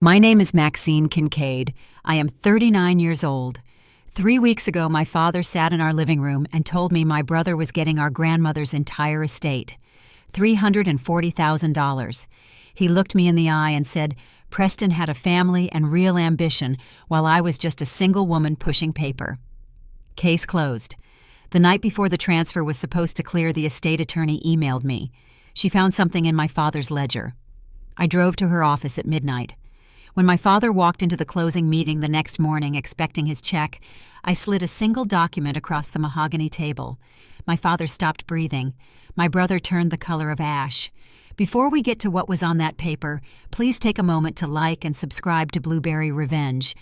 My name is Maxine Kincaid. I am 39 years old. 3 weeks ago, my father sat in our living room and told me my brother was getting our grandmother's entire estate, $340,000. He looked me in the eye and said, Preston had a family and real ambition, while I was just a single woman pushing paper. Case closed. The night before the transfer was supposed to clear, the estate attorney emailed me. She found something in my father's ledger. I drove to her office at midnight. When my father walked into the closing meeting the next morning expecting his check, I slid a single document across the mahogany table. My father stopped breathing. My brother turned the color of ash. Before we get to what was on that paper, please take a moment to like and subscribe to Blueberry Revenge.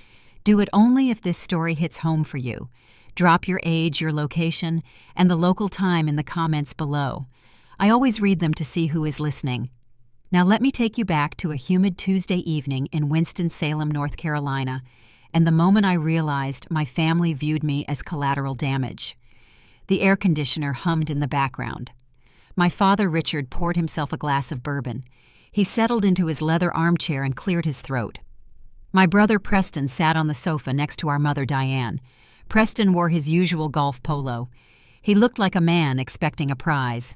Do it only if this story hits home for you. Drop your age, your location, and the local time in the comments below. I always read them to see who is listening. Now let me take you back to a humid Tuesday evening in Winston-Salem, North Carolina, and the moment I realized my family viewed me as collateral damage. The air conditioner hummed in the background. My father, Richard, poured himself a glass of bourbon. He settled into his leather armchair and cleared his throat. My brother, Preston, sat on the sofa next to our mother, Diane. Preston wore his usual golf polo. He looked like a man expecting a prize.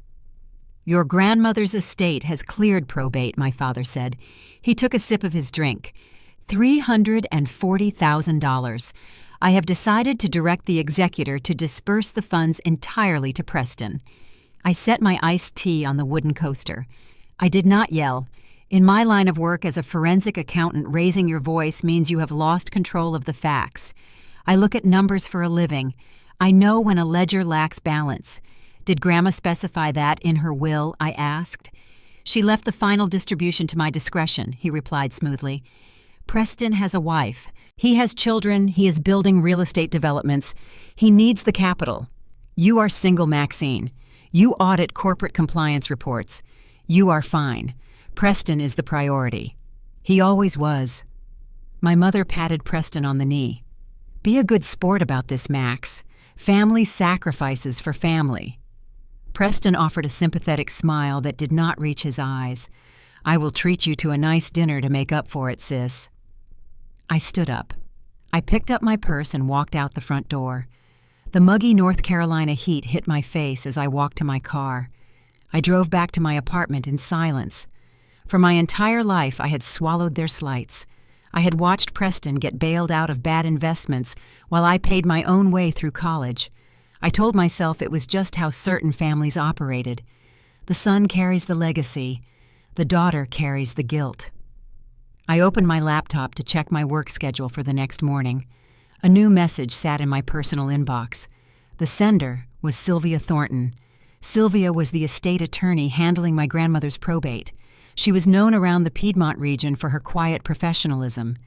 "Your grandmother's estate has cleared probate," my father said. He took a sip of his drink. $340,000. I have decided to direct the executor to disperse the funds entirely to Preston. I set my iced tea on the wooden coaster. I did not yell. In my line of work as a forensic accountant, raising your voice means you have lost control of the facts. I look at numbers for a living. I know when a ledger lacks balance. Did Grandma specify that in her will? I asked. She left the final distribution to my discretion, he replied smoothly. Preston has a wife. He has children. He is building real estate developments. He needs the capital. You are single, Maxine. You audit corporate compliance reports. You are fine. Preston is the priority. He always was. My mother patted Preston on the knee. Be a good sport about this, Max. Family sacrifices for family. Preston offered a sympathetic smile that did not reach his eyes. I will treat you to a nice dinner to make up for it, sis. I stood up. I picked up my purse and walked out the front door. The muggy North Carolina heat hit my face as I walked to my car. I drove back to my apartment in silence. For my entire life, I had swallowed their slights. I had watched Preston get bailed out of bad investments while I paid my own way through college. I told myself it was just how certain families operated. The son carries the legacy. The daughter carries the guilt. I opened my laptop to check my work schedule for the next morning. A new message sat in my personal inbox. The sender was Sylvia Thornton. Sylvia was the estate attorney handling my grandmother's probate. She was known around the Piedmont region for her quiet professionalism.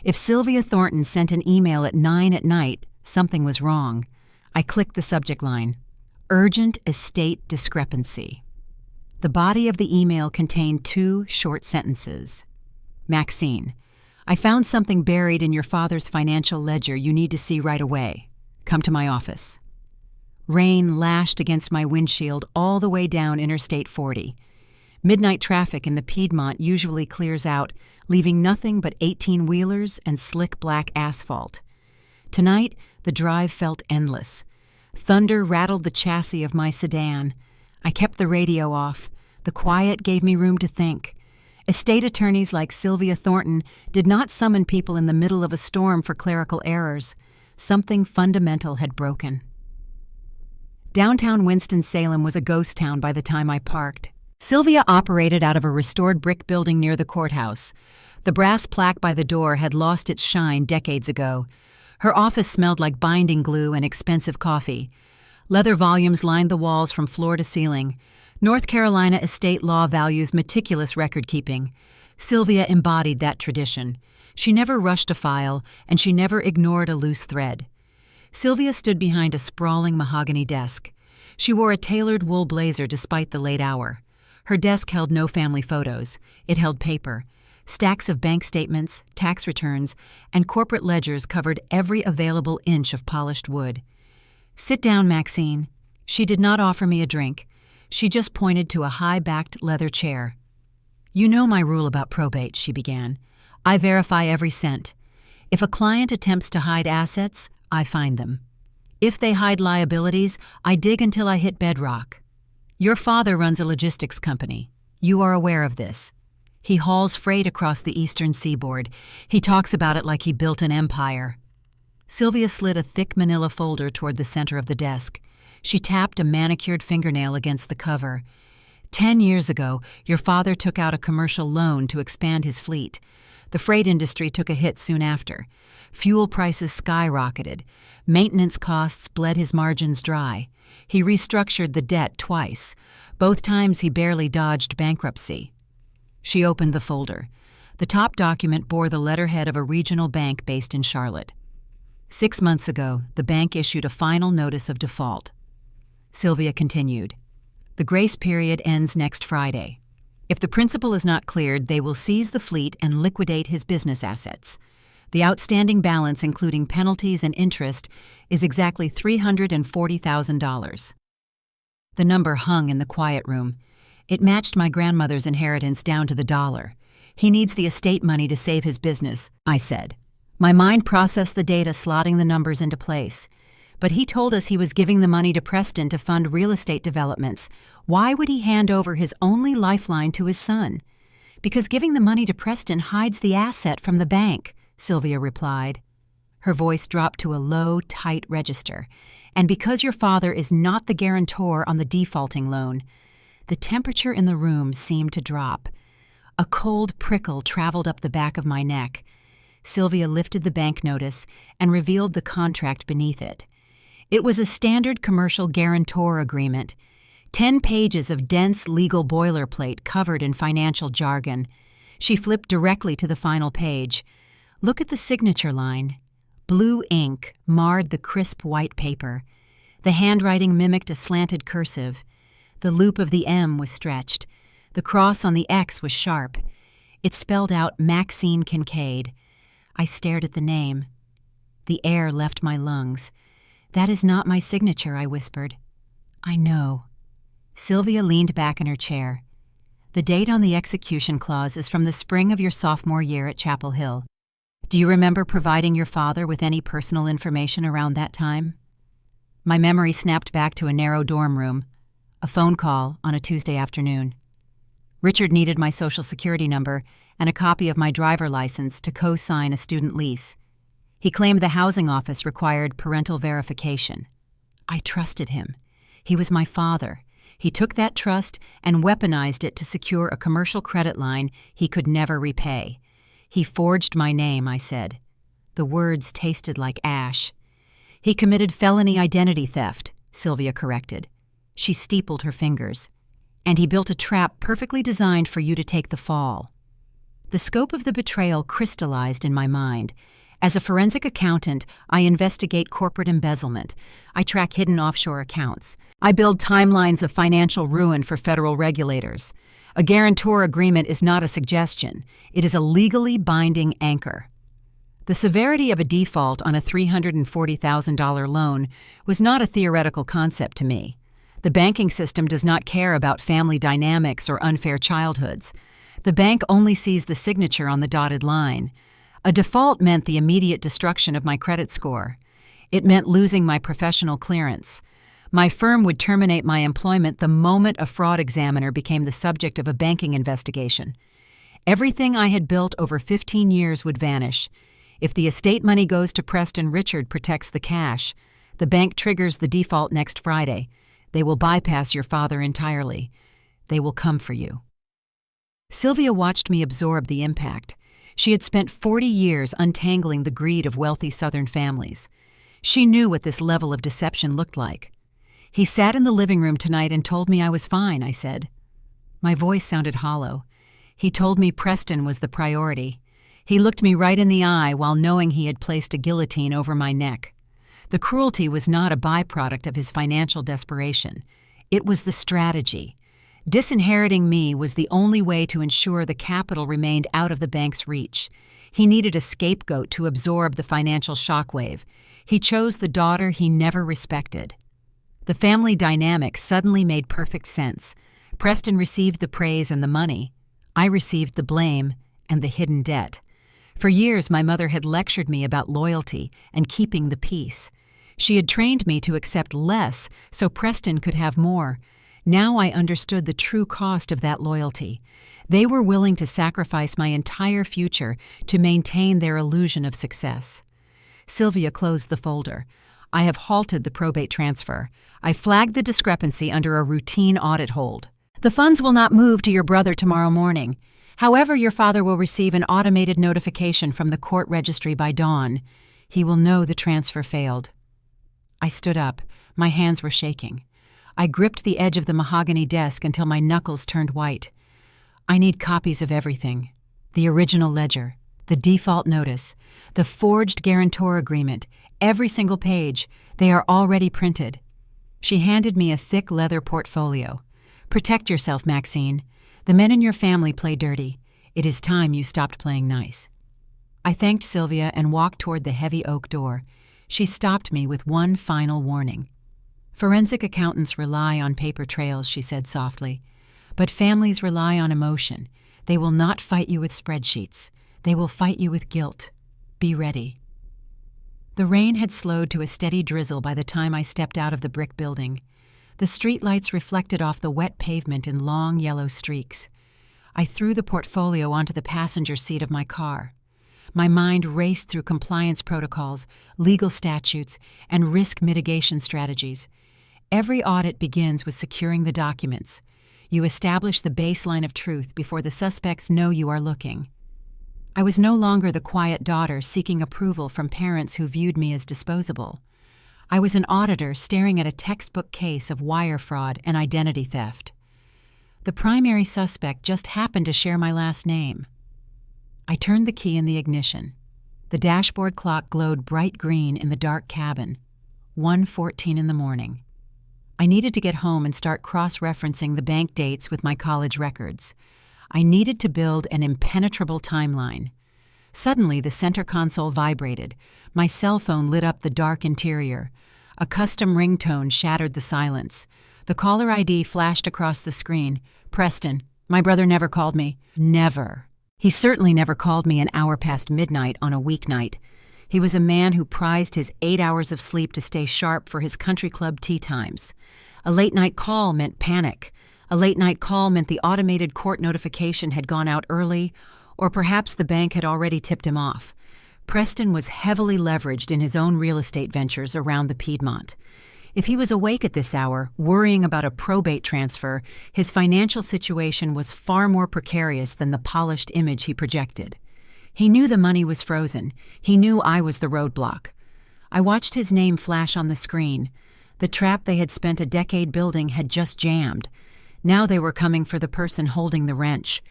If Sylvia Thornton sent an email at 9 at night, something was wrong. I clicked the subject line, Urgent Estate Discrepancy. The body of the email contained 2 short sentences. Maxine, I found something buried in your father's financial ledger you need to see right away. Come to my office. Rain lashed against my windshield all the way down Interstate 40. Midnight traffic in the Piedmont usually clears out, leaving nothing but 18-wheelers and slick black asphalt. Tonight, the drive felt endless. Thunder rattled the chassis of my sedan. I kept the radio off. The quiet gave me room to think. Estate attorneys like Sylvia Thornton did not summon people in the middle of a storm for clerical errors. Something fundamental had broken. Downtown Winston-Salem was a ghost town by the time I parked. Sylvia operated out of a restored brick building near the courthouse. The brass plaque by the door had lost its shine decades ago. Her office smelled like binding glue and expensive coffee. Leather volumes lined the walls from floor to ceiling. North Carolina estate law values meticulous record-keeping. Sylvia embodied that tradition. She never rushed a file, and she never ignored a loose thread. Sylvia stood behind a sprawling mahogany desk. She wore a tailored wool blazer despite the late hour. Her desk held no family photos. It held paper. Stacks of bank statements, tax returns, and corporate ledgers covered every available inch of polished wood. Sit down, Maxine. She did not offer me a drink. She just pointed to a high-backed leather chair. You know my rule about probate, she began. I verify every cent. If a client attempts to hide assets, I find them. If they hide liabilities, I dig until I hit bedrock. Your father runs a logistics company. You are aware of this. He hauls freight across the eastern seaboard. He talks about it like he built an empire. Sylvia slid a thick manila folder toward the center of the desk. She tapped a manicured fingernail against the cover. 10 years ago, your father took out a commercial loan to expand his fleet. The freight industry took a hit soon after. Fuel prices skyrocketed. Maintenance costs bled his margins dry. He restructured the debt twice. Both times he barely dodged bankruptcy. She opened the folder. The top document bore the letterhead of a regional bank based in Charlotte. 6 months ago, the bank issued a final notice of default. Sylvia continued. The grace period ends next Friday. If the principal is not cleared, they will seize the fleet and liquidate his business assets. The outstanding balance, including penalties and interest, is exactly $340,000. The number hung in the quiet room. It matched my grandmother's inheritance down to the dollar. He needs the estate money to save his business, I said. My mind processed the data, slotting the numbers into place. But he told us he was giving the money to Preston to fund real estate developments. Why would he hand over his only lifeline to his son? Because giving the money to Preston hides the asset from the bank, Sylvia replied. Her voice dropped to a low, tight register. And because your father is not the guarantor on the defaulting loan. The temperature in the room seemed to drop. A cold prickle traveled up the back of my neck. Sylvia lifted the bank notice and revealed the contract beneath it. It was a standard commercial guarantor agreement, 10 pages of dense legal boilerplate covered in financial jargon. She flipped directly to the final page. Look at the signature line. Blue ink marred the crisp white paper. The handwriting mimicked a slanted cursive. The loop of the M was stretched. The cross on the X was sharp. It spelled out Maxine Kincaid. I stared at the name. The air left my lungs. That is not my signature, I whispered. I know. Sylvia leaned back in her chair. The date on the execution clause is from the spring of your sophomore year at Chapel Hill. Do you remember providing your father with any personal information around that time? My memory snapped back to a narrow dorm room, a phone call on a Tuesday afternoon. Richard needed my social security number and a copy of my driver license to co-sign a student lease. He claimed the housing office required parental verification. I trusted him. He was my father. He took that trust and weaponized it to secure a commercial credit line he could never repay. He forged my name, I said. The words tasted like ash. He committed felony identity theft, Sylvia corrected. She steepled her fingers. And he built a trap perfectly designed for you to take the fall. The scope of the betrayal crystallized in my mind. As a forensic accountant, I investigate corporate embezzlement. I track hidden offshore accounts. I build timelines of financial ruin for federal regulators. A guarantor agreement is not a suggestion. It is a legally binding anchor. The severity of a default on a $340,000 loan was not a theoretical concept to me. The banking system does not care about family dynamics or unfair childhoods. The bank only sees the signature on the dotted line. A default meant the immediate destruction of my credit score. It meant losing my professional clearance. My firm would terminate my employment the moment a fraud examiner became the subject of a banking investigation. Everything I had built over 15 years would vanish. If the estate money goes to Preston, Richard protects the cash. The bank triggers the default next Friday. They will bypass your father entirely. They will come for you. Sylvia watched me absorb the impact. She had spent 40 years untangling the greed of wealthy Southern families. She knew what this level of deception looked like. He sat in the living room tonight and told me I was fine, I said. My voice sounded hollow. He told me Preston was the priority. He looked me right in the eye while knowing he had placed a guillotine over my neck. The cruelty was not a byproduct of his financial desperation. It was the strategy. Disinheriting me was the only way to ensure the capital remained out of the bank's reach. He needed a scapegoat to absorb the financial shockwave. He chose the daughter he never respected. The family dynamic suddenly made perfect sense. Preston received the praise and the money. I received the blame and the hidden debt. For years, my mother had lectured me about loyalty and keeping the peace. She had trained me to accept less so Preston could have more. Now I understood the true cost of that loyalty. They were willing to sacrifice my entire future to maintain their illusion of success. Sylvia closed the folder. I have halted the probate transfer. I flagged the discrepancy under a routine audit hold. The funds will not move to your brother tomorrow morning. However, your father will receive an automated notification from the court registry by dawn. He will know the transfer failed. I stood up. My hands were shaking. I gripped the edge of the mahogany desk until my knuckles turned white. I need copies of everything. The original ledger, the default notice, the forged guarantor agreement, every single page. They are already printed. She handed me a thick leather portfolio. Protect yourself, Maxine. The men in your family play dirty. It is time you stopped playing nice. I thanked Sylvia and walked toward the heavy oak door. She stopped me with one final warning. Forensic accountants rely on paper trails, she said softly. But families rely on emotion. They will not fight you with spreadsheets. They will fight you with guilt. Be ready. The rain had slowed to a steady drizzle by the time I stepped out of the brick building. The streetlights reflected off the wet pavement in long yellow streaks. I threw the portfolio onto the passenger seat of my car. My mind raced through compliance protocols, legal statutes, and risk mitigation strategies. Every audit begins with securing the documents. You establish the baseline of truth before the suspects know you are looking. I was no longer the quiet daughter seeking approval from parents who viewed me as disposable. I was an auditor staring at a textbook case of wire fraud and identity theft. The primary suspect just happened to share my last name. I turned the key in the ignition. The dashboard clock glowed bright green in the dark cabin. 1:14 in the morning. I needed to get home and start cross-referencing the bank dates with my college records. I needed to build an impenetrable timeline. Suddenly, the center console vibrated. My cell phone lit up the dark interior. A custom ringtone shattered the silence. The caller ID flashed across the screen. Preston. My brother never called me. Never. He certainly never called me an hour past midnight on a weeknight. He was a man who prized his 8 hours of sleep to stay sharp for his country club tea times. A late-night call meant panic. A late-night call meant the automated court notification had gone out early, or perhaps the bank had already tipped him off. Preston was heavily leveraged in his own real estate ventures around the Piedmont. If he was awake at this hour, worrying about a probate transfer, his financial situation was far more precarious than the polished image he projected. He knew the money was frozen. He knew I was the roadblock. I watched his name flash on the screen. The trap they had spent a decade building had just jammed. Now they were coming for the person holding the wrench.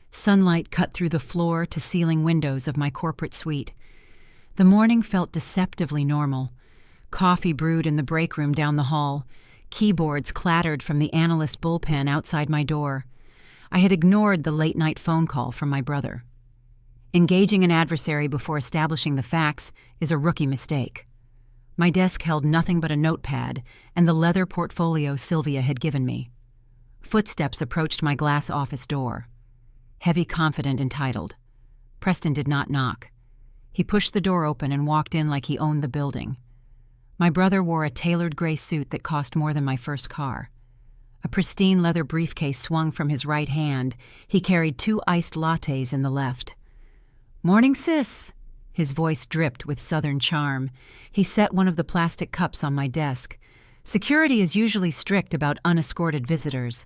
Sunlight cut through the floor-to-ceiling windows of my corporate suite. The morning felt deceptively normal. Coffee brewed in the break room down the hall. Keyboards clattered from the analyst bullpen outside my door. I had ignored the late-night phone call from my brother. Engaging an adversary before establishing the facts is a rookie mistake. My desk held nothing but a notepad and the leather portfolio Sylvia had given me. Footsteps approached my glass office door. Heavy, confident, entitled. Preston did not knock. He pushed the door open and walked in like he owned the building. My brother wore a tailored gray suit that cost more than my first car. A pristine leather briefcase swung from his right hand. He carried 2 iced lattes in the left. "Morning, sis." His voice dripped with southern charm. He set one of the plastic cups on my desk. Security is usually strict about unescorted visitors.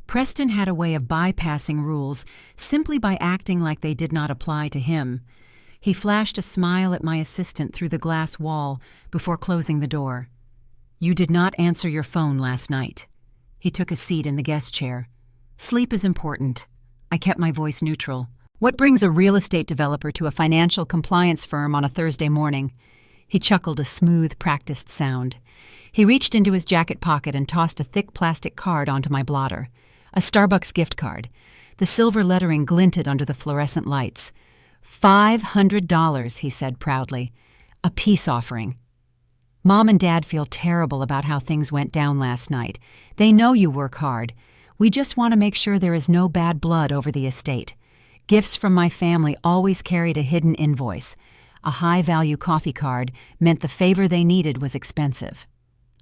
Preston had a way of bypassing rules simply by acting like they did not apply to him. He flashed a smile at my assistant through the glass wall before closing the door. "You did not answer your phone last night." He took a seat in the guest chair. "Sleep is important." I kept my voice neutral. "What brings a real estate developer to a financial compliance firm on a Thursday morning?" He chuckled a smooth, practiced sound. He reached into his jacket pocket and tossed a thick plastic card onto my blotter. A Starbucks gift card. The silver lettering glinted under the fluorescent lights. $500, he said proudly. A peace offering. "Mom and Dad feel terrible about how things went down last night. They know you work hard. We just want to make sure there is no bad blood over the estate. Gifts from my family always carried a hidden invoice. A high-value coffee card meant the favor they needed was expensive.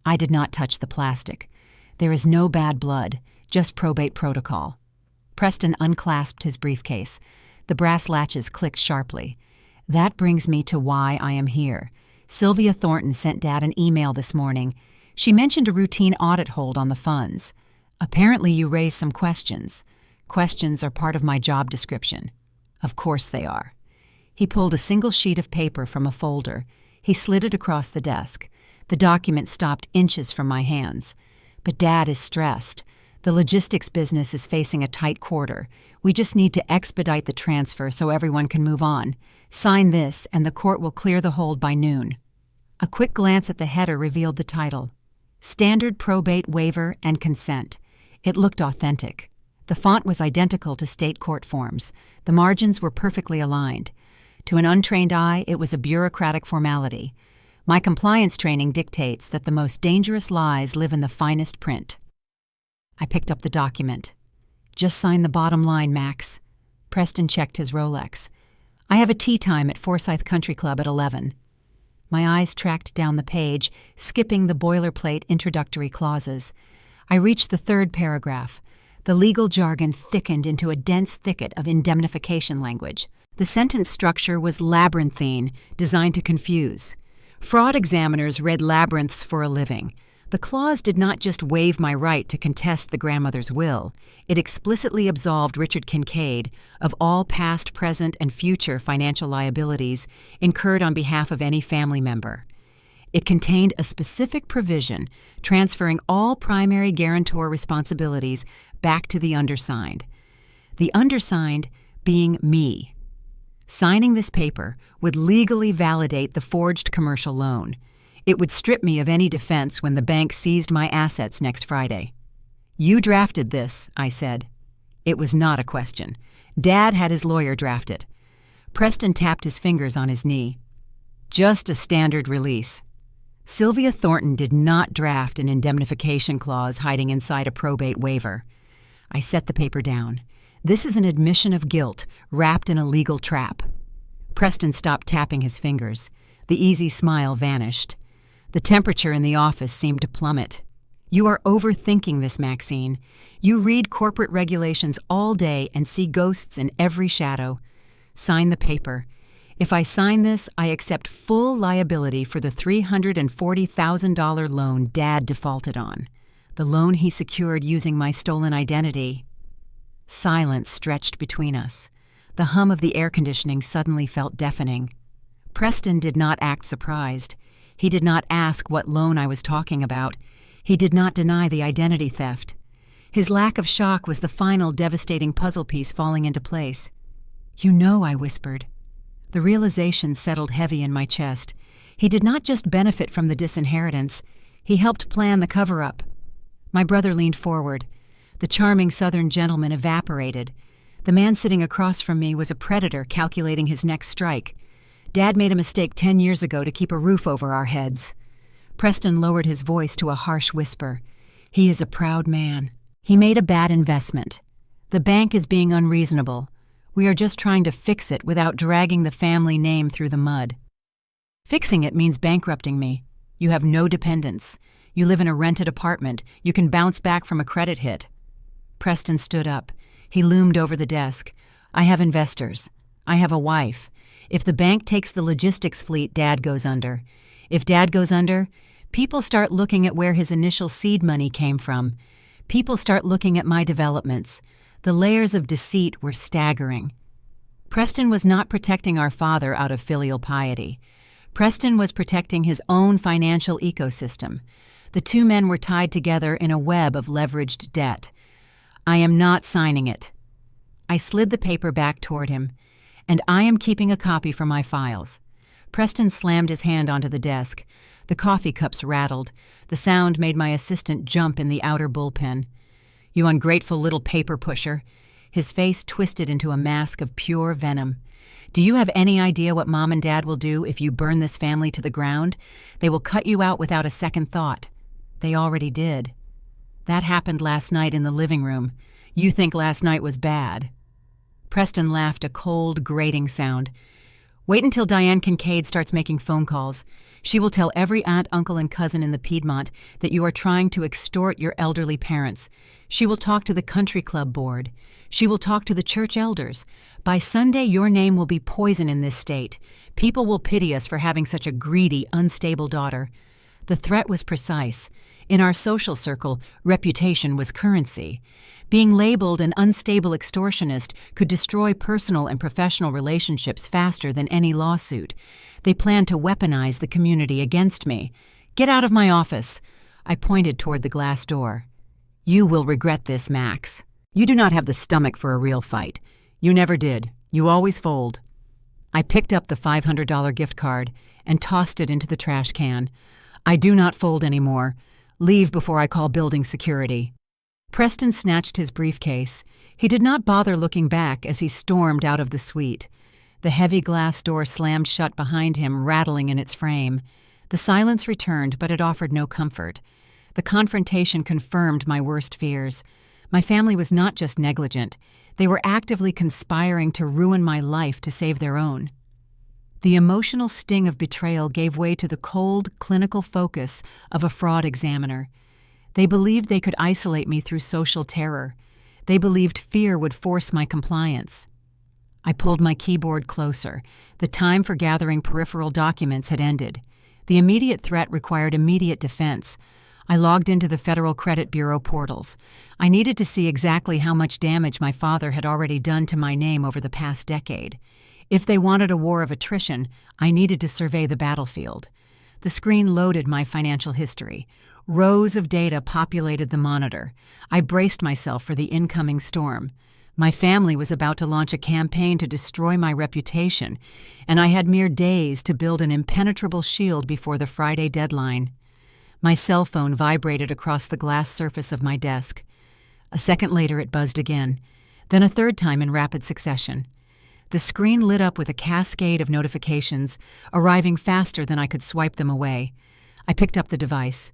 I did not touch the plastic. There is no bad blood, just probate protocol. Preston unclasped his briefcase. The brass latches clicked sharply. That brings me to why I am here. Sylvia Thornton sent Dad an email this morning. She mentioned a routine audit hold on the funds. Apparently you raised some questions. Questions are part of my job description. Of course they are. He pulled a single sheet of paper from a folder. He slid it across the desk. The document stopped inches from my hands. But Dad is stressed. The logistics business is facing a tight quarter. We just need to expedite the transfer so everyone can move on. Sign this, and the court will clear the hold by noon. A quick glance at the header revealed the title. Standard Probate Waiver and Consent. It looked authentic. The font was identical to state court forms. The margins were perfectly aligned. To an untrained eye, it was a bureaucratic formality. My compliance training dictates that the most dangerous lies live in the finest print. I picked up the document. Just sign the bottom line, Max. Preston checked his Rolex. I have a tea time at Forsyth Country Club at 11. My eyes tracked down the page, skipping the boilerplate introductory clauses. I reached the third paragraph. The legal jargon thickened into a dense thicket of indemnification language. The sentence structure was labyrinthine, designed to confuse. Fraud examiners read labyrinths for a living. The clause did not just waive my right to contest the grandmother's will. It explicitly absolved Richard Kincaid of all past, present, and future financial liabilities incurred on behalf of any family member. It contained a specific provision transferring all primary guarantor responsibilities back to the undersigned. The undersigned being me. Signing this paper would legally validate the forged commercial loan. It would strip me of any defense when the bank seized my assets next Friday. You drafted this, I said. It was not a question. Dad had his lawyer draft it. Preston tapped his fingers on his knee. Just a standard release. Sylvia Thornton did not draft an indemnification clause hiding inside a probate waiver. I set the paper down. This is an admission of guilt wrapped in a legal trap. Preston stopped tapping his fingers. The easy smile vanished. The temperature in the office seemed to plummet. You are overthinking this, Maxine. You read corporate regulations all day and see ghosts in every shadow. Sign the paper. If I sign this, I accept full liability for the $340,000 loan Dad defaulted on. The loan he secured using my stolen identity. Silence stretched between us. The hum of the air conditioning suddenly felt deafening. Preston did not act surprised. He did not ask what loan I was talking about. He did not deny the identity theft. His lack of shock was the final devastating puzzle piece falling into place. You know, I whispered. The realization settled heavy in my chest. He did not just benefit from the disinheritance. He helped plan the cover-up. My brother leaned forward. The charming Southern gentleman evaporated. The man sitting across from me was a predator calculating his next strike. Dad made a mistake 10 years ago to keep a roof over our heads. Preston lowered his voice to a harsh whisper. He is a proud man. He made a bad investment. The bank is being unreasonable. We are just trying to fix it without dragging the family name through the mud. Fixing it means bankrupting me. You have no dependents. You live in a rented apartment. You can bounce back from a credit hit. Preston stood up. He loomed over the desk. I have investors. I have a wife. If the bank takes the logistics fleet, Dad goes under. If Dad goes under, people start looking at where his initial seed money came from. People start looking at my developments. The layers of deceit were staggering. Preston was not protecting our father out of filial piety. Preston was protecting his own financial ecosystem. The two men were tied together in a web of leveraged debt. I am not signing it. I slid the paper back toward him. And I am keeping a copy for my files. Preston slammed his hand onto the desk. The coffee cups rattled. The sound made my assistant jump in the outer bullpen. You ungrateful little paper pusher. His face twisted into a mask of pure venom. Do you have any idea what Mom and Dad will do if you burn this family to the ground? They will cut you out without a second thought. They already did. That happened last night in the living room. You think last night was bad. Preston laughed a cold, grating sound. "Wait until Diane Kincaid starts making phone calls. She will tell every aunt, uncle, and cousin in the Piedmont that you are trying to extort your elderly parents. She will talk to the country club board. She will talk to the church elders. By Sunday, your name will be poison in this state. People will pity us for having such a greedy, unstable daughter." The threat was precise. In our social circle, reputation was currency. Being labeled an unstable extortionist could destroy personal and professional relationships faster than any lawsuit. They planned to weaponize the community against me. "Get out of my office." I pointed toward the glass door. "You will regret this, Max. You do not have the stomach for a real fight. You never did. You always fold." I picked up the $500 gift card and tossed it into the trash can. "I do not fold anymore. Leave before I call building security." Preston snatched his briefcase. He did not bother looking back as he stormed out of the suite. The heavy glass door slammed shut behind him, rattling in its frame. The silence returned, but it offered no comfort. The confrontation confirmed my worst fears. My family was not just negligent. They were actively conspiring to ruin my life to save their own. The emotional sting of betrayal gave way to the cold, clinical focus of a fraud examiner. They believed they could isolate me through social terror. They believed fear would force my compliance. I pulled my keyboard closer. The time for gathering peripheral documents had ended. The immediate threat required immediate defense. I logged into the Federal Credit Bureau portals. I needed to see exactly how much damage my father had already done to my name over the past decade. If they wanted a war of attrition, I needed to survey the battlefield. The screen loaded my financial history. Rows of data populated the monitor. I braced myself for the incoming storm. My family was about to launch a campaign to destroy my reputation, and I had mere days to build an impenetrable shield before the Friday deadline. My cell phone vibrated across the glass surface of my desk. A second later it buzzed again, then a third time in rapid succession. The screen lit up with a cascade of notifications, arriving faster than I could swipe them away. I picked up the device.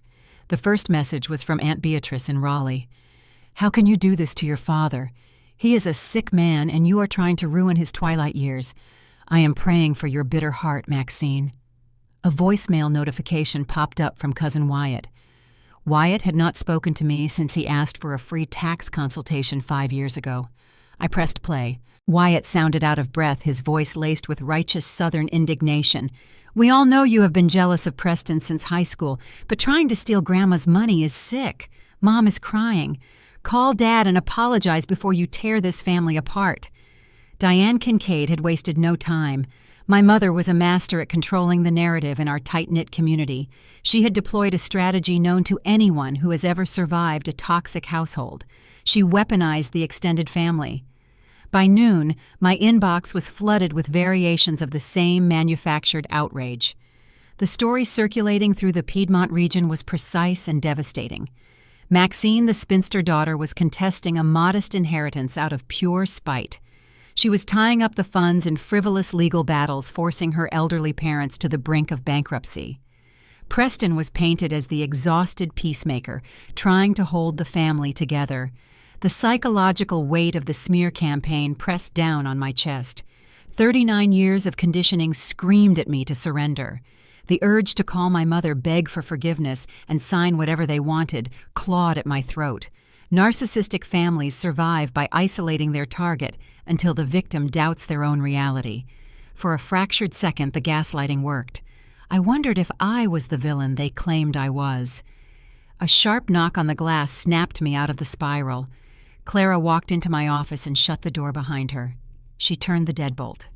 The first message was from Aunt Beatrice in Raleigh. "How can you do this to your father? He is a sick man, and you are trying to ruin his twilight years. I am praying for your bitter heart, Maxine." A voicemail notification popped up from Cousin Wyatt. Wyatt had not spoken to me since he asked for a free tax consultation 5 years ago. I pressed play. Wyatt sounded out of breath, his voice laced with righteous Southern indignation. "We all know you have been jealous of Preston since high school, but trying to steal Grandma's money is sick. Mom is crying. Call Dad and apologize before you tear this family apart." Diane Kincaid had wasted no time. My mother was a master at controlling the narrative in our tight-knit community. She had deployed a strategy known to anyone who has ever survived a toxic household. She weaponized the extended family. By noon, my inbox was flooded with variations of the same manufactured outrage. The story circulating through the Piedmont region was precise and devastating. Maxine, the spinster daughter, was contesting a modest inheritance out of pure spite. She was tying up the funds in frivolous legal battles, forcing her elderly parents to the brink of bankruptcy. Preston was painted as the exhausted peacemaker, trying to hold the family together. The psychological weight of the smear campaign pressed down on my chest. 39 years of conditioning screamed at me to surrender. The urge to call my mother, beg for forgiveness, and sign whatever they wanted clawed at my throat. Narcissistic families survive by isolating their target until the victim doubts their own reality. For a fractured second, the gaslighting worked. I wondered if I was the villain they claimed I was. A sharp knock on the glass snapped me out of the spiral. Clara walked into my office and shut the door behind her. She turned the deadbolt.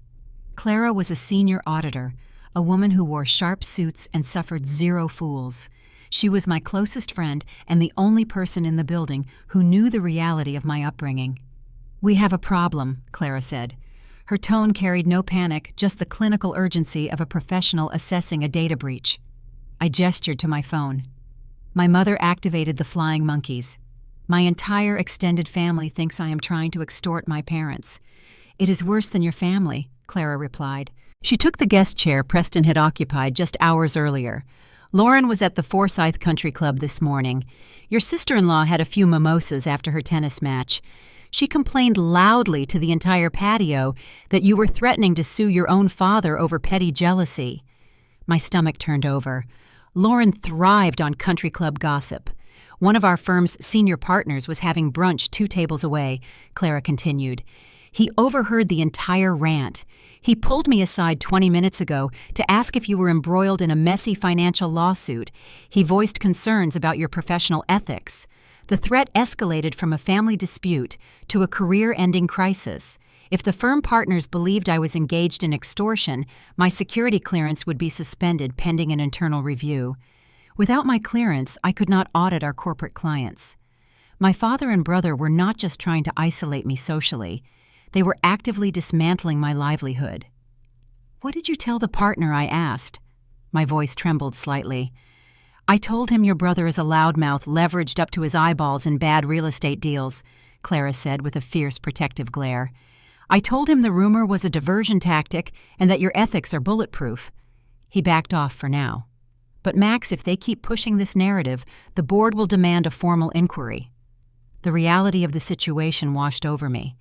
Clara was a senior auditor, a woman who wore sharp suits and suffered zero fools. She was my closest friend and the only person in the building who knew the reality of my upbringing. "We have a problem," Clara said. Her tone carried no panic, just the clinical urgency of a professional assessing a data breach. I gestured to my phone. My mother activated the flying monkeys. "My entire extended family thinks I am trying to extort my parents." "It is worse than your family," Clara replied. She took the guest chair Preston had occupied just hours earlier. "Lauren was at the Forsyth Country Club this morning. Your sister-in-law had a few mimosas after her tennis match. She complained loudly to the entire patio that you were threatening to sue your own father over petty jealousy. My stomach turned over. Lauren thrived on country club gossip. One of our firm's senior partners was having brunch 2 tables away, Clara continued. He overheard the entire rant. He pulled me aside 20 minutes ago to ask if you were embroiled in a messy financial lawsuit. He voiced concerns about your professional ethics. The threat escalated from a family dispute to a career-ending crisis. If the firm partners believed I was engaged in extortion, my security clearance would be suspended pending an internal review. Without my clearance, I could not audit our corporate clients. My father and brother were not just trying to isolate me socially. They were actively dismantling my livelihood. "What did you tell the partner?" I asked. My voice trembled slightly. "I told him your brother is a loudmouth leveraged up to his eyeballs in bad real estate deals," Clara said with a fierce protective glare. "I told him the rumor was a diversion tactic and that your ethics are bulletproof." He backed off for now. "But Max, if they keep pushing this narrative, the board will demand a formal inquiry." The reality of the situation washed over me.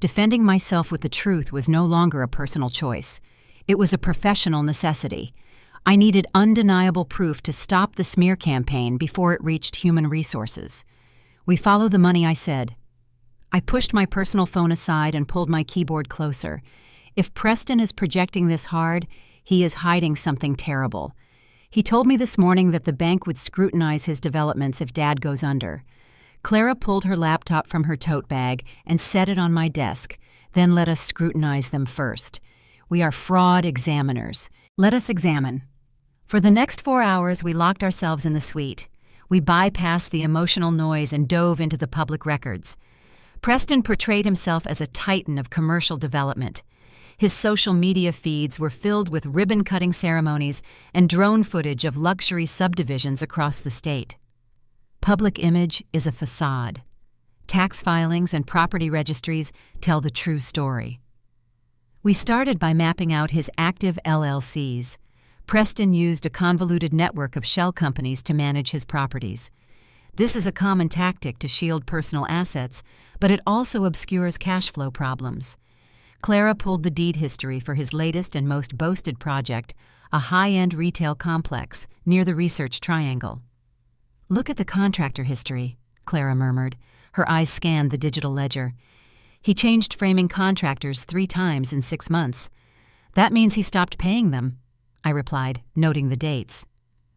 Defending myself with the truth was no longer a personal choice. It was a professional necessity. I needed undeniable proof to stop the smear campaign before it reached human resources. "We follow the money," I said. I pushed my personal phone aside and pulled my keyboard closer. If Preston is projecting this hard, he is hiding something terrible. He told me this morning that the bank would scrutinize his developments if Dad goes under. Clara pulled her laptop from her tote bag and set it on my desk. "Then let us scrutinize them first. We are fraud examiners. Let us examine." For the next 4 hours, we locked ourselves in the suite. We bypassed the emotional noise and dove into the public records. Preston portrayed himself as a titan of commercial development. His social media feeds were filled with ribbon-cutting ceremonies and drone footage of luxury subdivisions across the state. Public image is a facade. Tax filings and property registries tell the true story. We started by mapping out his active LLCs. Preston used a convoluted network of shell companies to manage his properties. This is a common tactic to shield personal assets, but it also obscures cash flow problems. Clara pulled the deed history for his latest and most boasted project, a high-end retail complex near the Research Triangle. "Look at the contractor history," Clara murmured. Her eyes scanned the digital ledger. "He changed framing contractors 3 times in 6 months. That means he stopped paying them," I replied, noting the dates.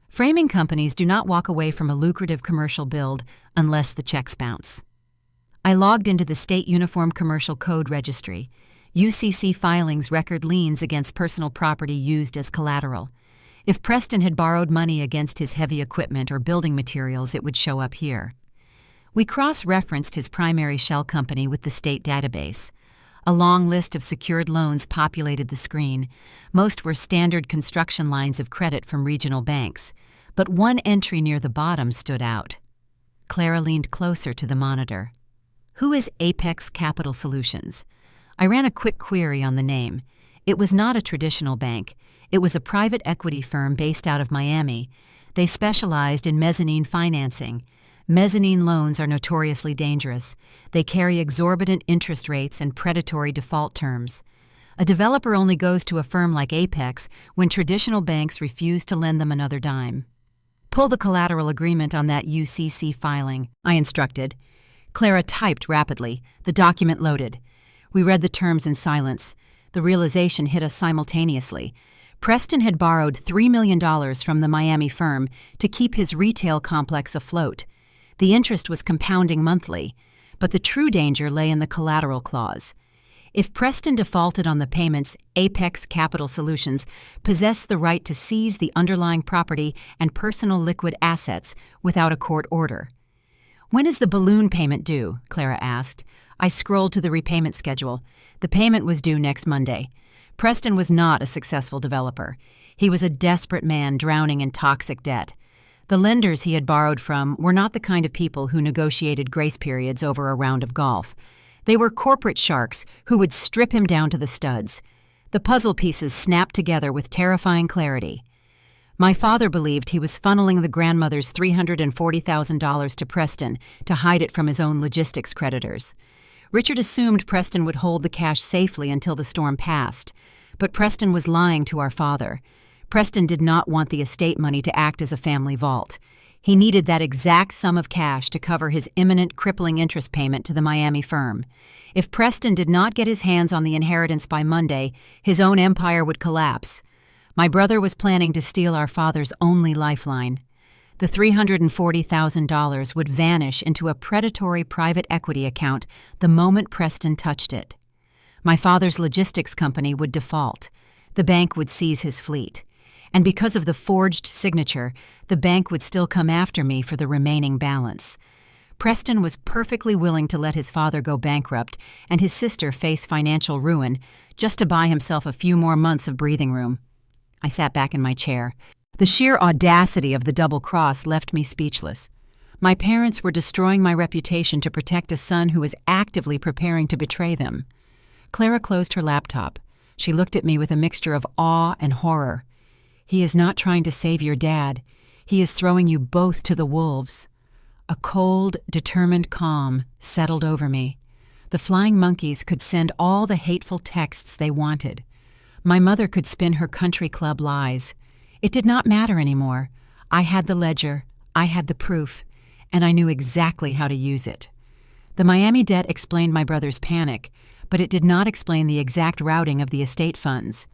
Framing companies do not walk away from a lucrative commercial build unless the checks bounce. I logged into the State Uniform Commercial Code Registry. UCC filings record liens against personal property used as collateral. If Preston had borrowed money against his heavy equipment or building materials, it would show up here. We cross-referenced his primary shell company with the state database. A long list of secured loans populated the screen. Most were standard construction lines of credit from regional banks, but one entry near the bottom stood out. Clara leaned closer to the monitor. "Who is Apex Capital Solutions?" I ran a quick query on the name. It was not a traditional bank. It was a private equity firm based out of Miami. They specialized in mezzanine financing. Mezzanine loans are notoriously dangerous. They carry exorbitant interest rates and predatory default terms. A developer only goes to a firm like Apex when traditional banks refuse to lend them another dime. "Pull the collateral agreement on that UCC filing," I instructed. Clara typed rapidly. The document loaded. We read the terms in silence. The realization hit us simultaneously. Preston had borrowed $3 million from the Miami firm to keep his retail complex afloat. The interest was compounding monthly, but the true danger lay in the collateral clause. If Preston defaulted on the payments, Apex Capital Solutions possessed the right to seize the underlying property and personal liquid assets without a court order. "When is the balloon payment due?" Clara asked. I scrolled to the repayment schedule. The payment was due next Monday. Preston was not a successful developer. He was a desperate man drowning in toxic debt. The lenders he had borrowed from were not the kind of people who negotiated grace periods over a round of golf. They were corporate sharks who would strip him down to the studs. The puzzle pieces snapped together with terrifying clarity. My father believed he was funneling the grandmother's $340,000 to Preston to hide it from his own logistics creditors. Richard assumed Preston would hold the cash safely until the storm passed, but Preston was lying to our father. Preston did not want the estate money to act as a family vault. He needed that exact sum of cash to cover his imminent crippling interest payment to the Miami firm. If Preston did not get his hands on the inheritance by Monday, his own empire would collapse. My brother was planning to steal our father's only lifeline. The $340,000 would vanish into a predatory private equity account the moment Preston touched it. My father's logistics company would default. The bank would seize his fleet. And because of the forged signature, the bank would still come after me for the remaining balance. Preston was perfectly willing to let his father go bankrupt and his sister face financial ruin just to buy himself a few more months of breathing room. I sat back in my chair. The sheer audacity of the double cross left me speechless. My parents were destroying my reputation to protect a son who was actively preparing to betray them. Clara closed her laptop. She looked at me with a mixture of awe and horror. "He is not trying to save your dad. He is throwing you both to the wolves." A cold, determined calm settled over me. The flying monkeys could send all the hateful texts they wanted. My mother could spin her country club lies. It did not matter anymore. I had the ledger, I had the proof, and I knew exactly how to use it. The Miami debt explained my brother's panic, but it did not explain the exact routing of the estate funds.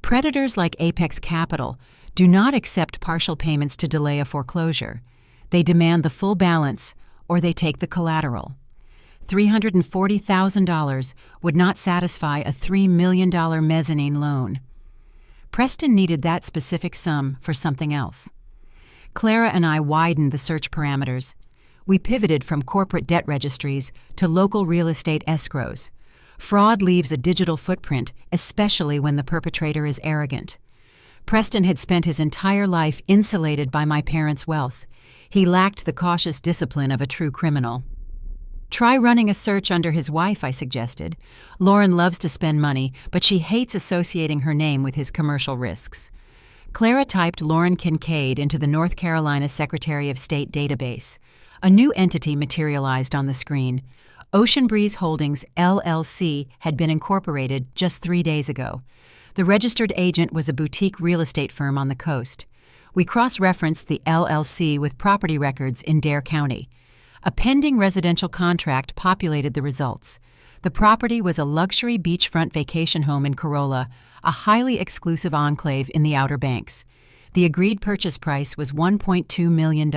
Predators like Apex Capital do not accept partial payments to delay a foreclosure. They demand the full balance, or they take the collateral. $340,000 would not satisfy a $3 million mezzanine loan. Preston needed that specific sum for something else. Clara and I widened the search parameters. We pivoted from corporate debt registries to local real estate escrows. Fraud leaves a digital footprint, especially when the perpetrator is arrogant. Preston had spent his entire life insulated by my parents' wealth. He lacked the cautious discipline of a true criminal. "Try running a search under his wife," I suggested. "Lauren loves to spend money, but she hates associating her name with his commercial risks." Clara typed Lauren Kincaid into the North Carolina Secretary of State database. A new entity materialized on the screen. Ocean Breeze Holdings, LLC, had been incorporated just 3 days ago. The registered agent was a boutique real estate firm on the coast. We cross-referenced the LLC with property records in Dare County. A pending residential contract populated the results. The property was a luxury beachfront vacation home in Corolla, a highly exclusive enclave in the Outer Banks. The agreed purchase price was $1.2 million.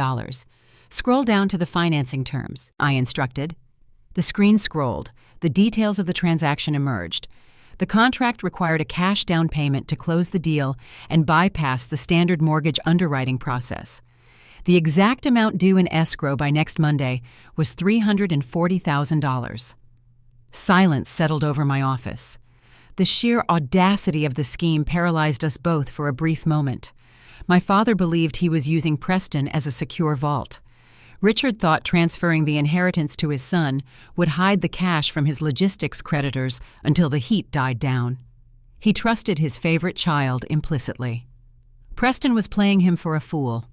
"Scroll down to the financing terms," I instructed. The screen scrolled. The details of the transaction emerged. The contract required a cash down payment to close the deal and bypass the standard mortgage underwriting process. The exact amount due in escrow by next Monday was $340,000. Silence settled over my office. The sheer audacity of the scheme paralyzed us both for a brief moment. My father believed he was using Preston as a secure vault. Richard thought transferring the inheritance to his son would hide the cash from his logistics creditors until the heat died down. He trusted his favorite child implicitly. Preston was playing him for a fool.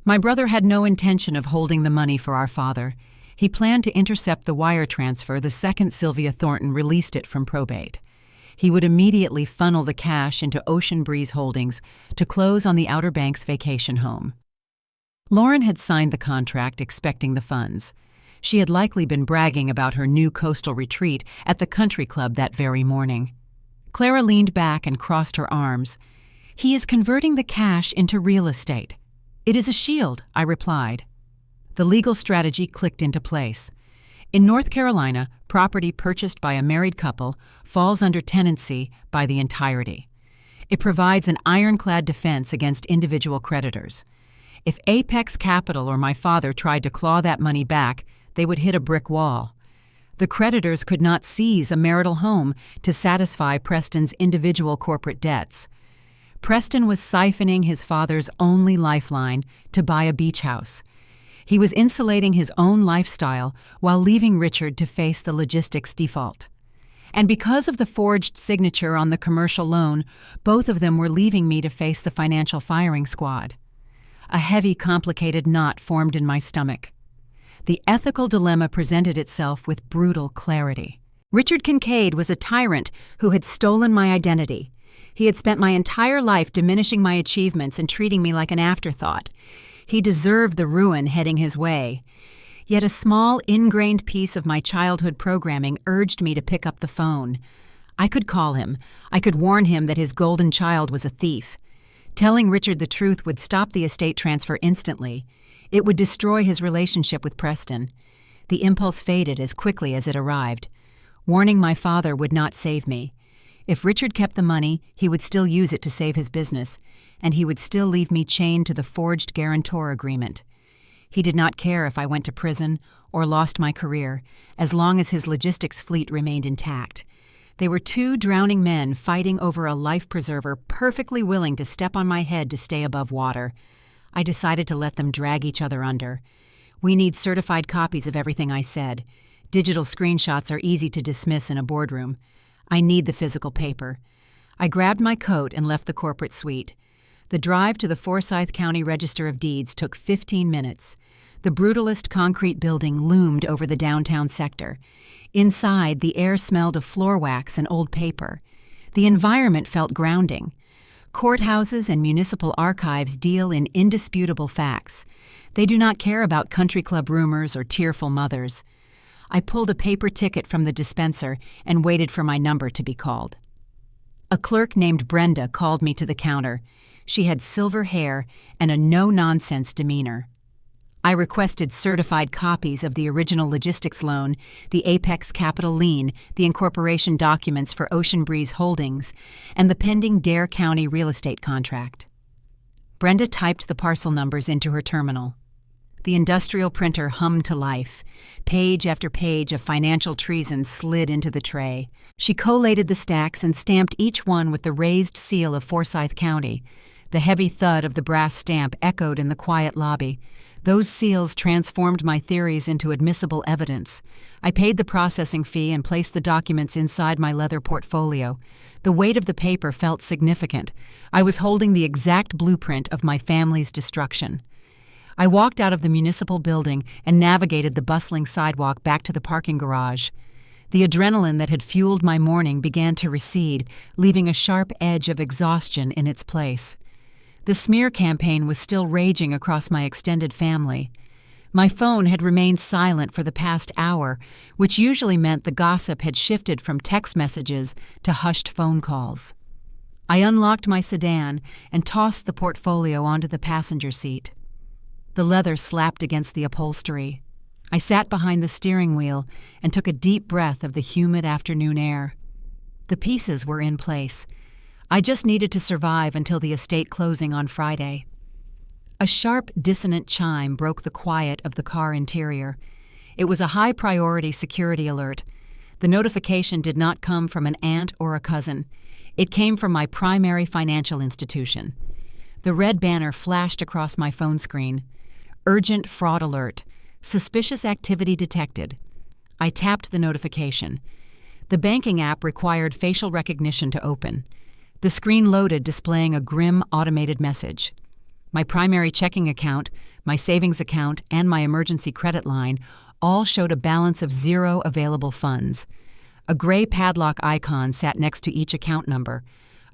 My brother had no intention of holding the money for our father. He planned to intercept the wire transfer the second Sylvia Thornton released it from probate. He would immediately funnel the cash into Ocean Breeze Holdings to close on the Outer Banks vacation home. Lauren had signed the contract expecting the funds. She had likely been bragging about her new coastal retreat at the country club that very morning. Clara leaned back and crossed her arms. "He is converting the cash into real estate." "It is a shield," I replied. The legal strategy clicked into place. In North Carolina, property purchased by a married couple falls under tenancy by the entirety. It provides an ironclad defense against individual creditors. If Apex Capital or my father tried to claw that money back, they would hit a brick wall. The creditors could not seize a marital home to satisfy Preston's individual corporate debts. Preston was siphoning his father's only lifeline to buy a beach house. He was insulating his own lifestyle while leaving Richard to face the logistics default. And because of the forged signature on the commercial loan, both of them were leaving me to face the financial firing squad. A heavy, complicated knot formed in my stomach. The ethical dilemma presented itself with brutal clarity. Richard Kincaid was a tyrant who had stolen my identity. He had spent my entire life diminishing my achievements and treating me like an afterthought. He deserved the ruin heading his way. Yet a small, ingrained piece of my childhood programming urged me to pick up the phone. I could call him. I could warn him that his golden child was a thief. Telling Richard the truth would stop the estate transfer instantly. It would destroy his relationship with Preston. The impulse faded as quickly as it arrived. Warning my father would not save me. If Richard kept the money, he would still use it to save his business, and he would still leave me chained to the forged guarantor agreement. He did not care if I went to prison or lost my career, as long as his logistics fleet remained intact. They were two drowning men fighting over a life preserver, perfectly willing to step on my head to stay above water. I decided to let them drag each other under. We need certified copies of everything I said. Digital screenshots are easy to dismiss in a boardroom. I need the physical paper. I grabbed my coat and left the corporate suite. The drive to the Forsyth County Register of Deeds took 15 minutes. The brutalist concrete building loomed over the downtown sector. Inside, the air smelled of floor wax and old paper. The environment felt grounding. Courthouses and municipal archives deal in indisputable facts. They do not care about country club rumors or tearful mothers. I pulled a paper ticket from the dispenser and waited for my number to be called. A clerk named Brenda called me to the counter. She had silver hair and a no-nonsense demeanor. I requested certified copies of the original logistics loan, the Apex Capital lien, the incorporation documents for Ocean Breeze Holdings, and the pending Dare County real estate contract. Brenda typed the parcel numbers into her terminal. The industrial printer hummed to life. Page after page of financial treason slid into the tray. She collated the stacks and stamped each one with the raised seal of Forsyth County. The heavy thud of the brass stamp echoed in the quiet lobby. Those seals transformed my theories into admissible evidence. I paid the processing fee and placed the documents inside my leather portfolio. The weight of the paper felt significant. I was holding the exact blueprint of my family's destruction. I walked out of the municipal building and navigated the bustling sidewalk back to the parking garage. The adrenaline that had fueled my morning began to recede, leaving a sharp edge of exhaustion in its place. The smear campaign was still raging across my extended family. My phone had remained silent for the past hour, which usually meant the gossip had shifted from text messages to hushed phone calls. I unlocked my sedan and tossed the portfolio onto the passenger seat. The leather slapped against the upholstery. I sat behind the steering wheel and took a deep breath of the humid afternoon air. The pieces were in place. I just needed to survive until the estate closing on Friday. A sharp, dissonant chime broke the quiet of the car interior. It was a high-priority security alert. The notification did not come from an aunt or a cousin. It came from my primary financial institution. The red banner flashed across my phone screen. Urgent fraud alert. Suspicious activity detected. I tapped the notification. The banking app required facial recognition to open. The screen loaded, displaying a grim automated message. My primary checking account, my savings account, and my emergency credit line all showed a balance of 0 available funds. A gray padlock icon sat next to each account number.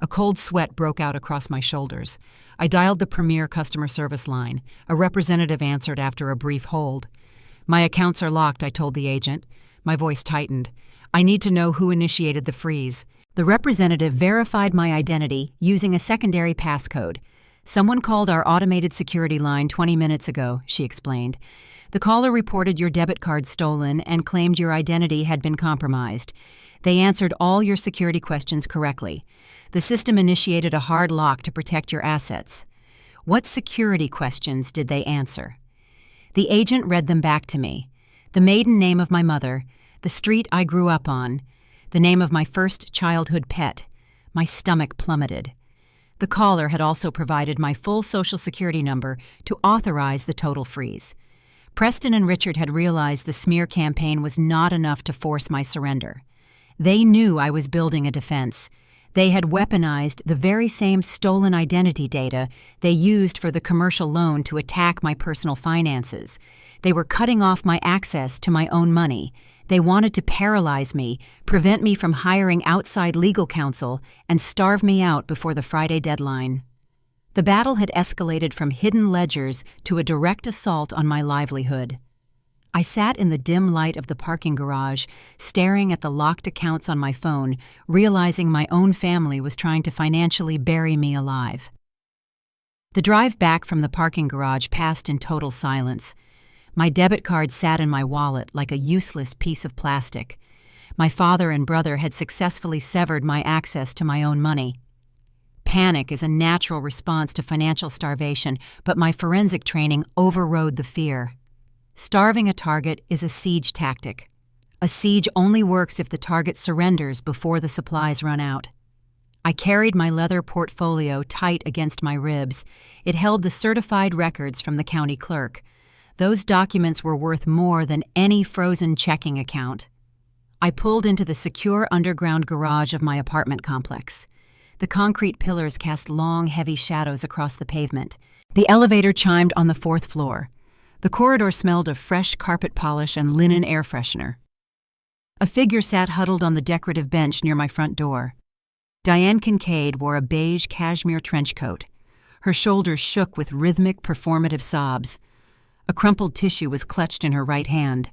A cold sweat broke out across my shoulders. I dialed the Premier customer service line. A representative answered after a brief hold. "My accounts are locked," I told the agent. My voice tightened. "I need to know who initiated the freeze." The representative verified my identity using a secondary passcode. "Someone called our automated security line 20 minutes ago," she explained. "The caller reported your debit card stolen and claimed your identity had been compromised. They answered all your security questions correctly. The system initiated a hard lock to protect your assets." "What security questions did they answer?" The agent read them back to me. The maiden name of my mother, the street I grew up on, the name of my first childhood pet. My stomach plummeted. The caller had also provided my full Social Security number to authorize the total freeze. Preston and Richard had realized the smear campaign was not enough to force my surrender. They knew I was building a defense. They had weaponized the very same stolen identity data they used for the commercial loan to attack my personal finances. They were cutting off my access to my own money. They wanted to paralyze me, prevent me from hiring outside legal counsel, and starve me out before the Friday deadline. The battle had escalated from hidden ledgers to a direct assault on my livelihood. I sat in the dim light of the parking garage, staring at the locked accounts on my phone, realizing my own family was trying to financially bury me alive. The drive back from the parking garage passed in total silence. My debit card sat in my wallet like a useless piece of plastic. My father and brother had successfully severed my access to my own money. Panic is a natural response to financial starvation, but my forensic training overrode the fear. Starving a target is a siege tactic. A siege only works if the target surrenders before the supplies run out. I carried my leather portfolio tight against my ribs. It held the certified records from the county clerk. Those documents were worth more than any frozen checking account. I pulled into the secure underground garage of my apartment complex. The concrete pillars cast long, heavy shadows across the pavement. The elevator chimed on the 4th floor. The corridor smelled of fresh carpet polish and linen air freshener. A figure sat huddled on the decorative bench near my front door. Diane Kincaid wore a beige cashmere trench coat. Her shoulders shook with rhythmic, performative sobs. A crumpled tissue was clutched in her right hand.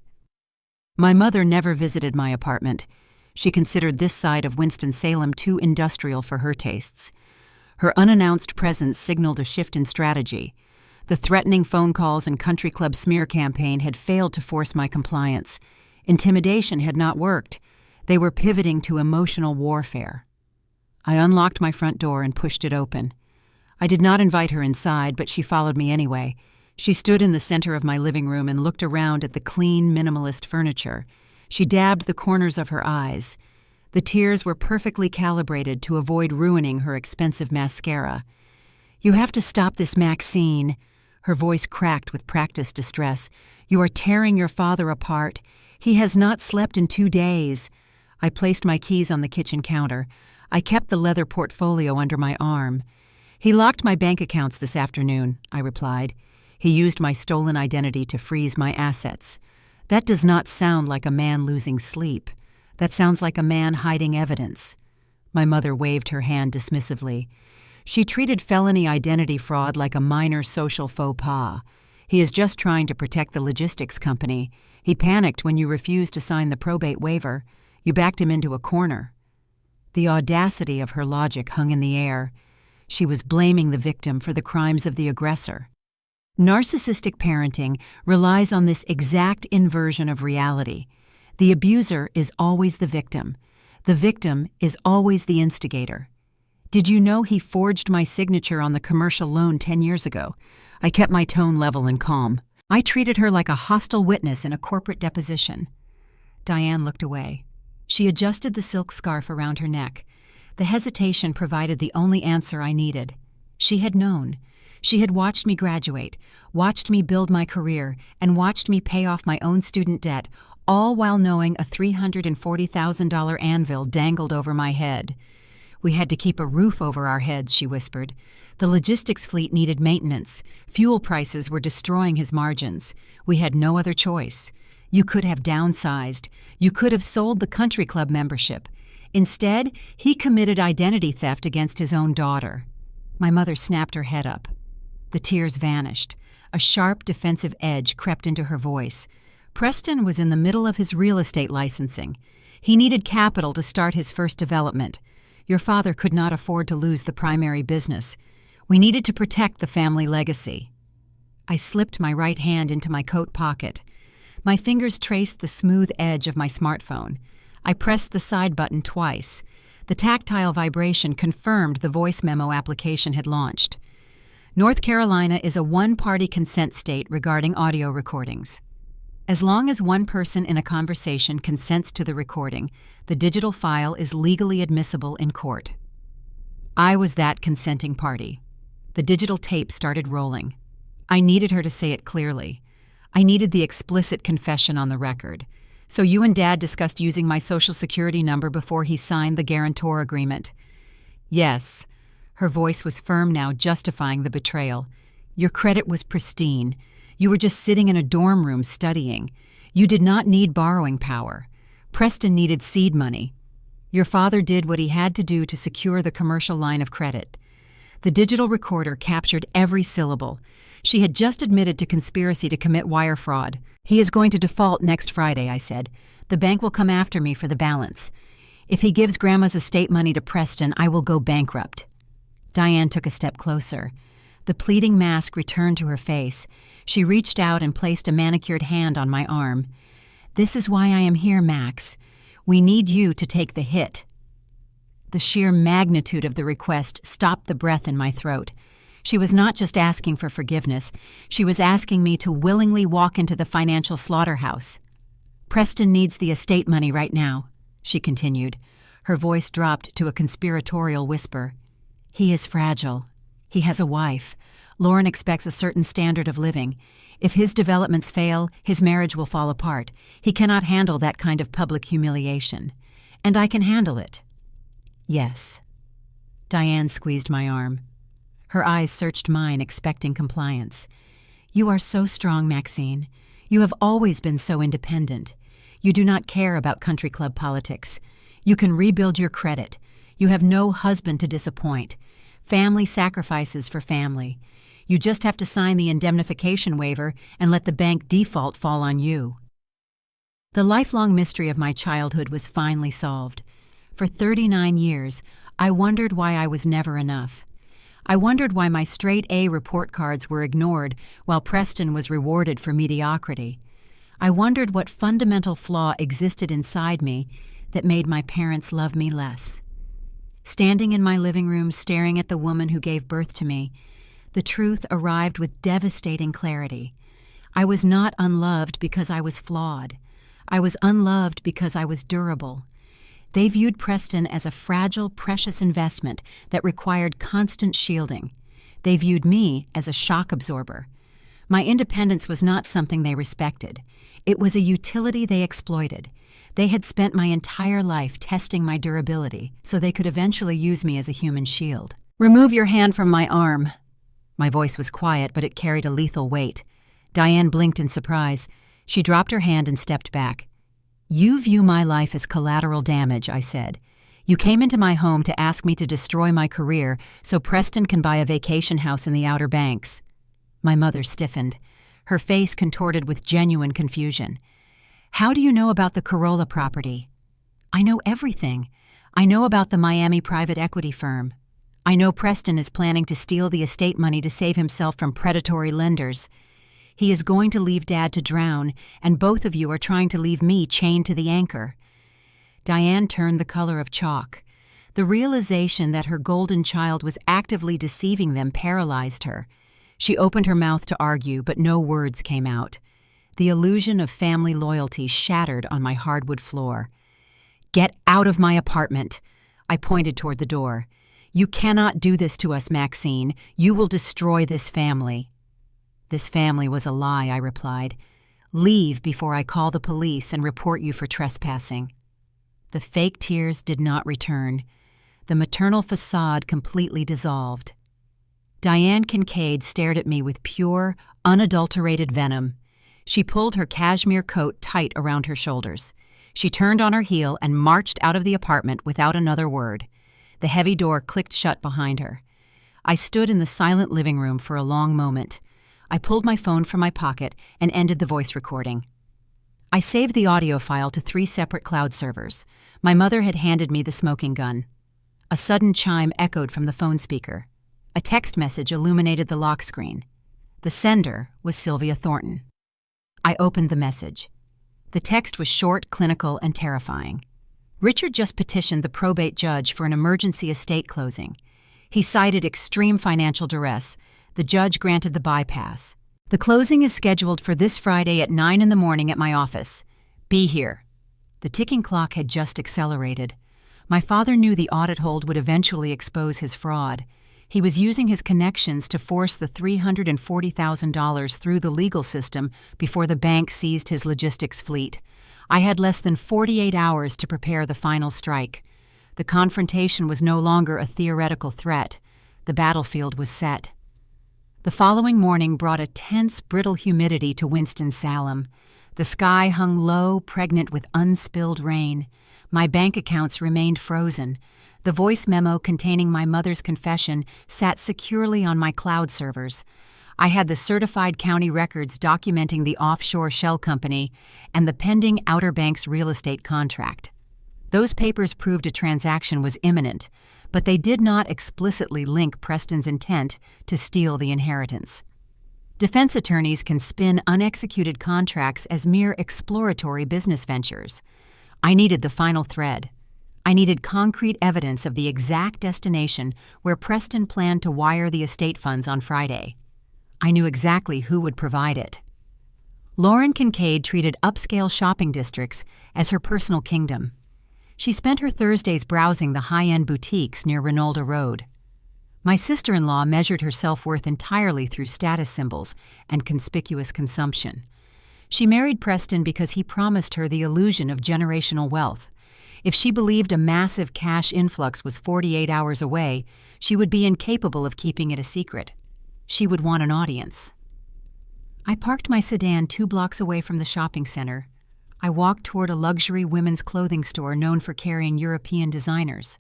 My mother never visited my apartment. She considered this side of Winston-Salem too industrial for her tastes. Her unannounced presence signaled a shift in strategy. The threatening phone calls and country club smear campaign had failed to force my compliance. Intimidation had not worked. They were pivoting to emotional warfare. I unlocked my front door and pushed it open. I did not invite her inside, but she followed me anyway. She stood in the center of my living room and looked around at the clean, minimalist furniture. She dabbed the corners of her eyes. The tears were perfectly calibrated to avoid ruining her expensive mascara. "You have to stop this, Maxine." Her voice cracked with practiced distress. "You are tearing your father apart. He has not slept in 2 days." I placed my keys on the kitchen counter. I kept the leather portfolio under my arm. "He locked my bank accounts this afternoon," I replied. "He used my stolen identity to freeze my assets." That does not sound like a man losing sleep. That sounds like a man hiding evidence. My mother waved her hand dismissively. She treated felony identity fraud like a minor social faux pas. He is just trying to protect the logistics company. He panicked when you refused to sign the probate waiver. You backed him into a corner. The audacity of her logic hung in the air. She was blaming the victim for the crimes of the aggressor. Narcissistic parenting relies on this exact inversion of reality. The abuser is always the victim. The victim is always the instigator. "Did you know he forged my signature on the commercial loan 10 years ago?" I kept my tone level and calm. I treated her like a hostile witness in a corporate deposition. Diane looked away. She adjusted the silk scarf around her neck. The hesitation provided the only answer I needed. She had known. She had watched me graduate, watched me build my career, and watched me pay off my own student debt, all while knowing a $340,000 anvil dangled over my head. "We had to keep a roof over our heads," she whispered. "The logistics fleet needed maintenance. Fuel prices were destroying his margins. We had no other choice. You could have downsized. You could have sold the country club membership. Instead, he committed identity theft against his own daughter." My mother snapped her head up. The tears vanished. A sharp, defensive edge crept into her voice. Preston was in the middle of his real estate licensing. He needed capital to start his first development. Your father could not afford to lose the primary business. We needed to protect the family legacy. I slipped my right hand into my coat pocket. My fingers traced the smooth edge of my smartphone. I pressed the side button twice. The tactile vibration confirmed the voice memo application had launched. North Carolina is a one-party consent state regarding audio recordings. As long as one person in a conversation consents to the recording, the digital file is legally admissible in court. I was that consenting party. The digital tape started rolling. I needed her to say it clearly. I needed the explicit confession on the record. "So you and Dad discussed using my Social Security number before he signed the guarantor agreement." Yes. Her voice was firm now, justifying the betrayal. Your credit was pristine. You were just sitting in a dorm room studying. You did not need borrowing power. Preston needed seed money. Your father did what he had to do to secure the commercial line of credit. The digital recorder captured every syllable. She had just admitted to conspiracy to commit wire fraud. He is going to default next Friday, I said. The bank will come after me for the balance. If he gives Grandma's estate money to Preston, I will go bankrupt. Diane took a step closer. The pleading mask returned to her face. She reached out and placed a manicured hand on my arm. This is why I am here, Max. We need you to take the hit. The sheer magnitude of the request stopped the breath in my throat. She was not just asking for forgiveness. She was asking me to willingly walk into the financial slaughterhouse. Preston needs the estate money right now, she continued. Her voice dropped to a conspiratorial whisper. He is fragile. He has a wife. Lauren expects a certain standard of living. If his developments fail, his marriage will fall apart. He cannot handle that kind of public humiliation. And I can handle it. Yes. Diane squeezed my arm. Her eyes searched mine, expecting compliance. You are so strong, Maxine. You have always been so independent. You do not care about country club politics. You can rebuild your credit. You have no husband to disappoint. Family sacrifices for family. You just have to sign the indemnification waiver and let the bank default fall on you. The lifelong mystery of my childhood was finally solved. For 39 years, I wondered why I was never enough. I wondered why my straight-A report cards were ignored while Preston was rewarded for mediocrity. I wondered what fundamental flaw existed inside me that made my parents love me less. Standing in my living room staring at the woman who gave birth to me, the truth arrived with devastating clarity. I was not unloved because I was flawed. I was unloved because I was durable. They viewed Preston as a fragile, precious investment that required constant shielding. They viewed me as a shock absorber. My independence was not something they respected. It was a utility they exploited. They had spent my entire life testing my durability so they could eventually use me as a human shield. Remove your hand from my arm. My voice was quiet, but it carried a lethal weight. Diane blinked in surprise. She dropped her hand and stepped back. You view my life as collateral damage, I said. You came into my home to ask me to destroy my career so Preston can buy a vacation house in the Outer Banks. My mother stiffened. Her face contorted with genuine confusion. How do you know about the Corolla property? I know everything. I know about the Miami private equity firm. I know Preston is planning to steal the estate money to save himself from predatory lenders. He is going to leave Dad to drown, and both of you are trying to leave me chained to the anchor. Diane turned the color of chalk. The realization that her golden child was actively deceiving them paralyzed her. She opened her mouth to argue, but no words came out. The illusion of family loyalty shattered on my hardwood floor. Get out of my apartment! I pointed toward the door. You cannot do this to us, Maxine. You will destroy this family. This family was a lie, I replied. Leave before I call the police and report you for trespassing. The fake tears did not return. The maternal facade completely dissolved. Diane Kincaid stared at me with pure, unadulterated venom. She pulled her cashmere coat tight around her shoulders. She turned on her heel and marched out of the apartment without another word. The heavy door clicked shut behind her. I stood in the silent living room for a long moment. I pulled my phone from my pocket and ended the voice recording. I saved the audio file to 3 separate cloud servers. My mother had handed me the smoking gun. A sudden chime echoed from the phone speaker. A text message illuminated the lock screen. The sender was Sylvia Thornton. I opened the message. The text was short, clinical, and terrifying. Richard just petitioned the probate judge for an emergency estate closing. He cited extreme financial duress. The judge granted the bypass. The closing is scheduled for this Friday at 9 in the morning at my office. Be here. The ticking clock had just accelerated. My father knew the audit hold would eventually expose his fraud. He was using his connections to force the $340,000 through the legal system before the bank seized his logistics fleet. I had less than 48 hours to prepare the final strike. The confrontation was no longer a theoretical threat. The battlefield was set. The following morning brought a tense, brittle humidity to Winston-Salem. The sky hung low, pregnant with unspilled rain. My bank accounts remained frozen. The voice memo containing my mother's confession sat securely on my cloud servers. I had the certified county records documenting the offshore shell company and the pending Outer Banks real estate contract. Those papers proved a transaction was imminent, but they did not explicitly link Preston's intent to steal the inheritance. Defense attorneys can spin unexecuted contracts as mere exploratory business ventures. I needed the final thread. I needed concrete evidence of the exact destination where Preston planned to wire the estate funds on Friday. I knew exactly who would provide it. Lauren Kincaid treated upscale shopping districts as her personal kingdom. She spent her Thursdays browsing the high-end boutiques near Rinalda Road. My sister-in-law measured her self-worth entirely through status symbols and conspicuous consumption. She married Preston because he promised her the illusion of generational wealth. If she believed a massive cash influx was 48 hours away, she would be incapable of keeping it a secret. She would want an audience. I parked my sedan 2 blocks away from the shopping center. I walked toward a luxury women's clothing store known for carrying European designers.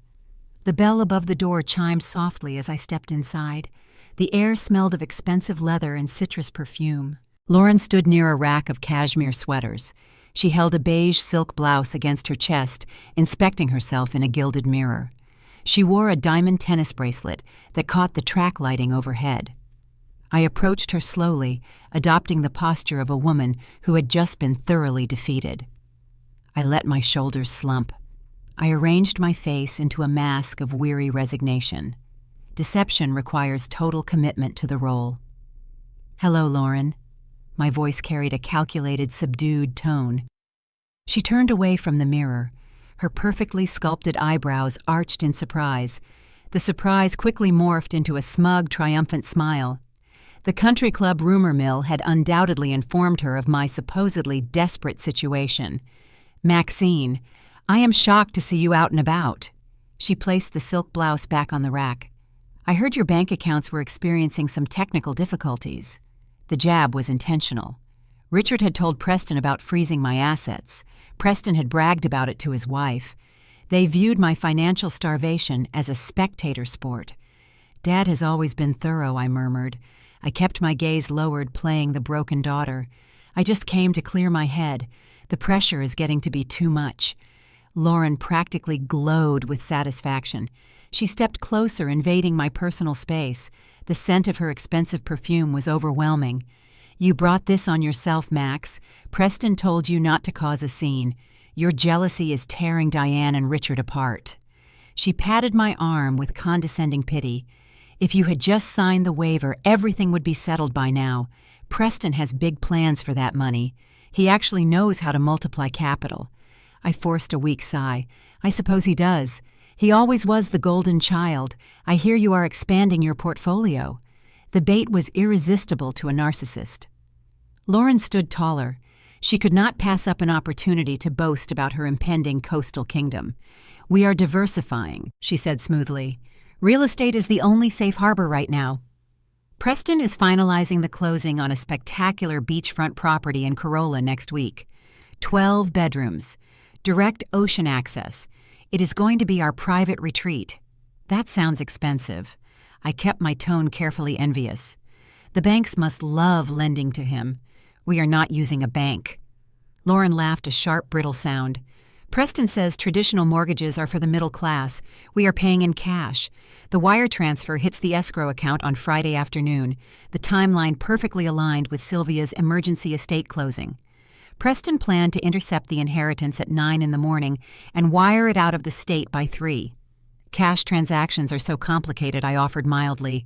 The bell above the door chimed softly as I stepped inside. The air smelled of expensive leather and citrus perfume. Lauren stood near a rack of cashmere sweaters. She held a beige silk blouse against her chest, inspecting herself in a gilded mirror. She wore a diamond tennis bracelet that caught the track lighting overhead. I approached her slowly, adopting the posture of a woman who had just been thoroughly defeated. I let my shoulders slump. I arranged my face into a mask of weary resignation. Deception requires total commitment to the role. "Hello, Lauren." My voice carried a calculated, subdued tone. She turned away from the mirror. Her perfectly sculpted eyebrows arched in surprise. The surprise quickly morphed into a smug, triumphant smile. The country club rumor mill had undoubtedly informed her of my supposedly desperate situation. "Maxine, I am shocked to see you out and about." She placed the silk blouse back on the rack. "I heard your bank accounts were experiencing some technical difficulties." The jab was intentional. Richard had told Preston about freezing my assets. Preston had bragged about it to his wife. They viewed my financial starvation as a spectator sport. "Dad has always been thorough," I murmured. I kept my gaze lowered, playing the broken daughter. "I just came to clear my head. The pressure is getting to be too much." Lauren practically glowed with satisfaction. She stepped closer, invading my personal space. The scent of her expensive perfume was overwhelming. "You brought this on yourself, Max. Preston told you not to cause a scene. Your jealousy is tearing Diane and Richard apart." She patted my arm with condescending pity. "If you had just signed the waiver, everything would be settled by now. Preston has big plans for that money. He actually knows how to multiply capital." I forced a weak sigh. "I suppose he does. He always was the golden child. I hear you are expanding your portfolio." The bait was irresistible to a narcissist. Lauren stood taller. She could not pass up an opportunity to boast about her impending coastal kingdom. "We are diversifying," she said smoothly. "Real estate is the only safe harbor right now." Preston is finalizing the closing on a spectacular beachfront property in Corolla next week. 12 bedrooms. Direct ocean access. It is going to be our private retreat. That sounds expensive. I kept my tone carefully envious. The banks must love lending to him. We are not using a bank. Lauren laughed a sharp, brittle sound. "Preston says traditional mortgages are for the middle class. We are paying in cash. The wire transfer hits the escrow account on Friday afternoon, the timeline perfectly aligned with Sylvia's emergency estate closing. Preston planned to intercept the inheritance at 9 in the morning and wire it out of the state by 3. Cash transactions are so complicated, I offered mildly.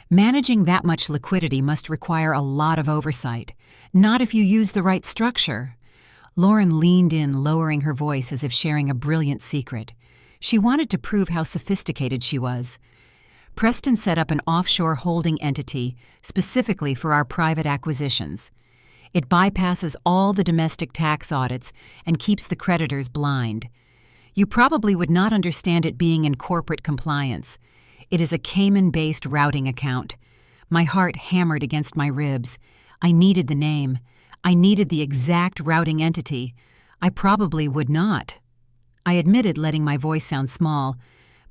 Managing that much liquidity must require a lot of oversight. Not if you use the right structure." Lauren leaned in, lowering her voice as if sharing a brilliant secret. She wanted to prove how sophisticated she was. "Preston set up an offshore holding entity specifically for our private acquisitions. It bypasses all the domestic tax audits and keeps the creditors blind. You probably would not understand it being in corporate compliance. It is a Cayman-based routing account. My heart hammered against my ribs. I needed the name. I needed the exact routing entity. I probably would not. I admitted letting my voice sound small,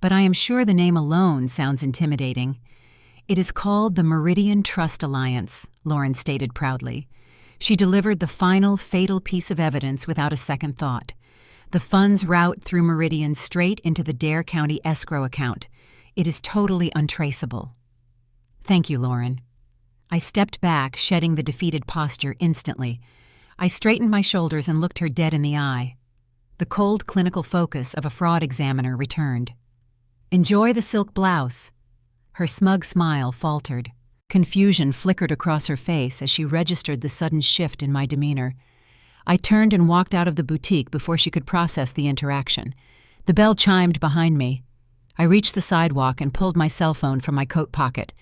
but I am sure the name alone sounds intimidating. It is called the Meridian Trust Alliance, Lauren stated proudly. She delivered the final, fatal piece of evidence without a second thought. The funds route through Meridian straight into the Dare County escrow account. It is totally untraceable. Thank you, Lauren. I stepped back, shedding the defeated posture instantly. I straightened my shoulders and looked her dead in the eye. The cold, clinical focus of a fraud examiner returned. Enjoy the silk blouse. Her smug smile faltered. Confusion flickered across her face as she registered the sudden shift in my demeanor. I turned and walked out of the boutique before she could process the interaction. The bell chimed behind me. I reached the sidewalk and pulled my cell phone from my coat pocket.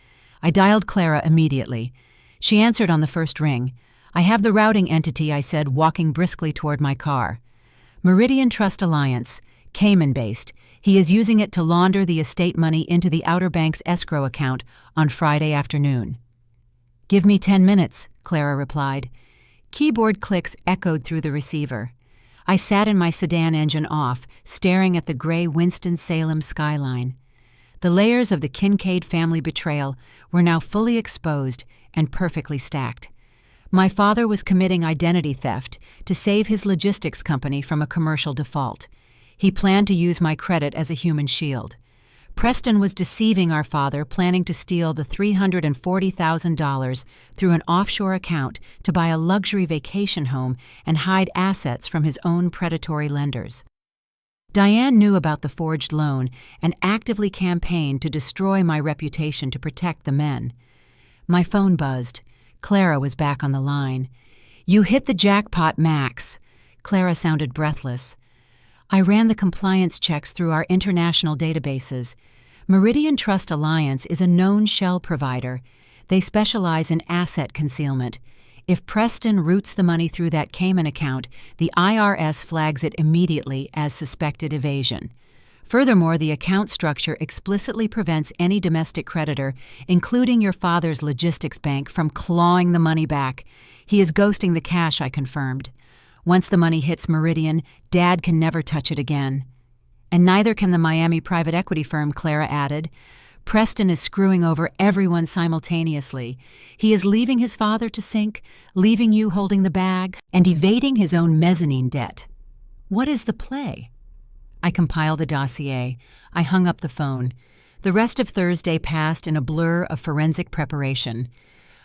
I dialed Clara immediately. She answered on the first ring. I have the routing entity, I said, walking briskly toward my car. Meridian Trust Alliance, Cayman-based. He is using it to launder the estate money into the Outer Banks escrow account on Friday afternoon. Give me 10 minutes, Clara replied. Keyboard clicks echoed through the receiver. I sat in my sedan engine off, staring at the gray Winston-Salem skyline. The layers of the Kincaid family betrayal were now fully exposed and perfectly stacked. My father was committing identity theft to save his logistics company from a commercial default. He planned to use my credit as a human shield. Preston was deceiving our father, planning to steal the $340,000 through an offshore account to buy a luxury vacation home and hide assets from his own predatory lenders. Diane knew about the forged loan and actively campaigned to destroy my reputation to protect the men. My phone buzzed. Clara was back on the line. You hit the jackpot, Max. Clara sounded breathless. I ran the compliance checks through our international databases. Meridian Trust Alliance is a known shell provider. They specialize in asset concealment. If Preston routes the money through that Cayman account, the IRS flags it immediately as suspected evasion. Furthermore, the account structure explicitly prevents any domestic creditor, including your father's logistics bank, from clawing the money back. He is ghosting the cash, I confirmed. Once the money hits Meridian, Dad can never touch it again. And neither can the Miami private equity firm, Clara added. Preston is screwing over everyone simultaneously. He is leaving his father to sink, leaving you holding the bag, and evading his own mezzanine debt. What is the play? I compiled the dossier. I hung up the phone. The rest of Thursday passed in a blur of forensic preparation.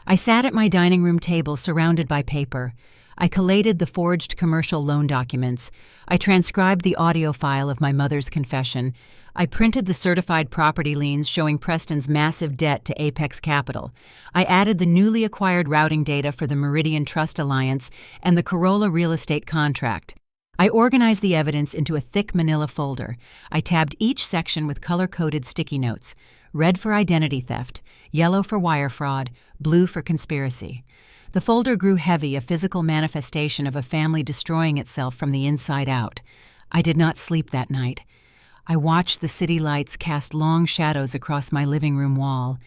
I sat at my dining room table surrounded by paper. I collated the forged commercial loan documents. I transcribed the audio file of my mother's confession. I printed the certified property liens showing Preston's massive debt to Apex Capital. I added the newly acquired routing data for the Meridian Trust Alliance and the Corolla real estate contract. I organized the evidence into a thick manila folder. I tabbed each section with color-coded sticky notes. Red for identity theft, yellow for wire fraud, blue for conspiracy. The folder grew heavy, a physical manifestation of a family destroying itself from the inside out. I did not sleep that night. I watched the city lights cast long shadows across my living room wall.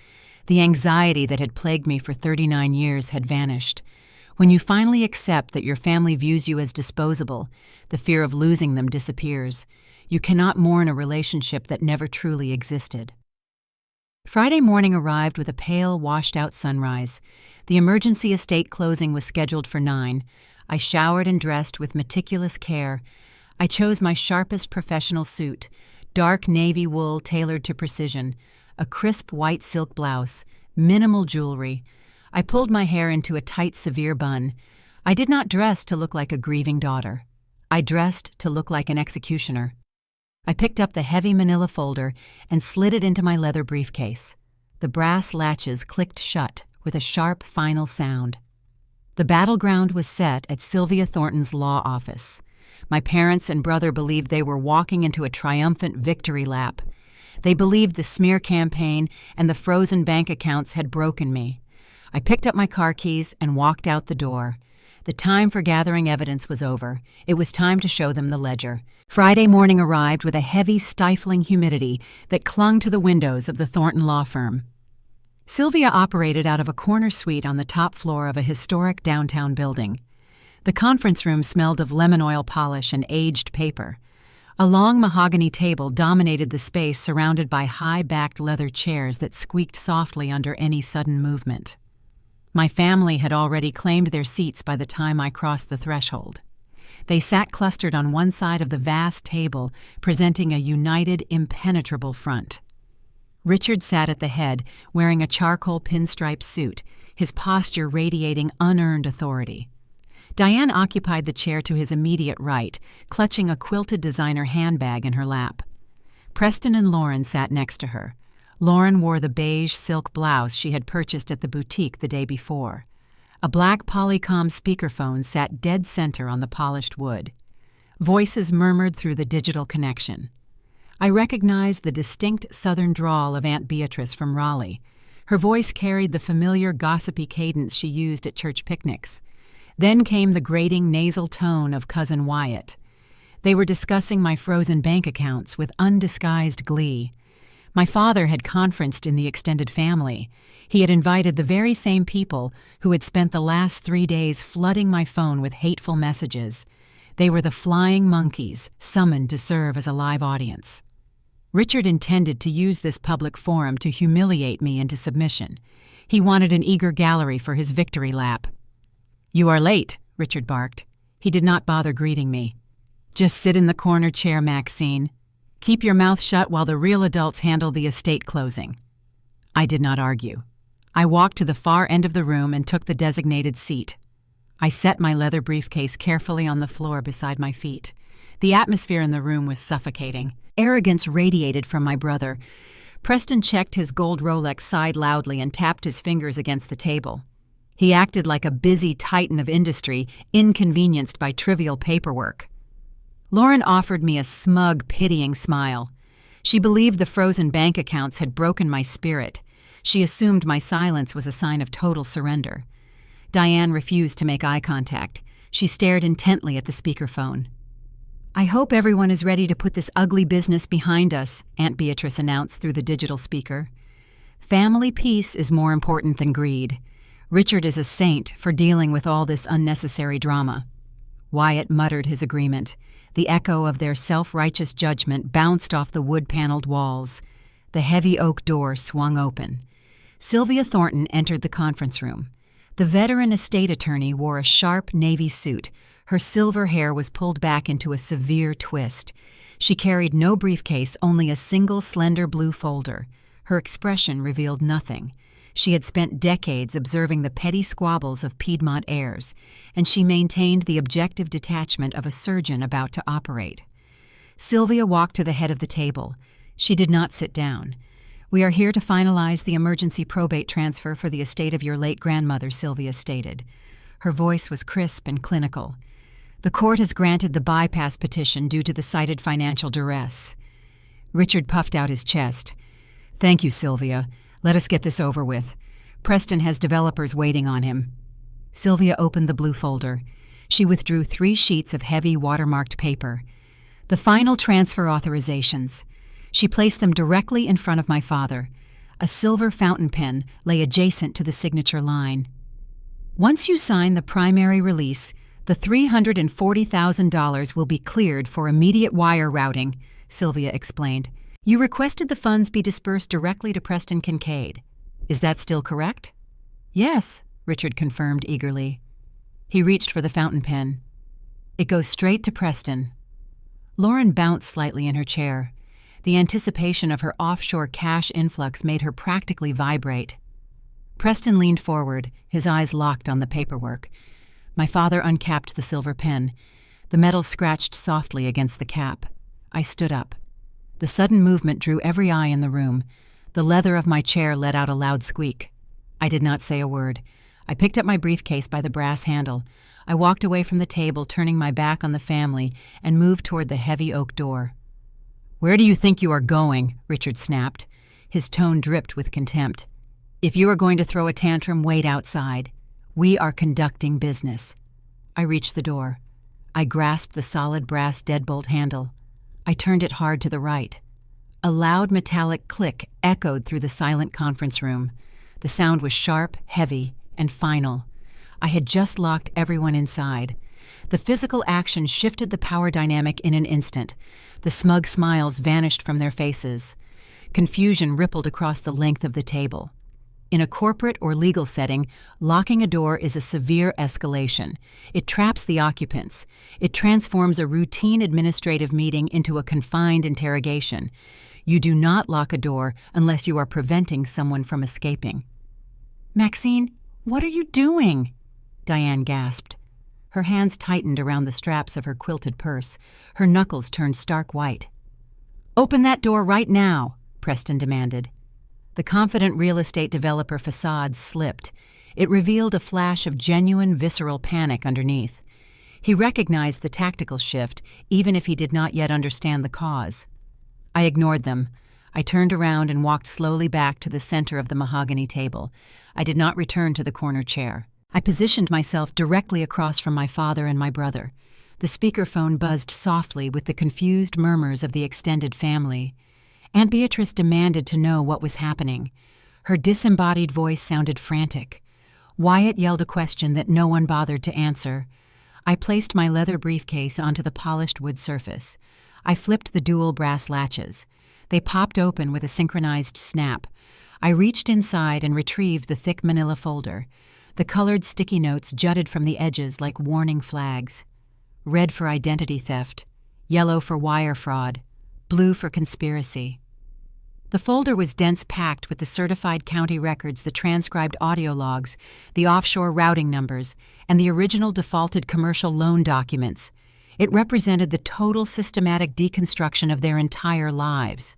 The anxiety that had plagued me for 39 years had vanished. When you finally accept that your family views you as disposable, the fear of losing them disappears. You cannot mourn a relationship that never truly existed. Friday morning arrived with a pale, washed-out sunrise. The emergency estate closing was scheduled for 9. I showered and dressed with meticulous care. I chose my sharpest professional suit, dark navy wool tailored to precision, a crisp white silk blouse, minimal jewelry. I pulled my hair into a tight, severe bun. I did not dress to look like a grieving daughter. I dressed to look like an executioner. I picked up the heavy manila folder and slid it into my leather briefcase. The brass latches clicked shut with a sharp, final sound. The battleground was set at Sylvia Thornton's law office. My parents and brother believed they were walking into a triumphant victory lap. They believed the smear campaign and the frozen bank accounts had broken me. I picked up my car keys and walked out the door. The time for gathering evidence was over. It was time to show them the ledger. Friday morning arrived with a heavy, stifling humidity that clung to the windows of the Thornton law firm. Sylvia operated out of a corner suite on the top floor of a historic downtown building. The conference room smelled of lemon oil polish and aged paper. A long mahogany table dominated the space, surrounded by high-backed leather chairs that squeaked softly under any sudden movement. My family had already claimed their seats by the time I crossed the threshold. They sat clustered on one side of the vast table, presenting a united, impenetrable front. Richard sat at the head, wearing a charcoal pinstripe suit, his posture radiating unearned authority. Diane occupied the chair to his immediate right, clutching a quilted designer handbag in her lap. Preston and Lauren sat next to her. Lauren wore the beige silk blouse she had purchased at the boutique the day before. A black Polycom speakerphone sat dead center on the polished wood. Voices murmured through the digital connection. I recognized the distinct southern drawl of Aunt Beatrice from Raleigh. Her voice carried the familiar gossipy cadence she used at church picnics. Then came the grating nasal tone of Cousin Wyatt. They were discussing my frozen bank accounts with undisguised glee. My father had conferenced in the extended family. He had invited the very same people who had spent the last 3 days flooding my phone with hateful messages. They were the flying monkeys, summoned to serve as a live audience. Richard intended to use this public forum to humiliate me into submission. He wanted an eager gallery for his victory lap. "You are late," Richard barked. He did not bother greeting me. "Just sit in the corner chair, Maxine. Keep your mouth shut while the real adults handle the estate closing." I did not argue. I walked to the far end of the room and took the designated seat. I set my leather briefcase carefully on the floor beside my feet. The atmosphere in the room was suffocating. Arrogance radiated from my brother. Preston checked his gold Rolex side loudly and tapped his fingers against the table. He acted like a busy titan of industry, inconvenienced by trivial paperwork. Lauren offered me a smug, pitying smile. She believed the frozen bank accounts had broken my spirit. She assumed my silence was a sign of total surrender. Diane refused to make eye contact. She stared intently at the speakerphone. "I hope everyone is ready to put this ugly business behind us," Aunt Beatrice announced through the digital speaker. "Family peace is more important than greed. Richard is a saint for dealing with all this unnecessary drama." Wyatt muttered his agreement. The echo of their self-righteous judgment bounced off the wood-paneled walls. The heavy oak door swung open. Sylvia Thornton entered the conference room. The veteran estate attorney wore a sharp navy suit. Her silver hair was pulled back into a severe twist. She carried no briefcase, only a single slender blue folder. Her expression revealed nothing. She had spent decades observing the petty squabbles of Piedmont heirs, and she maintained the objective detachment of a surgeon about to operate. Sylvia walked to the head of the table. She did not sit down. "We are here to finalize the emergency probate transfer for the estate of your late grandmother," Sylvia stated. Her voice was crisp and clinical. "The court has granted the bypass petition due to the cited financial duress." Richard puffed out his chest. "Thank you, Sylvia. Let us get this over with. Preston has developers waiting on him." Sylvia opened the blue folder. She withdrew 3 sheets of heavy watermarked paper. The final transfer authorizations. She placed them directly in front of my father. A silver fountain pen lay adjacent to the signature line. "Once you sign the primary release, the $340,000 will be cleared for immediate wire routing," Sylvia explained. "You requested the funds be dispersed directly to Preston Kincaid. Is that still correct?" "Yes," Richard confirmed eagerly. He reached for the fountain pen. "It goes straight to Preston." Lauren bounced slightly in her chair. The anticipation of her offshore cash influx made her practically vibrate. Preston leaned forward, his eyes locked on the paperwork. My father uncapped the silver pen. The metal scratched softly against the cap. I stood up. The sudden movement drew every eye in the room. The leather of my chair let out a loud squeak. I did not say a word. I picked up my briefcase by the brass handle. I walked away from the table, turning my back on the family, and moved toward the heavy oak door. "Where do you think you are going?" Richard snapped. His tone dripped with contempt. "If you are going to throw a tantrum, wait outside. We are conducting business." I reached the door. I grasped the solid brass deadbolt handle. I turned it hard to the right. A loud metallic click echoed through the silent conference room. The sound was sharp, heavy, and final. I had just locked everyone inside. The physical action shifted the power dynamic in an instant. The smug smiles vanished from their faces. Confusion rippled across the length of the table. In a corporate or legal setting, locking a door is a severe escalation. It traps the occupants. It transforms a routine administrative meeting into a confined interrogation. You do not lock a door unless you are preventing someone from escaping. "Maxine, what are you doing?" Diane gasped. Her hands tightened around the straps of her quilted purse. Her knuckles turned stark white. "Open that door right now," Preston demanded. The confident real estate developer facade slipped. It revealed a flash of genuine visceral panic underneath. He recognized the tactical shift, even if he did not yet understand the cause. I ignored them. I turned around and walked slowly back to the center of the mahogany table. I did not return to the corner chair. I positioned myself directly across from my father and my brother. The speakerphone buzzed softly with the confused murmurs of the extended family. Aunt Beatrice demanded to know what was happening. Her disembodied voice sounded frantic. Wyatt yelled a question that no one bothered to answer. I placed my leather briefcase onto the polished wood surface. I flipped the dual brass latches. They popped open with a synchronized snap. I reached inside and retrieved the thick manila folder. The colored sticky notes jutted from the edges like warning flags. Red for identity theft, yellow for wire fraud, blue for conspiracy. The folder was dense packed with the certified county records, the transcribed audio logs, the offshore routing numbers, and the original defaulted commercial loan documents. It represented the total systematic deconstruction of their entire lives.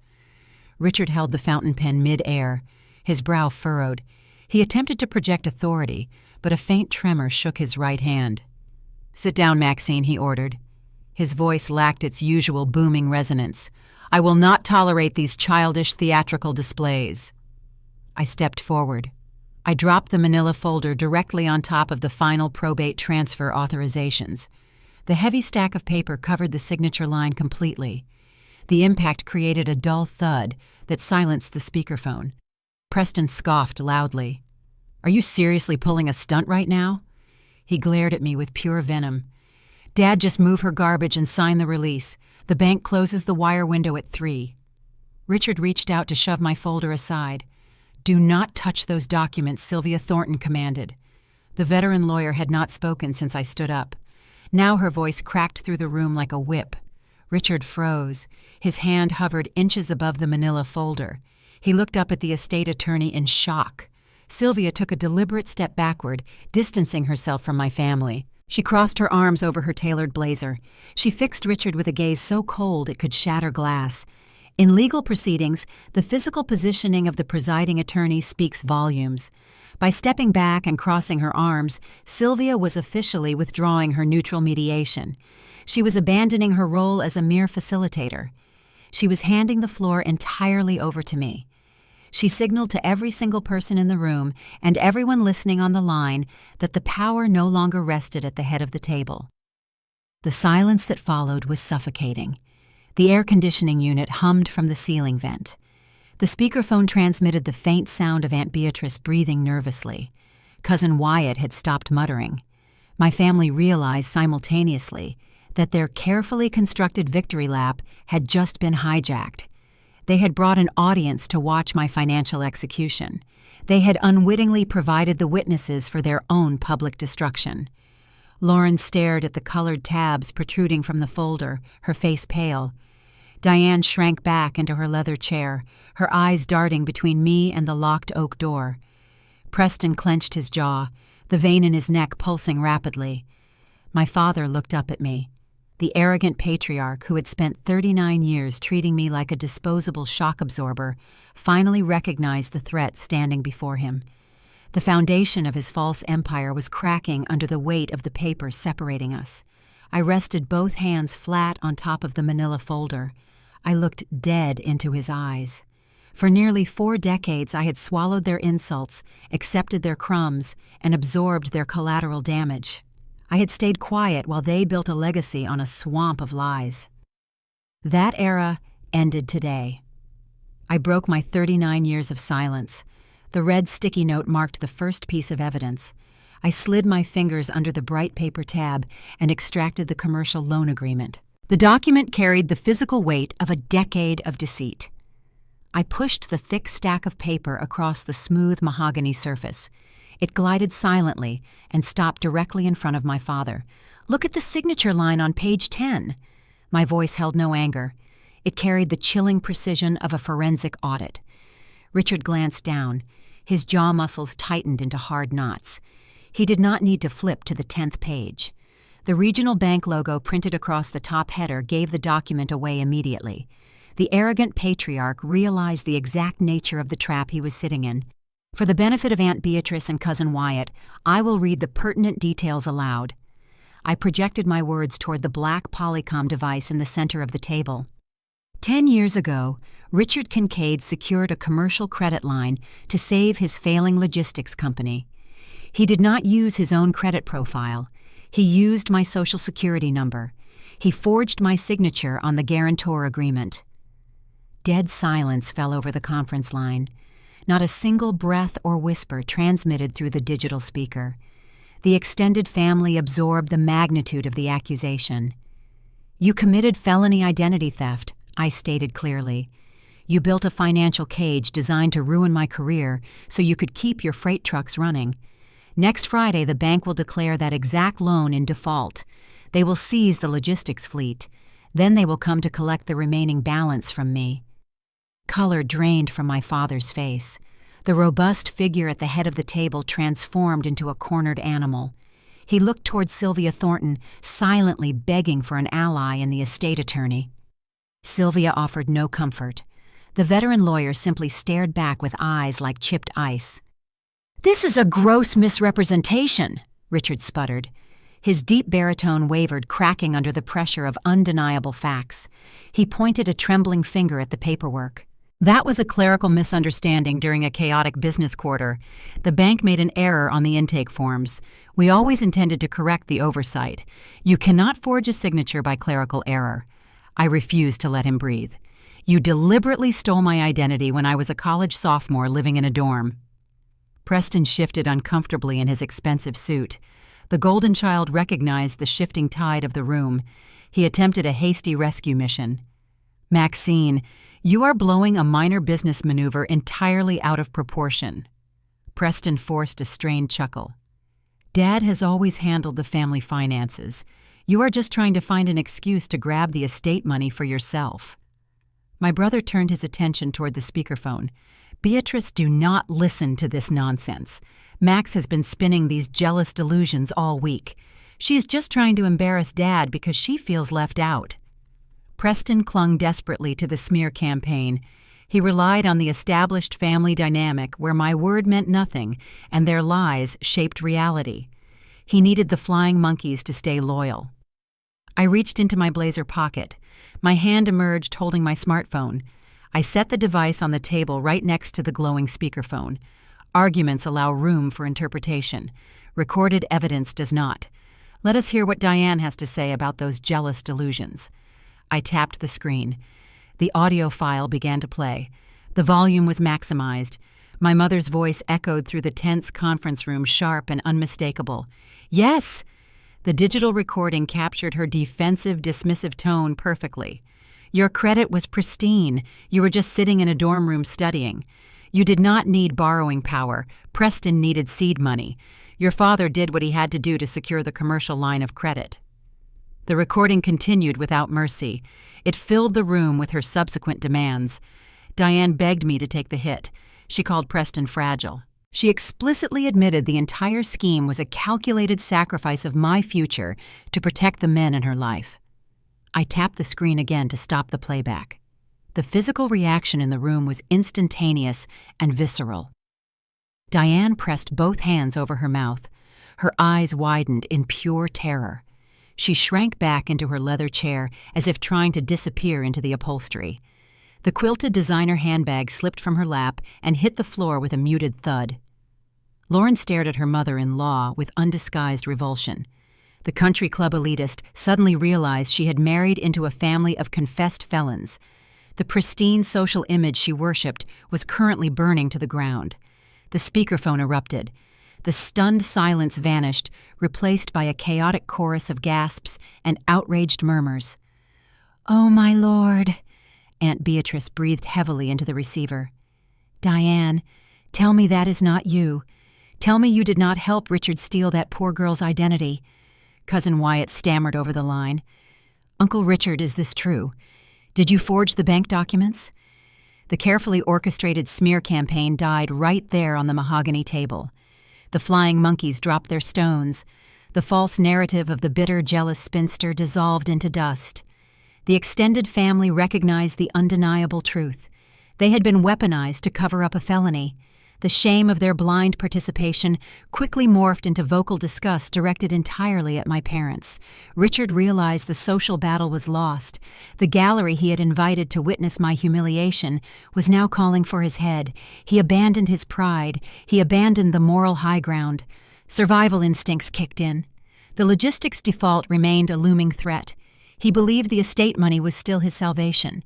Richard held the fountain pen mid-air, his brow furrowed. He attempted to project authority, but a faint tremor shook his right hand. "Sit down, Maxine," he ordered. His voice lacked its usual booming resonance. "I will not tolerate these childish theatrical displays." I stepped forward. I dropped the manila folder directly on top of the final probate transfer authorizations. The heavy stack of paper covered the signature line completely. The impact created a dull thud that silenced the speakerphone. Preston scoffed loudly. "Are you seriously pulling a stunt right now?" He glared at me with pure venom. "Dad, just move her garbage and sign the release. The bank closes the wire window at 3. Richard reached out to shove my folder aside. "Do not touch those documents," Sylvia Thornton commanded. The veteran lawyer had not spoken since I stood up. Now her voice cracked through the room like a whip. Richard froze. His hand hovered inches above the manila folder. He looked up at the estate attorney in shock. Sylvia took a deliberate step backward, distancing herself from my family. She crossed her arms over her tailored blazer. She fixed Richard with a gaze so cold it could shatter glass. In legal proceedings, the physical positioning of the presiding attorney speaks volumes. By stepping back and crossing her arms, Sylvia was officially withdrawing her neutral mediation. She was abandoning her role as a mere facilitator. She was handing the floor entirely over to me. She signaled to every single person in the room and everyone listening on the line that the power no longer rested at the head of the table. The silence that followed was suffocating. The air conditioning unit hummed from the ceiling vent. The speakerphone transmitted the faint sound of Aunt Beatrice breathing nervously. Cousin Wyatt had stopped muttering. My family realized simultaneously that their carefully constructed victory lap had just been hijacked. They had brought an audience to watch my financial execution. They had unwittingly provided the witnesses for their own public destruction. Lauren stared at the colored tabs protruding from the folder, her face pale. Diane shrank back into her leather chair, her eyes darting between me and the locked oak door. Preston clenched his jaw, the vein in his neck pulsing rapidly. My father looked up at me. The arrogant patriarch who had spent 39 years treating me like a disposable shock absorber finally recognized the threat standing before him. The foundation of his false empire was cracking under the weight of the paper separating us. I rested both hands flat on top of the manila folder. I looked dead into his eyes. For nearly 4 decades I had swallowed their insults, accepted their crumbs, and absorbed their collateral damage. I had stayed quiet while they built a legacy on a swamp of lies. That era ended today. I broke my 39 years of silence. The red sticky note marked the first piece of evidence. I slid my fingers under the bright paper tab and extracted the commercial loan agreement. The document carried the physical weight of a decade of deceit. I pushed the thick stack of paper across the smooth mahogany surface. It glided silently and stopped directly in front of my father. "Look at the signature line on page 10. My voice held no anger. It carried the chilling precision of a forensic audit. Richard glanced down. His jaw muscles tightened into hard knots. He did not need to flip to the 10th page. The regional bank logo printed across the top header gave the document away immediately. The arrogant patriarch realized the exact nature of the trap he was sitting in. For the benefit of Aunt Beatrice and Cousin Wyatt, I will read the pertinent details aloud. I projected my words toward the black Polycom device in the center of the table. 10 years ago, Richard Kincaid secured a commercial credit line to save his failing logistics company. He did not use his own credit profile. He used my Social Security number. He forged my signature on the guarantor agreement. Dead silence fell over the conference line. Not a single breath or whisper transmitted through the digital speaker. The extended family absorbed the magnitude of the accusation. "You committed felony identity theft," I stated clearly. "You built a financial cage designed to ruin my career so you could keep your freight trucks running. Next Friday, the bank will declare that exact loan in default. They will seize the logistics fleet. Then they will come to collect the remaining balance from me." Color drained from my father's face. The robust figure at the head of the table transformed into a cornered animal. He looked toward Sylvia Thornton, silently begging for an ally in the estate attorney. Sylvia offered no comfort. The veteran lawyer simply stared back with eyes like chipped ice. "This is a gross misrepresentation," Richard sputtered. His deep baritone wavered, cracking under the pressure of undeniable facts. He pointed a trembling finger at the paperwork. "That was a clerical misunderstanding during a chaotic business quarter. The bank made an error on the intake forms. We always intended to correct the oversight. You cannot forge a signature by clerical error." I refused to let him breathe. "You deliberately stole my identity when I was a college sophomore living in a dorm." Preston shifted uncomfortably in his expensive suit. The golden child recognized the shifting tide of the room. He attempted a hasty rescue mission. "Maxine, you are blowing a minor business maneuver entirely out of proportion." Preston forced a strained chuckle. "Dad has always handled the family finances. You are just trying to find an excuse to grab the estate money for yourself." My brother turned his attention toward the speakerphone. "Beatrice, do not listen to this nonsense. Max has been spinning these jealous delusions all week. She is just trying to embarrass Dad because she feels left out." Preston clung desperately to the smear campaign. He relied on the established family dynamic where my word meant nothing and their lies shaped reality. He needed the flying monkeys to stay loyal. I reached into my blazer pocket. My hand emerged holding my smartphone. I set the device on the table right next to the glowing speakerphone. Arguments allow room for interpretation. Recorded evidence does not. Let us hear what Diane has to say about those jealous delusions. I tapped the screen. The audio file began to play. The volume was maximized. My mother's voice echoed through the tense conference room, sharp and unmistakable. "Yes!" The digital recording captured her defensive, dismissive tone perfectly. "Your credit was pristine. You were just sitting in a dorm room studying. You did not need borrowing power. Preston needed seed money. Your father did what he had to do to secure the commercial line of credit." The recording continued without mercy. It filled the room with her subsequent demands. Diane begged me to take the hit. She called Preston fragile. She explicitly admitted the entire scheme was a calculated sacrifice of my future to protect the men in her life. I tapped the screen again to stop the playback. The physical reaction in the room was instantaneous and visceral. Diane pressed both hands over her mouth. Her eyes widened in pure terror. She shrank back into her leather chair as if trying to disappear into the upholstery. The quilted designer handbag slipped from her lap and hit the floor with a muted thud. Lauren stared at her mother-in-law with undisguised revulsion. The country club elitist suddenly realized she had married into a family of confessed felons. The pristine social image she worshipped was currently burning to the ground. The speakerphone erupted. The stunned silence vanished, replaced by a chaotic chorus of gasps and outraged murmurs. "Oh, my Lord," Aunt Beatrice breathed heavily into the receiver. "Diane, tell me that is not you. Tell me you did not help Richard steal that poor girl's identity." Cousin Wyatt stammered over the line. "Uncle Richard, is this true? Did you forge the bank documents?" The carefully orchestrated smear campaign died right there on the mahogany table. The flying monkeys dropped their stones. The false narrative of the bitter, jealous spinster dissolved into dust. The extended family recognized the undeniable truth. They had been weaponized to cover up a felony. The shame of their blind participation quickly morphed into vocal disgust directed entirely at my parents. Richard realized the social battle was lost. The gallery he had invited to witness my humiliation was now calling for his head. He abandoned his pride. He abandoned the moral high ground. Survival instincts kicked in. The logistics default remained a looming threat. He believed the estate money was still his salvation.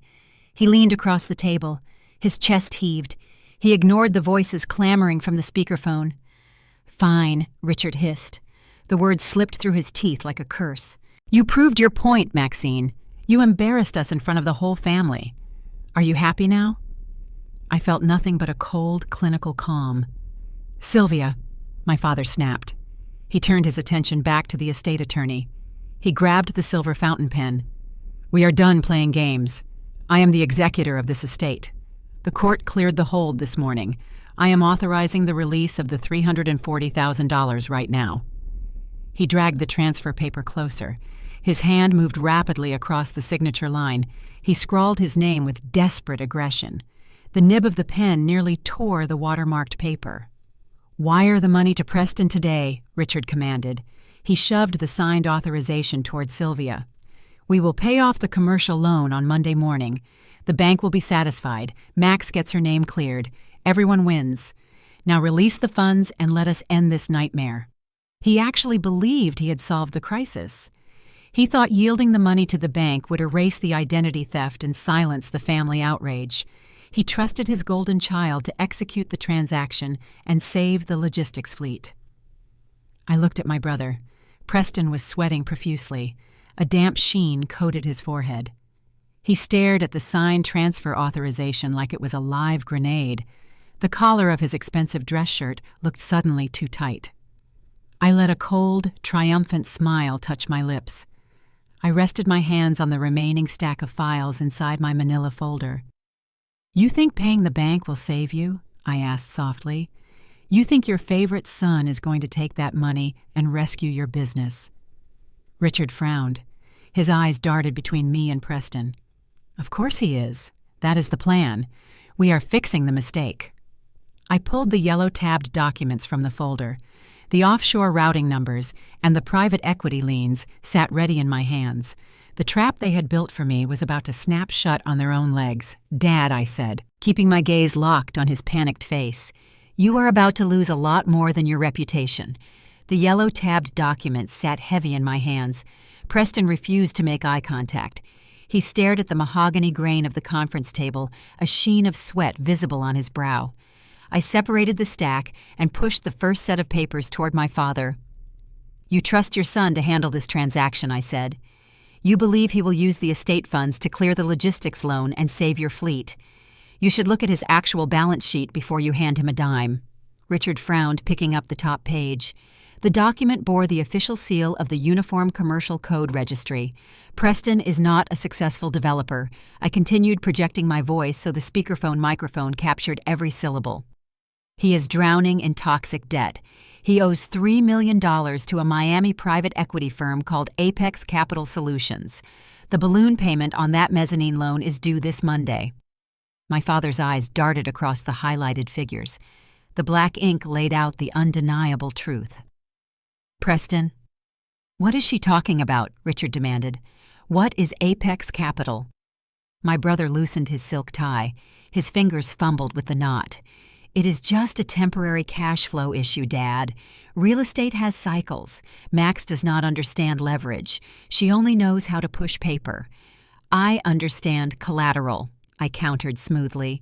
He leaned across the table. His chest heaved. He ignored the voices clamoring from the speakerphone. "Fine," Richard hissed. The words slipped through his teeth like a curse. "You proved your point, Maxine. You embarrassed us in front of the whole family. Are you happy now?" I felt nothing but a cold, clinical calm. "Sylvia," my father snapped. He turned his attention back to the estate attorney. He grabbed the silver fountain pen. "We are done playing games. I am the executor of this estate. The court cleared the hold this morning. I am authorizing the release of the $340,000 right now." He dragged the transfer paper closer. His hand moved rapidly across the signature line. He scrawled his name with desperate aggression. The nib of the pen nearly tore the watermarked paper. "Wire the money to Preston today," Richard commanded. He shoved the signed authorization toward Sylvia. "We will pay off the commercial loan on Monday morning. The bank will be satisfied. Max gets her name cleared. Everyone wins. Now release the funds and let us end this nightmare." He actually believed he had solved the crisis. He thought yielding the money to the bank would erase the identity theft and silence the family outrage. He trusted his golden child to execute the transaction and save the logistics fleet. I looked at my brother. Preston was sweating profusely. A damp sheen coated his forehead. He stared at the signed transfer authorization like it was a live grenade. The collar of his expensive dress shirt looked suddenly too tight. I let a cold, triumphant smile touch my lips. I rested my hands on the remaining stack of files inside my manila folder. "You think paying the bank will save you?" I asked softly. "You think your favorite son is going to take that money and rescue your business?" Richard frowned. His eyes darted between me and Preston. "Of course he is. That is the plan. We are fixing the mistake." I pulled the yellow-tabbed documents from the folder. The offshore routing numbers and the private equity liens sat ready in my hands. The trap they had built for me was about to snap shut on their own legs. "Dad," I said, keeping my gaze locked on his panicked face, "you are about to lose a lot more than your reputation." The yellow-tabbed documents sat heavy in my hands. Preston refused to make eye contact. He stared at the mahogany grain of the conference table, a sheen of sweat visible on his brow. I separated the stack and pushed the first set of papers toward my father. "You trust your son to handle this transaction," I said. "You believe he will use the estate funds to clear the logistics loan and save your fleet. You should look at his actual balance sheet before you hand him a dime." Richard frowned, picking up the top page. The document bore the official seal of the Uniform Commercial Code Registry. "Preston is not a successful developer." I continued, projecting my voice so the speakerphone microphone captured every syllable. "He is drowning in toxic debt. He owes $3 million to a Miami private equity firm called Apex Capital Solutions. The balloon payment on that mezzanine loan is due this Monday." My father's eyes darted across the highlighted figures. The black ink laid out the undeniable truth. "Preston?" "What is she talking about?" Richard demanded. "What is Apex Capital?" My brother loosened his silk tie. His fingers fumbled with the knot. It is just a temporary cash flow issue, Dad. Real estate has cycles. Max does not understand leverage. She only knows how to push paper. I understand collateral, I countered smoothly.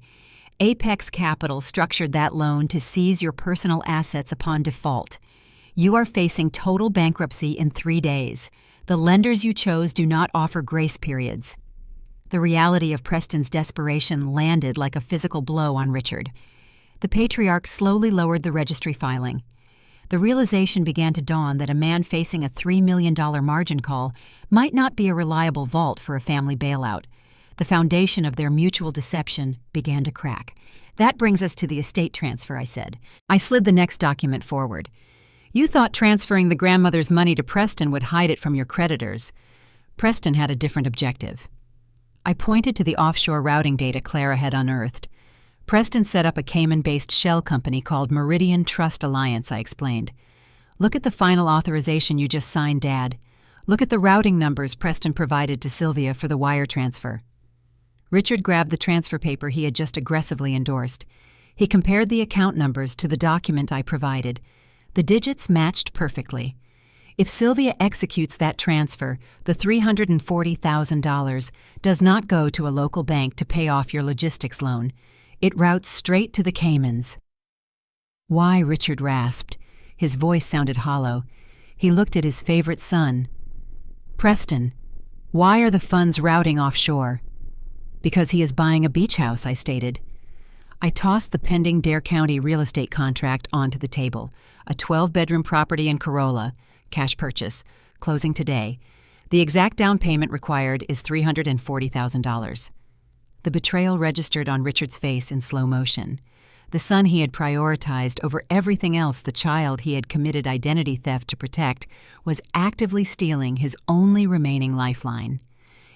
Apex Capital structured that loan to seize your personal assets upon default. You are facing total bankruptcy in 3 days. The lenders you chose do not offer grace periods. The reality of Preston's desperation landed like a physical blow on Richard. The patriarch slowly lowered the registry filing. The realization began to dawn that a man facing a $3 million margin call might not be a reliable vault for a family bailout. The foundation of their mutual deception began to crack. That brings us to the estate transfer, I said. I slid the next document forward. You thought transferring the grandmother's money to Preston would hide it from your creditors. Preston had a different objective. I pointed to the offshore routing data Clara had unearthed. Preston set up a Cayman-based shell company called Meridian Trust Alliance, I explained. Look at the final authorization you just signed, Dad. Look at the routing numbers Preston provided to Sylvia for the wire transfer. Richard grabbed the transfer paper he had just aggressively endorsed. He compared the account numbers to the document I provided. The digits matched perfectly. If Sylvia executes that transfer, the $340,000 does not go to a local bank to pay off your logistics loan. It routes straight to the Caymans. Why? Richard rasped. His voice sounded hollow. He looked at his favorite son. Preston, why are the funds routing offshore? Because he is buying a beach house, I stated. I tossed the pending Dare County real estate contract onto the table. A 12-bedroom property in Corolla, cash purchase, closing today. The exact down payment required is $340,000. The betrayal registered on Richard's face in slow motion. The son he had prioritized over everything else, the child he had committed identity theft to protect, was actively stealing his only remaining lifeline.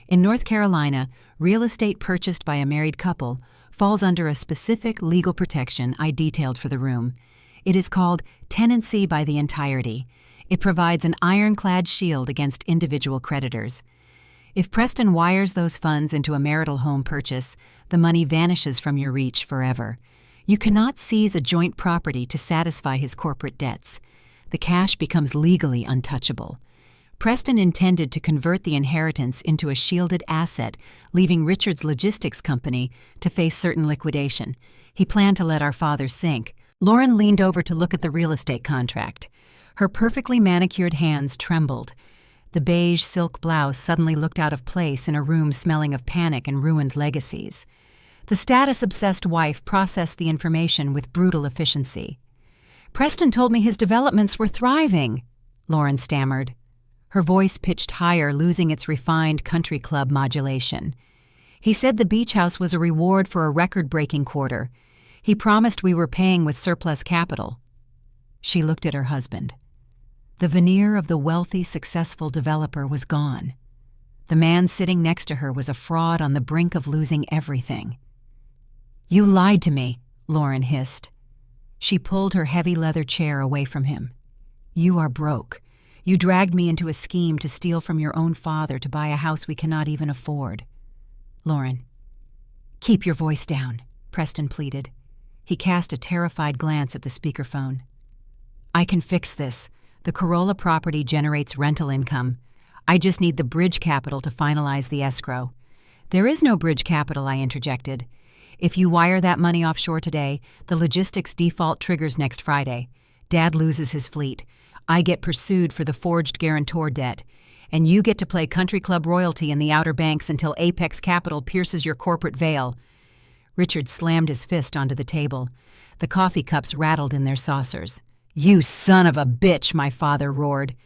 In North Carolina, real estate purchased by a married couple falls under a specific legal protection I detailed for the room. It is called tenancy by the entirety. It provides an ironclad shield against individual creditors. If Preston wires those funds into a marital home purchase, the money vanishes from your reach forever. You cannot seize a joint property to satisfy his corporate debts. The cash becomes legally untouchable. Preston intended to convert the inheritance into a shielded asset, leaving Richard's logistics company to face certain liquidation. He planned to let our father sink. Lauren leaned over to look at the real estate contract. Her perfectly manicured hands trembled. The beige silk blouse suddenly looked out of place in a room smelling of panic and ruined legacies. The status-obsessed wife processed the information with brutal efficiency. Preston told me his developments were thriving, Lauren stammered. Her voice pitched higher, losing its refined country club modulation. He said the beach house was a reward for a record-breaking quarter. He promised we were paying with surplus capital. She looked at her husband. The veneer of the wealthy, successful developer was gone. The man sitting next to her was a fraud on the brink of losing everything. You lied to me, Lauren hissed. She pulled her heavy leather chair away from him. You are broke. You dragged me into a scheme to steal from your own father to buy a house we cannot even afford. Lauren. Keep your voice down, Preston pleaded. He cast a terrified glance at the speakerphone. I can fix this. The Corolla property generates rental income. I just need the bridge capital to finalize the escrow. There is no bridge capital, I interjected. If you wire that money offshore today, the logistics default triggers next Friday. Dad loses his fleet. I get pursued for the forged guarantor debt. And you get to play country club royalty in the Outer Banks until Apex Capital pierces your corporate veil. Richard slammed his fist onto the table. The coffee cups rattled in their saucers. You son of a bitch, my father roared.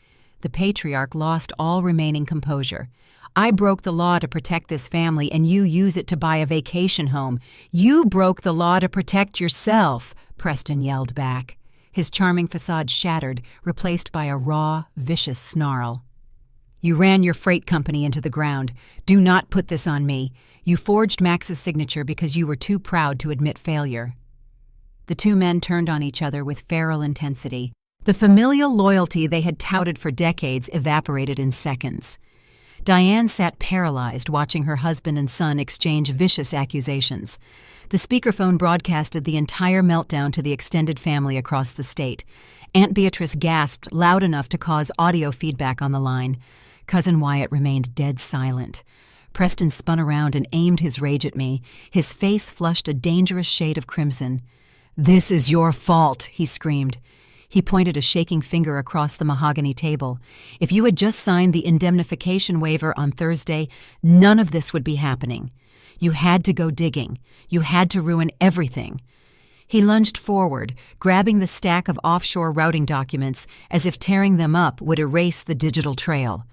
The patriarch lost all remaining composure. I broke the law to protect this family, and you use it to buy a vacation home. You broke the law to protect yourself, Preston yelled back. His charming facade shattered, replaced by a raw, vicious snarl. You ran your freight company into the ground. Do not put this on me. You forged Max's signature because you were too proud to admit failure. The two men turned on each other with feral intensity. The familial loyalty they had touted for decades evaporated in seconds. Diane sat paralyzed, watching her husband and son exchange vicious accusations. The speakerphone broadcasted the entire meltdown to the extended family across the state. Aunt Beatrice gasped loud enough to cause audio feedback on the line. Cousin Wyatt remained dead silent. Preston spun around and aimed his rage at me. His face flushed a dangerous shade of crimson. "This is your fault," he screamed. He pointed a shaking finger across the mahogany table. "If you had just signed the indemnification waiver on Thursday, none of this would be happening. You had to go digging. You had to ruin everything." He lunged forward, grabbing the stack of offshore routing documents as if tearing them up would erase the digital trail.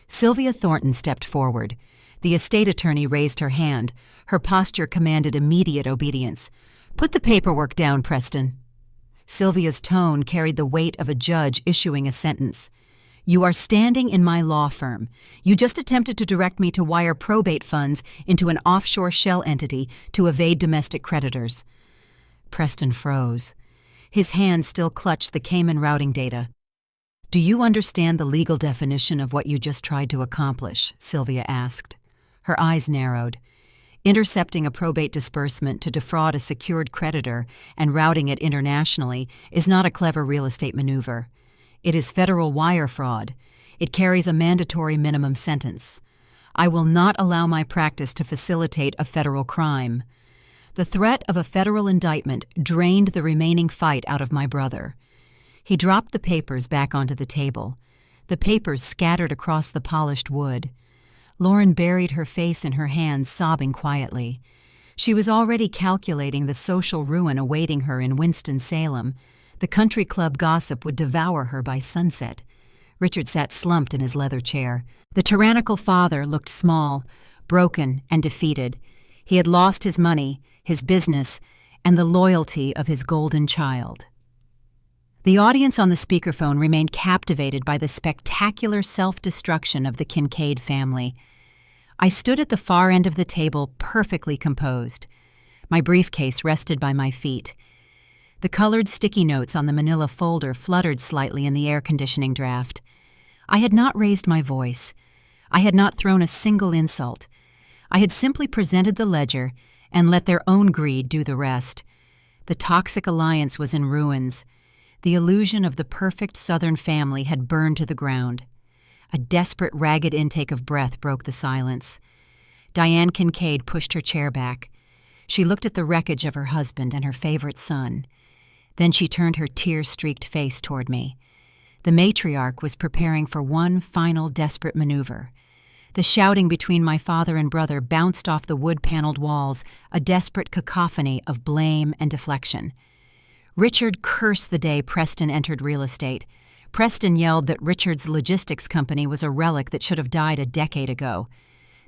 Sylvia Thornton stepped forward. The estate attorney raised her hand. Her posture commanded immediate obedience. "Put the paperwork down, Preston." Sylvia's tone carried the weight of a judge issuing a sentence. "You are standing in my law firm. You just attempted to direct me to wire probate funds into an offshore shell entity to evade domestic creditors." Preston froze. His hand still clutched the Cayman routing data. "Do you understand the legal definition of what you just tried to accomplish?" Sylvia asked. Her eyes narrowed. Intercepting a probate disbursement to defraud a secured creditor and routing it internationally is not a clever real estate maneuver. It is federal wire fraud. It carries a mandatory minimum sentence. I will not allow my practice to facilitate a federal crime. The threat of a federal indictment drained the remaining fight out of my brother. He dropped the papers back onto the table. The papers scattered across the polished wood. Lauren buried her face in her hands, sobbing quietly. She was already calculating the social ruin awaiting her in Winston-Salem. The country club gossip would devour her by sunset. Richard sat slumped in his leather chair. The tyrannical father looked small, broken, and defeated. He had lost his money, his business, and the loyalty of his golden child. The audience on the speakerphone remained captivated by the spectacular self-destruction of the Kincaid family. I stood at the far end of the table, perfectly composed. My briefcase rested by my feet. The colored sticky notes on the manila folder fluttered slightly in the air conditioning draft. I had not raised my voice. I had not thrown a single insult. I had simply presented the ledger and let their own greed do the rest. The toxic alliance was in ruins. The illusion of the perfect Southern family had burned to the ground. A desperate, ragged intake of breath broke the silence. Diane Kincaid pushed her chair back. She looked at the wreckage of her husband and her favorite son. Then she turned her tear-streaked face toward me. The matriarch was preparing for one final desperate maneuver. The shouting between my father and brother bounced off the wood-paneled walls, a desperate cacophony of blame and deflection. Richard cursed the day Preston entered real estate. Preston yelled that Richard's logistics company was a relic that should have died a decade ago.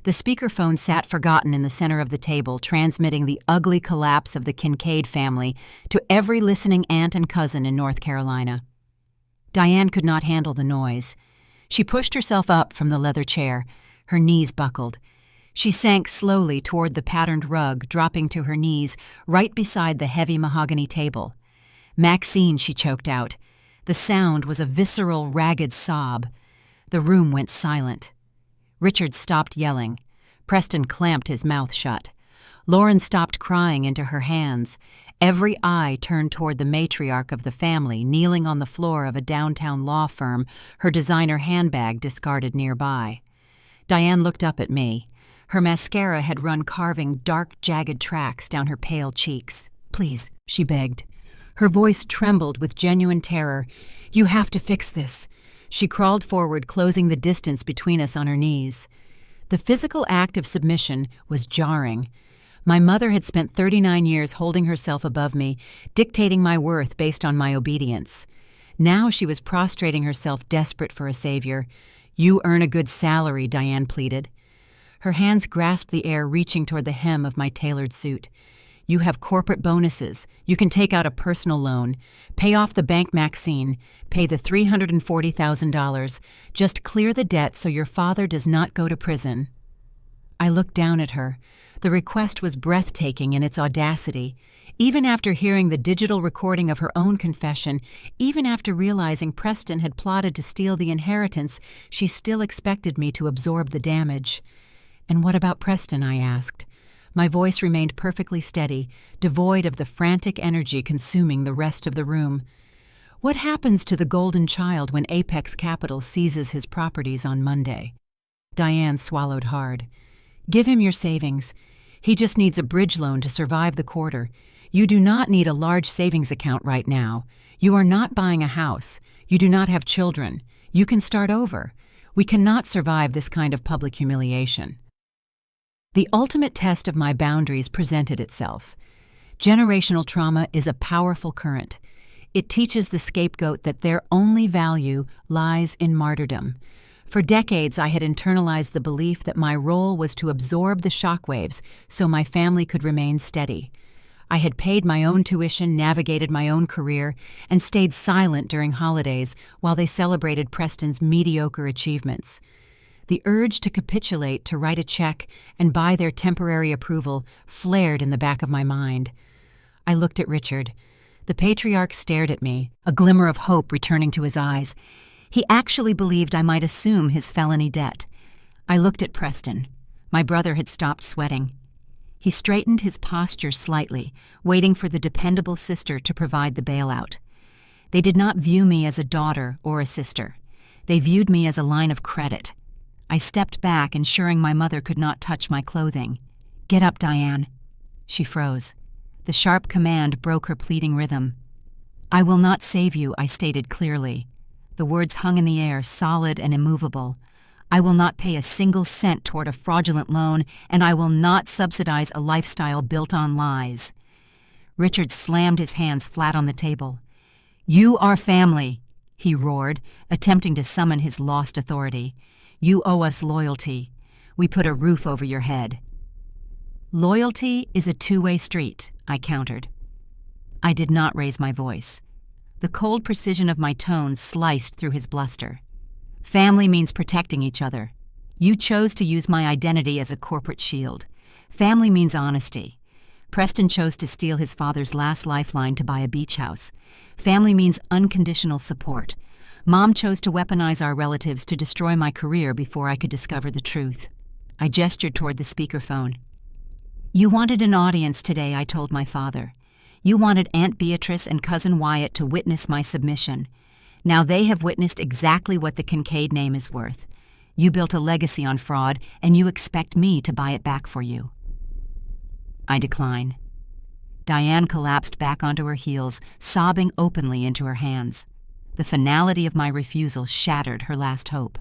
The speakerphone sat forgotten in the center of the table, transmitting the ugly collapse of the Kincaid family to every listening aunt and cousin in North Carolina. Diane could not handle the noise. She pushed herself up from the leather chair. Her knees buckled. She sank slowly toward the patterned rug, dropping to her knees right beside the heavy mahogany table. "Maxine," she choked out. The sound was a visceral, ragged sob. The room went silent. Richard stopped yelling. Preston clamped his mouth shut. Lauren stopped crying into her hands. Every eye turned toward the matriarch of the family, kneeling on the floor of a downtown law firm, her designer handbag discarded nearby. Diane looked up at me. Her mascara had run carving dark, jagged tracks down her pale cheeks. "Please," she begged. Her voice trembled with genuine terror. "You have to fix this." She crawled forward, closing the distance between us on her knees. The physical act of submission was jarring. My mother had spent 39 years holding herself above me, dictating my worth based on my obedience. Now she was prostrating herself, desperate for a savior. "You earn a good salary," Diane pleaded. Her hands grasped the air, reaching toward the hem of my tailored suit. "You have corporate bonuses. You can take out a personal loan. Pay off the bank Maxine. Pay the $340,000. Just clear the debt so your father does not go to prison." I looked down at her. The request was breathtaking in its audacity. Even after hearing the digital recording of her own confession, even after realizing Preston had plotted to steal the inheritance, she still expected me to absorb the damage. "And what about Preston?" I asked. My voice remained perfectly steady, devoid of the frantic energy consuming the rest of the room. "What happens to the golden child when Apex Capital seizes his properties on Monday?" Diane swallowed hard. "Give him your savings. He just needs a bridge loan to survive the quarter. You do not need a large savings account right now. You are not buying a house. You do not have children. You can start over. We cannot survive this kind of public humiliation." The ultimate test of my boundaries presented itself. Generational trauma is a powerful current. It teaches the scapegoat that their only value lies in martyrdom. For decades, I had internalized the belief that my role was to absorb the shockwaves so my family could remain steady. I had paid my own tuition, navigated my own career, and stayed silent during holidays while they celebrated Preston's mediocre achievements. The urge to capitulate, to write a check, and buy their temporary approval flared in the back of my mind. I looked at Richard. The patriarch stared at me, a glimmer of hope returning to his eyes. He actually believed I might assume his felony debt. I looked at Preston. My brother had stopped sweating. He straightened his posture slightly, waiting for the dependable sister to provide the bailout. They did not view me as a daughter or a sister. They viewed me as a line of credit. I stepped back, ensuring my mother could not touch my clothing. "Get up, Diane." She froze. The sharp command broke her pleading rhythm. "I will not save you," I stated clearly. The words hung in the air, solid and immovable. "I will not pay a single cent toward a fraudulent loan, and I will not subsidize a lifestyle built on lies." Richard slammed his hands flat on the table. "You are family," he roared, attempting to summon his lost authority. "You owe us loyalty. We put a roof over your head." "Loyalty is a two-way street," I countered. I did not raise my voice. The cold precision of my tone sliced through his bluster. "Family means protecting each other. You chose to use my identity as a corporate shield. Family means honesty. Preston chose to steal his father's last lifeline to buy a beach house. Family means unconditional support. Mom chose to weaponize our relatives to destroy my career before I could discover the truth." I gestured toward the speakerphone. "You wanted an audience today," I told my father. "You wanted Aunt Beatrice and Cousin Wyatt to witness my submission. Now they have witnessed exactly what the Kincaid name is worth. You built a legacy on fraud, and you expect me to buy it back for you." I decline. Diane collapsed back onto her heels, sobbing openly into her hands. The finality of my refusal shattered her last hope.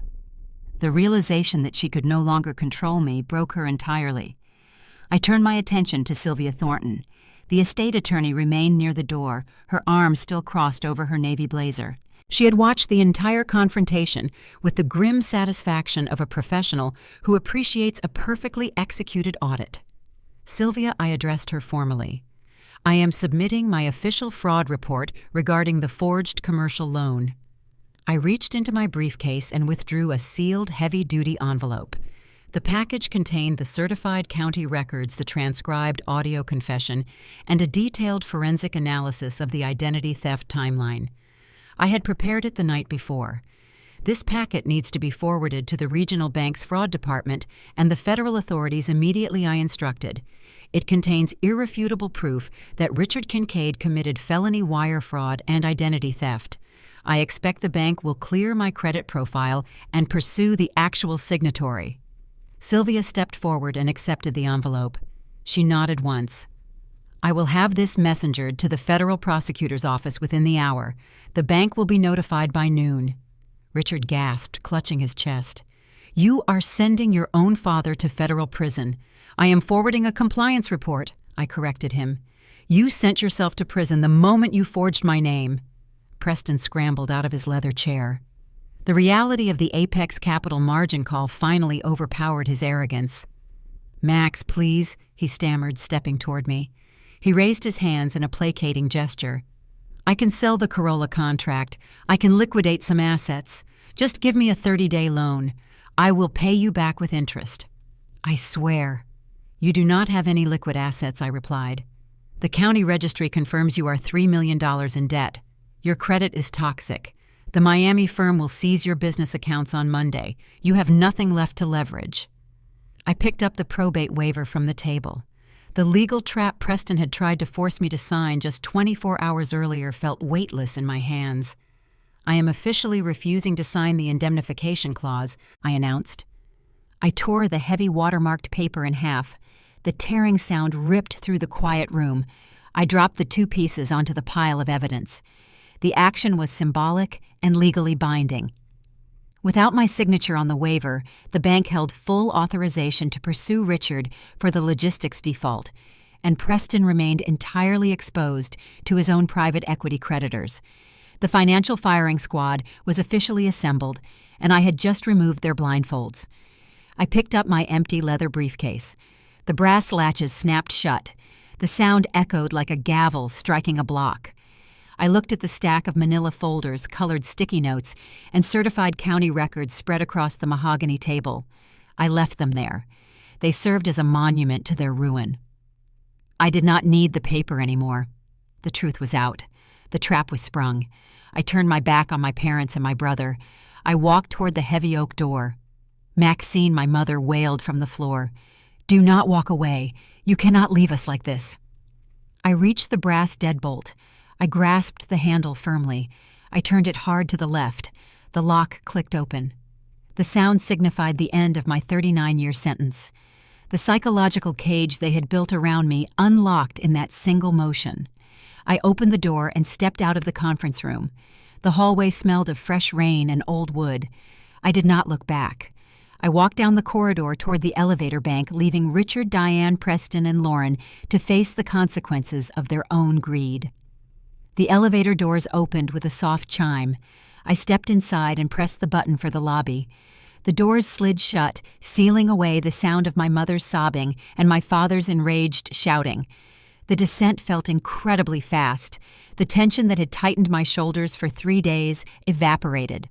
The realization that she could no longer control me broke her entirely. I turned my attention to Sylvia Thornton. The estate attorney remained near the door, her arms still crossed over her navy blazer. She had watched the entire confrontation with the grim satisfaction of a professional who appreciates a perfectly executed audit. "Sylvia," I addressed her formally, "I am submitting my official fraud report regarding the forged commercial loan." I reached into my briefcase and withdrew a sealed, heavy-duty envelope. The package contained the certified county records, the transcribed audio confession, and a detailed forensic analysis of the identity theft timeline. I had prepared it the night before. This packet needs to be forwarded to the regional bank's fraud department and the federal authorities immediately, I instructed. It contains irrefutable proof that Richard Kincaid committed felony wire fraud and identity theft. I expect the bank will clear my credit profile and pursue the actual signatory. Sylvia stepped forward and accepted the envelope. She nodded once. "I will have this messengered to the federal prosecutor's office within the hour. The bank will be notified by noon." Richard gasped, clutching his chest. "You are sending your own father to federal prison. I am forwarding a compliance report," I corrected him. "You sent yourself to prison the moment you forged my name." Preston scrambled out of his leather chair. The reality of the Apex Capital margin call finally overpowered his arrogance. "Max, please," he stammered, stepping toward me. He raised his hands in a placating gesture. "I can sell the Corolla contract. I can liquidate some assets. Just give me a 30-day loan. I will pay you back with interest." "I swear." "You do not have any liquid assets," I replied. The county registry confirms you are $3 million in debt. Your credit is toxic. The Miami firm will seize your business accounts on Monday. You have nothing left to leverage. I picked up the probate waiver from the table. The legal trap Preston had tried to force me to sign just 24 hours earlier felt weightless in my hands. I am officially refusing to sign the indemnification clause, I announced. I tore the heavy watermarked paper in half. The tearing sound ripped through the quiet room. I dropped the 2 pieces onto the pile of evidence. The action was symbolic and legally binding. Without my signature on the waiver, the bank held full authorization to pursue Richard for the logistics default, and Preston remained entirely exposed to his own private equity creditors. The financial firing squad was officially assembled, and I had just removed their blindfolds. I picked up my empty leather briefcase. The brass latches snapped shut. The sound echoed like a gavel striking a block. I looked at the stack of manila folders, colored sticky notes, and certified county records spread across the mahogany table. I left them there. They served as a monument to their ruin. I did not need the paper anymore. The truth was out. The trap was sprung. I turned my back on my parents and my brother. I walked toward the heavy oak door. Maxine, my mother, wailed from the floor. "Do not walk away. You cannot leave us like this." I reached the brass deadbolt. I grasped the handle firmly. I turned it hard to the left. The lock clicked open. The sound signified the end of my 39-year sentence. The psychological cage they had built around me unlocked in that single motion. I opened the door and stepped out of the conference room. The hallway smelled of fresh rain and old wood. I did not look back. I walked down the corridor toward the elevator bank, leaving Richard, Diane, Preston, and Lauren to face the consequences of their own greed. The elevator doors opened with a soft chime. I stepped inside and pressed the button for the lobby. The doors slid shut, sealing away the sound of my mother's sobbing and my father's enraged shouting. The descent felt incredibly fast. The tension that had tightened my shoulders for 3 days evaporated.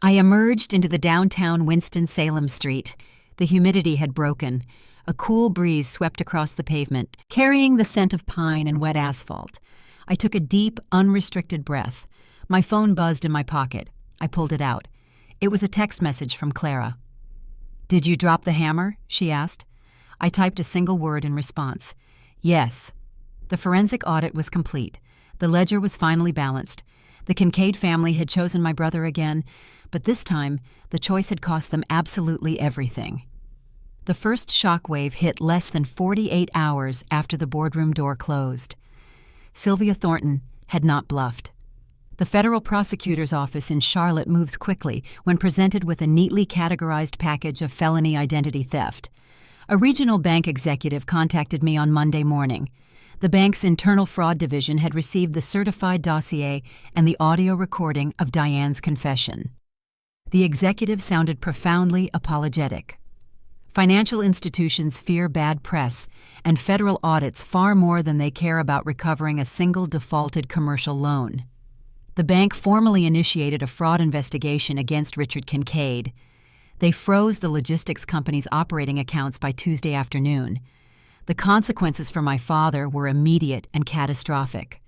I emerged into the downtown Winston-Salem street. The humidity had broken. A cool breeze swept across the pavement, carrying the scent of pine and wet asphalt. I took a deep, unrestricted breath. My phone buzzed in my pocket. I pulled it out. It was a text message from Clara. "Did you drop the hammer?" she asked. I typed a single word in response. "Yes." The forensic audit was complete. The ledger was finally balanced. The Kincaid family had chosen my brother again, but this time the choice had cost them absolutely everything. The first shockwave hit less than 48 hours after the boardroom door closed. Sylvia Thornton had not bluffed. The federal prosecutor's office in Charlotte moves quickly when presented with a neatly categorized package of felony identity theft. A regional bank executive contacted me on Monday morning. The bank's internal fraud division had received the certified dossier and the audio recording of Diane's confession. The executive sounded profoundly apologetic. Financial institutions fear bad press and federal audits far more than they care about recovering a single defaulted commercial loan. The bank formally initiated a fraud investigation against Richard Kincaid. They froze the logistics company's operating accounts by Tuesday afternoon. The consequences for my father were immediate and catastrophic.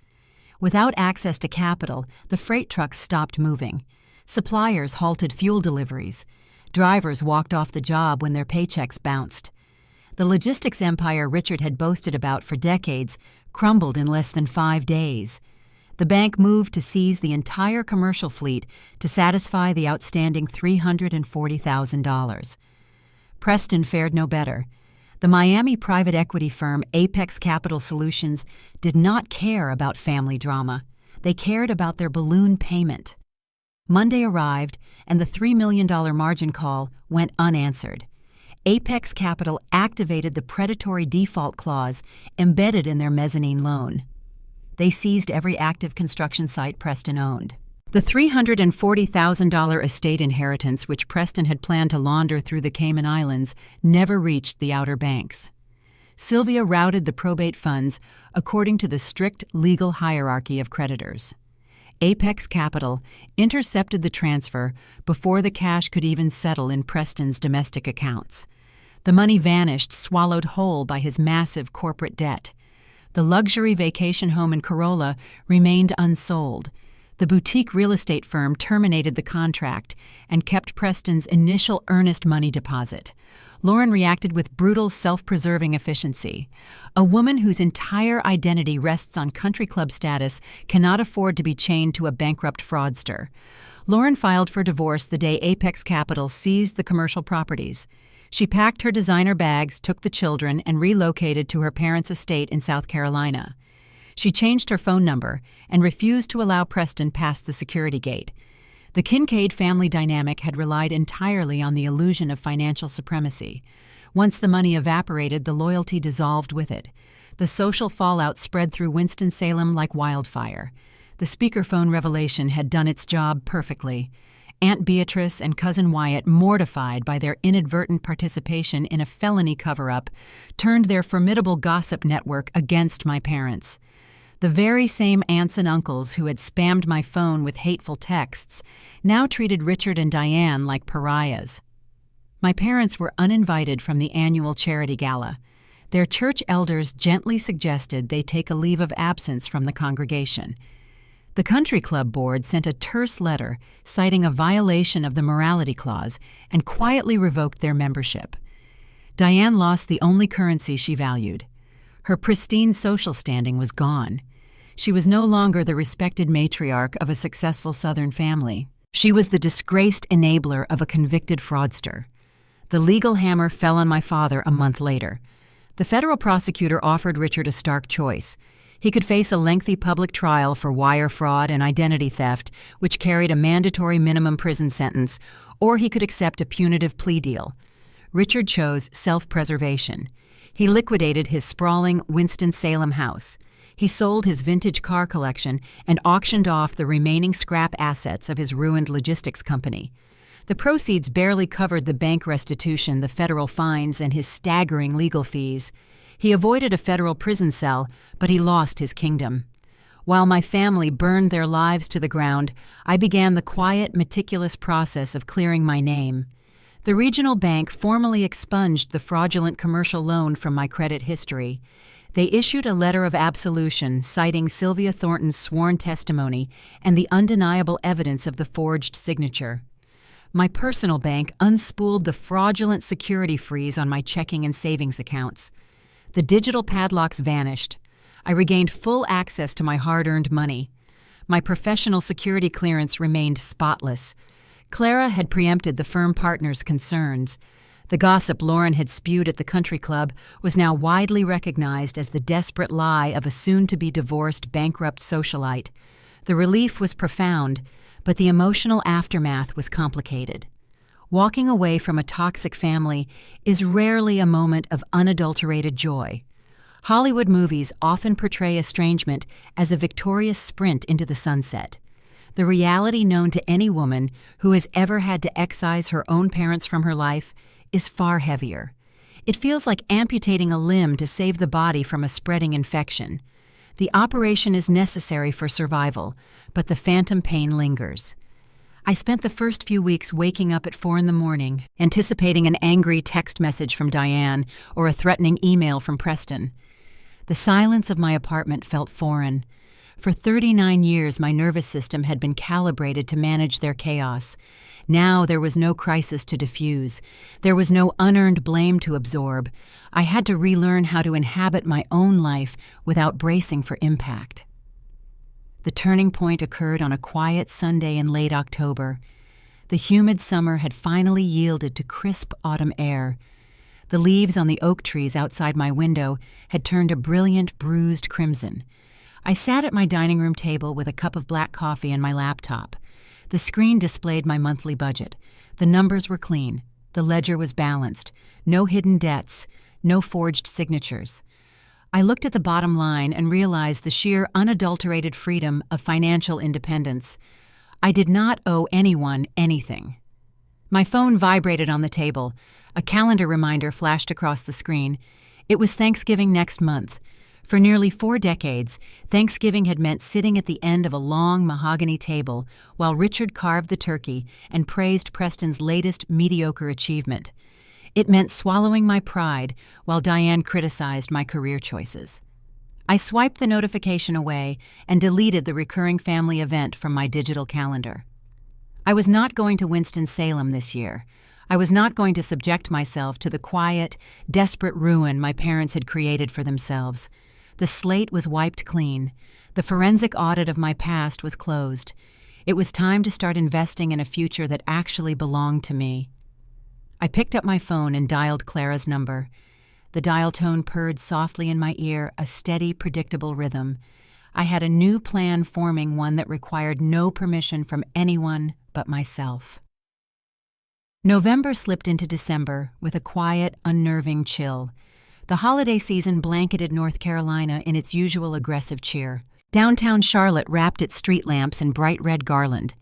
Without access to capital, the freight trucks stopped moving. Suppliers halted fuel deliveries. Drivers walked off the job when their paychecks bounced. The logistics empire Richard had boasted about for decades crumbled in less than 5 days. The bank moved to seize the entire commercial fleet to satisfy the outstanding $340,000. Preston fared no better. The Miami private equity firm Apex Capital Solutions did not care about family drama. They cared about their balloon payment. Monday arrived, and the $3 million margin call went unanswered. Apex Capital activated the predatory default clause embedded in their mezzanine loan. They seized every active construction site Preston owned. The $340,000 estate inheritance which Preston had planned to launder through the Cayman Islands never reached the Outer Banks. Sylvia routed the probate funds according to the strict legal hierarchy of creditors. Apex Capital intercepted the transfer before the cash could even settle in Preston's domestic accounts. The money vanished, swallowed whole by his massive corporate debt. The luxury vacation home in Corolla remained unsold. The boutique real estate firm terminated the contract and kept Preston's initial earnest money deposit. Lauren reacted with brutal, self-preserving efficiency. A woman whose entire identity rests on country club status cannot afford to be chained to a bankrupt fraudster. Lauren filed for divorce the day Apex Capital seized the commercial properties. She packed her designer bags, took the children, and relocated to her parents' estate in South Carolina. She changed her phone number and refused to allow Preston past the security gate. The Kincaid family dynamic had relied entirely on the illusion of financial supremacy. Once the money evaporated, the loyalty dissolved with it. The social fallout spread through Winston-Salem like wildfire. The speakerphone revelation had done its job perfectly. Aunt Beatrice and Cousin Wyatt, mortified by their inadvertent participation in a felony cover-up, turned their formidable gossip network against my parents. The very same aunts and uncles who had spammed my phone with hateful texts now treated Richard and Diane like pariahs. My parents were uninvited from the annual charity gala. Their church elders gently suggested they take a leave of absence from the congregation. The country club board sent a terse letter citing a violation of the morality clause and quietly revoked their membership. Diane lost the only currency she valued. Her pristine social standing was gone. She was no longer the respected matriarch of a successful Southern family. She was the disgraced enabler of a convicted fraudster. The legal hammer fell on my father a month later. The federal prosecutor offered Richard a stark choice. He could face a lengthy public trial for wire fraud and identity theft, which carried a mandatory minimum prison sentence, or he could accept a punitive plea deal. Richard chose self-preservation. He liquidated his sprawling Winston-Salem house. He sold his vintage car collection and auctioned off the remaining scrap assets of his ruined logistics company. The proceeds barely covered the bank restitution, the federal fines, and his staggering legal fees. He avoided a federal prison cell, but he lost his kingdom. While my family burned their lives to the ground, I began the quiet, meticulous process of clearing my name. The regional bank formally expunged the fraudulent commercial loan from my credit history. They issued a letter of absolution citing Sylvia Thornton's sworn testimony and the undeniable evidence of the forged signature. My personal bank unspooled the fraudulent security freeze on my checking and savings accounts. The digital padlocks vanished. I regained full access to my hard-earned money. My professional security clearance remained spotless. Clara had preempted the firm partner's concerns. The gossip Lauren had spewed at the country club was now widely recognized as the desperate lie of a soon-to-be divorced, bankrupt socialite. The relief was profound, but the emotional aftermath was complicated. Walking away from a toxic family is rarely a moment of unadulterated joy. Hollywood movies often portray estrangement as a victorious sprint into the sunset. The reality known to any woman who has ever had to excise her own parents from her life is far heavier. It feels like amputating a limb to save the body from a spreading infection. The operation is necessary for survival, but the phantom pain lingers. I spent the first few weeks waking up at 4 a.m, anticipating an angry text message from Diane or a threatening email from Preston. The silence of my apartment felt foreign. For 39 years, my nervous system had been calibrated to manage their chaos. Now there was no crisis to diffuse. There was no unearned blame to absorb. I had to relearn how to inhabit my own life without bracing for impact. The turning point occurred on a quiet Sunday in late October. The humid summer had finally yielded to crisp autumn air. The leaves on the oak trees outside my window had turned a brilliant, bruised crimson. I sat at my dining room table with a cup of black coffee and my laptop. The screen displayed my monthly budget. The numbers were clean. The ledger was balanced. No hidden debts. No forged signatures. I looked at the bottom line and realized the sheer unadulterated freedom of financial independence. I did not owe anyone anything. My phone vibrated on the table. A calendar reminder flashed across the screen. It was Thanksgiving next month. For nearly 4 decades, Thanksgiving had meant sitting at the end of a long mahogany table while Richard carved the turkey and praised Preston's latest mediocre achievement. It meant swallowing my pride while Diane criticized my career choices. I swiped the notification away and deleted the recurring family event from my digital calendar. I was not going to Winston-Salem this year. I was not going to subject myself to the quiet, desperate ruin my parents had created for themselves. The slate was wiped clean. The forensic audit of my past was closed. It was time to start investing in a future that actually belonged to me. I picked up my phone and dialed Clara's number. The dial tone purred softly in my ear, a steady, predictable rhythm. I had a new plan forming, one that required no permission from anyone but myself. November slipped into December with a quiet, unnerving chill. The holiday season blanketed North Carolina in its usual aggressive cheer. Downtown Charlotte wrapped its street lamps in bright red garland.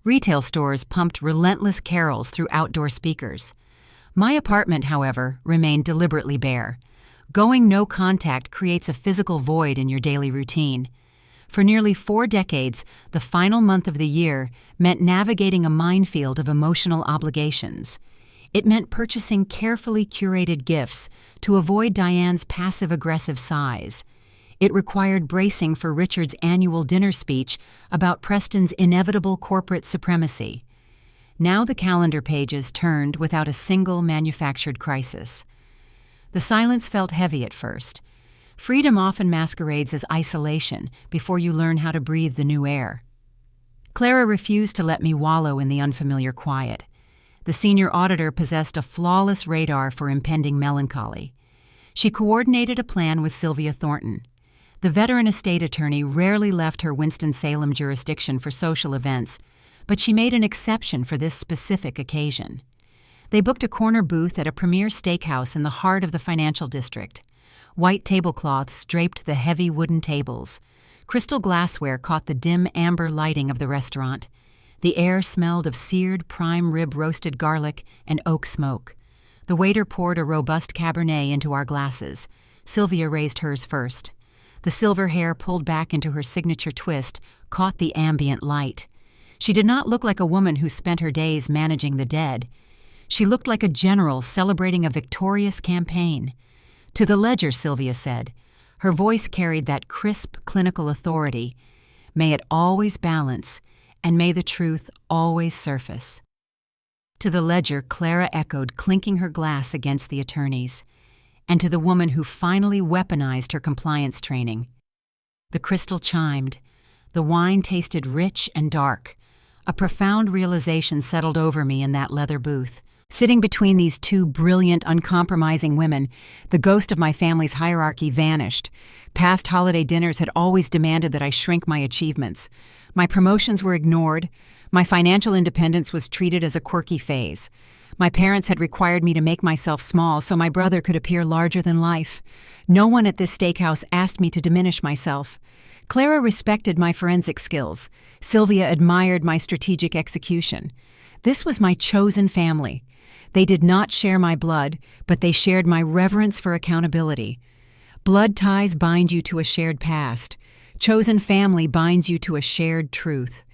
Retail stores pumped relentless carols through outdoor speakers. My apartment, however, remained deliberately bare. Going no contact creates a physical void in your daily routine. For nearly 4 decades, the final month of the year meant navigating a minefield of emotional obligations. It meant purchasing carefully curated gifts to avoid Diane's passive-aggressive sighs. It required bracing for Richard's annual dinner speech about Preston's inevitable corporate supremacy. Now the calendar pages turned without a single manufactured crisis. The silence felt heavy at first. Freedom often masquerades as isolation before you learn how to breathe the new air. Clara refused to let me wallow in the unfamiliar quiet. The senior auditor possessed a flawless radar for impending melancholy. She coordinated a plan with Sylvia Thornton. The veteran estate attorney rarely left her Winston-Salem jurisdiction for social events, but she made an exception for this specific occasion. They booked a corner booth at a premier steakhouse in the heart of the financial district. White tablecloths draped the heavy wooden tables. Crystal glassware caught the dim amber lighting of the restaurant. The air smelled of seared prime rib roasted garlic and oak smoke. The waiter poured a robust Cabernet into our glasses. Sylvia raised hers first. The silver hair pulled back into her signature twist caught the ambient light. She did not look like a woman who spent her days managing the dead. She looked like a general celebrating a victorious campaign. To the ledger, Sylvia said. Her voice carried that crisp, clinical authority. May it always balance, and may the truth always surface. To the ledger, Clara echoed, clinking her glass against the attorney's. And to the woman who finally weaponized her compliance training. The crystal chimed. The wine tasted rich and dark. A profound realization settled over me in that leather booth. Sitting between these two brilliant, uncompromising women, the ghost of my family's hierarchy vanished. Past holiday dinners had always demanded that I shrink my achievements. My promotions were ignored. My financial independence was treated as a quirky phase. My parents had required me to make myself small so my brother could appear larger than life. No one at this steakhouse asked me to diminish myself. Clara respected my forensic skills. Sylvia admired my strategic execution. This was my chosen family. They did not share my blood, but they shared my reverence for accountability. Blood ties bind you to a shared past. Chosen family binds you to a shared truth.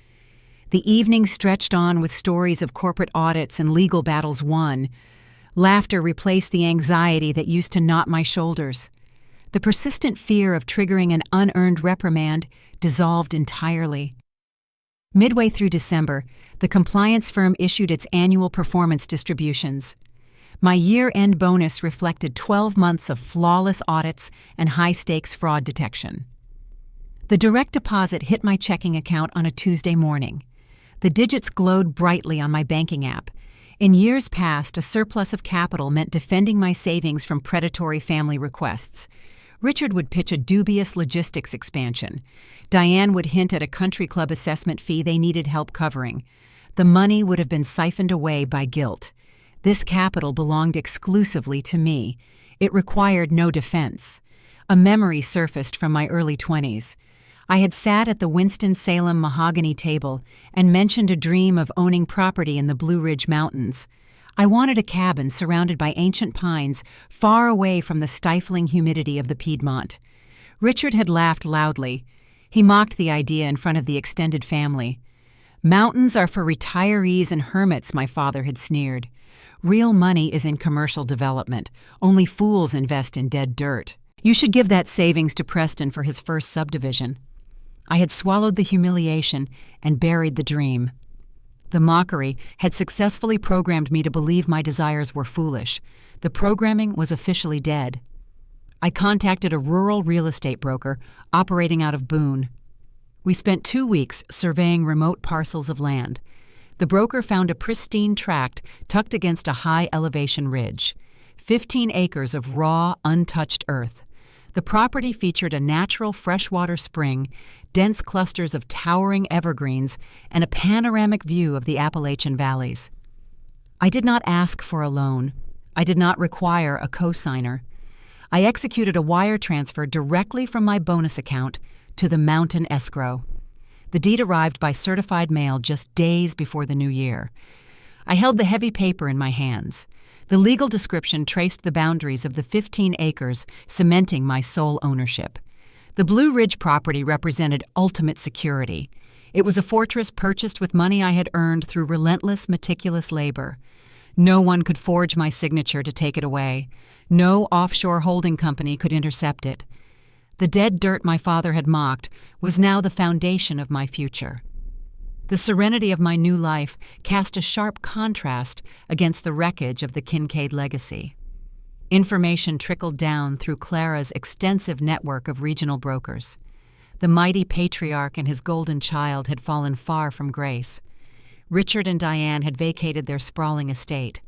The evening stretched on with stories of corporate audits and legal battles won. Laughter replaced the anxiety that used to knot my shoulders. The persistent fear of triggering an unearned reprimand dissolved entirely. Midway through December, the compliance firm issued its annual performance distributions. My year-end bonus reflected 12 months of flawless audits and high-stakes fraud detection. The direct deposit hit my checking account on a Tuesday morning. The digits glowed brightly on my banking app. In years past, a surplus of capital meant defending my savings from predatory family requests. Richard would pitch a dubious logistics expansion. Diane would hint at a country club assessment fee they needed help covering. The money would have been siphoned away by guilt. This capital belonged exclusively to me. It required no defense. A memory surfaced from my early 20s. I had sat at the Winston-Salem mahogany table and mentioned a dream of owning property in the Blue Ridge Mountains. I wanted a cabin surrounded by ancient pines, far away from the stifling humidity of the Piedmont. Richard had laughed loudly. He mocked the idea in front of the extended family. Mountains are for retirees and hermits, my father had sneered. Real money is in commercial development. Only fools invest in dead dirt. You should give that savings to Preston for his first subdivision. I had swallowed the humiliation and buried the dream. The mockery had successfully programmed me to believe my desires were foolish. The programming was officially dead. I contacted a rural real estate broker operating out of Boone. We spent 2 weeks surveying remote parcels of land. The broker found a pristine tract tucked against a high-elevation ridge, 15 acres of raw, untouched earth. The property featured a natural freshwater spring, dense clusters of towering evergreens, and a panoramic view of the Appalachian valleys. I did not ask for a loan. I did not require a cosigner. I executed a wire transfer directly from my bonus account to the Mountain Escrow. The deed arrived by certified mail just days before the new year. I held the heavy paper in my hands. The legal description traced the boundaries of the 15 acres, cementing my sole ownership. The Blue Ridge property represented ultimate security. It was a fortress purchased with money I had earned through relentless, meticulous labor. No one could forge my signature to take it away. No offshore holding company could intercept it. The dead dirt my father had mocked was now the foundation of my future. The serenity of my new life cast a sharp contrast against the wreckage of the Kincaid legacy. Information trickled down through Clara's extensive network of regional brokers. The mighty patriarch and his golden child had fallen far from grace. Richard and Diane had vacated their sprawling estate.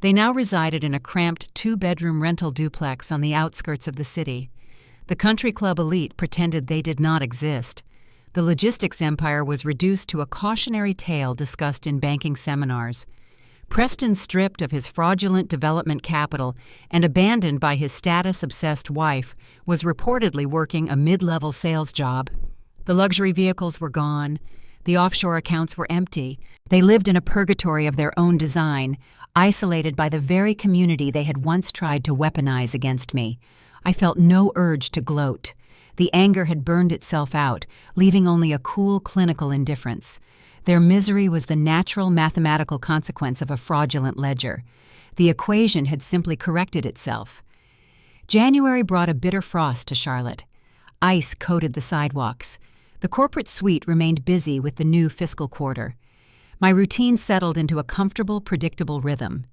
They now resided in a cramped 2-bedroom rental duplex on the outskirts of the city. The country club elite pretended they did not exist. The logistics empire was reduced to a cautionary tale discussed in banking seminars. Preston, stripped of his fraudulent development capital and abandoned by his status-obsessed wife, was reportedly working a mid-level sales job. The luxury vehicles were gone. The offshore accounts were empty. They lived in a purgatory of their own design, isolated by the very community they had once tried to weaponize against me. I felt no urge to gloat. The anger had burned itself out, leaving only a cool clinical indifference. Their misery was the natural mathematical consequence of a fraudulent ledger. The equation had simply corrected itself. January brought a bitter frost to Charlotte. Ice coated the sidewalks. The corporate suite remained busy with the new fiscal quarter. My routine settled into a comfortable, predictable rhythm.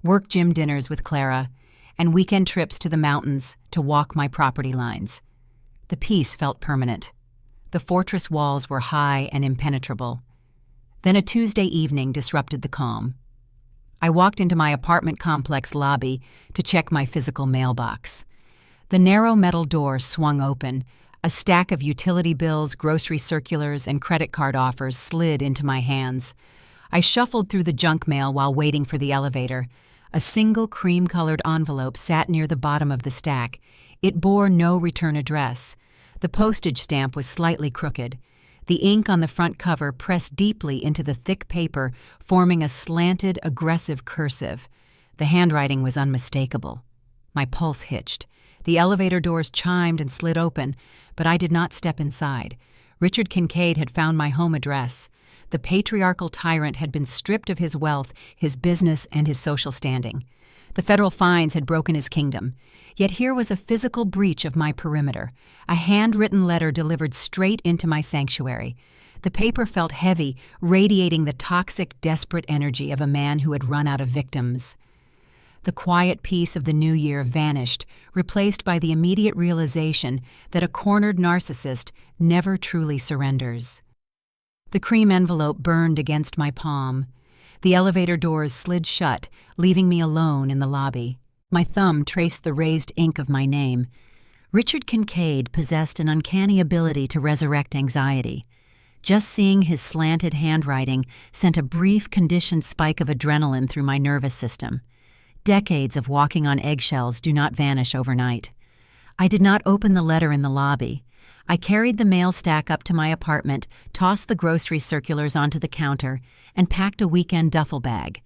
Work gym dinners with Clara, and weekend trips to the mountains to walk my property lines. The peace felt permanent. The fortress walls were high and impenetrable. Then a Tuesday evening disrupted the calm. I walked into my apartment complex lobby to check my physical mailbox. The narrow metal door swung open. A stack of utility bills, grocery circulars, and credit card offers slid into my hands. I shuffled through the junk mail while waiting for the elevator. A single cream-colored envelope sat near the bottom of the stack. It bore no return address. The postage stamp was slightly crooked. The ink on the front cover pressed deeply into the thick paper, forming a slanted, aggressive cursive. The handwriting was unmistakable. My pulse hitched. The elevator doors chimed and slid open, but I did not step inside. Richard Kincaid had found my home address. The patriarchal tyrant had been stripped of his wealth, his business, and his social standing. The federal fines had broken his kingdom. Yet here was a physical breach of my perimeter, a handwritten letter delivered straight into my sanctuary. The paper felt heavy, radiating the toxic, desperate energy of a man who had run out of victims. The quiet peace of the new year vanished, replaced by the immediate realization that a cornered narcissist never truly surrenders. The cream envelope burned against my palm. The elevator doors slid shut, leaving me alone in the lobby. My thumb traced the raised ink of my name. Richard Kincaid possessed an uncanny ability to resurrect anxiety. Just seeing his slanted handwriting sent a brief, conditioned spike of adrenaline through my nervous system. Decades of walking on eggshells do not vanish overnight. I did not open the letter in the lobby. I carried the mail stack up to my apartment, tossed the grocery circulars onto the counter, and packed a weekend duffel bag.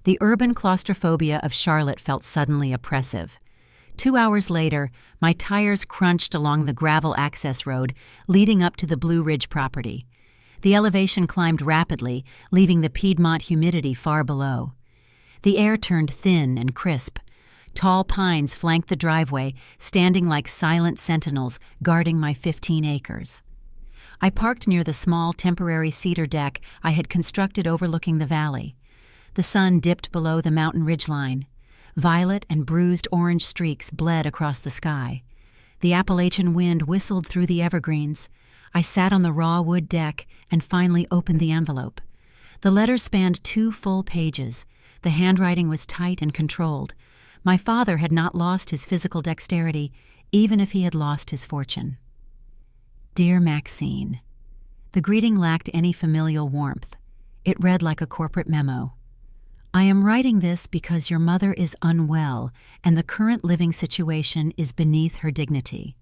The urban claustrophobia of Charlotte felt suddenly oppressive. 2 hours later, my tires crunched along the gravel access road leading up to the Blue Ridge property. The elevation climbed rapidly, leaving the Piedmont humidity far below. The air turned thin and crisp. Tall pines flanked the driveway, standing like silent sentinels guarding my 15 acres. I parked near the small temporary cedar deck I had constructed overlooking the valley. The sun dipped below the mountain ridgeline. Violet and bruised orange streaks bled across the sky. The Appalachian wind whistled through the evergreens. I sat on the raw wood deck and finally opened the envelope. The letter spanned 2 full pages. The handwriting was tight and controlled. My father had not lost his physical dexterity, even if he had lost his fortune. Dear Maxine. The greeting lacked any familial warmth. It read like a corporate memo. I am writing this because your mother is unwell and the current living situation is beneath her dignity.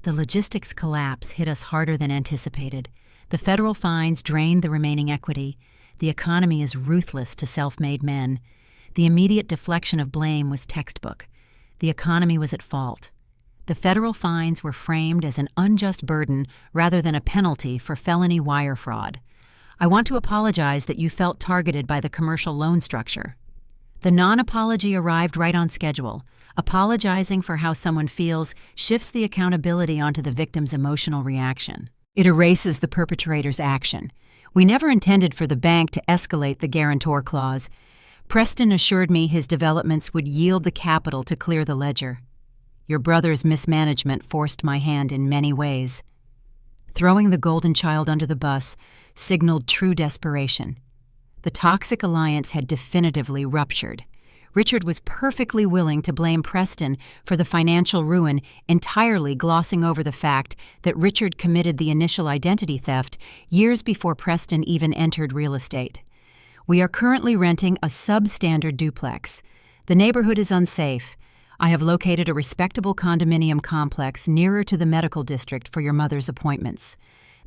The logistics collapse hit us harder than anticipated. The federal fines drained the remaining equity. The economy is ruthless to self-made men. The immediate deflection of blame was textbook. The economy was at fault. The federal fines were framed as an unjust burden rather than a penalty for felony wire fraud. I want to apologize that you felt targeted by the commercial loan structure. The non-apology arrived right on schedule. Apologizing for how someone feels shifts the accountability onto the victim's emotional reaction. It erases the perpetrator's action. We never intended for the bank to escalate the guarantor clause. Preston assured me his developments would yield the capital to clear the ledger. Your brother's mismanagement forced my hand in many ways. Throwing the golden child under the bus signaled true desperation. The toxic alliance had definitively ruptured. Richard was perfectly willing to blame Preston for the financial ruin, entirely glossing over the fact that Richard committed the initial identity theft years before Preston even entered real estate. We are currently renting a substandard duplex. The neighborhood is unsafe. I have located a respectable condominium complex nearer to the medical district for your mother's appointments.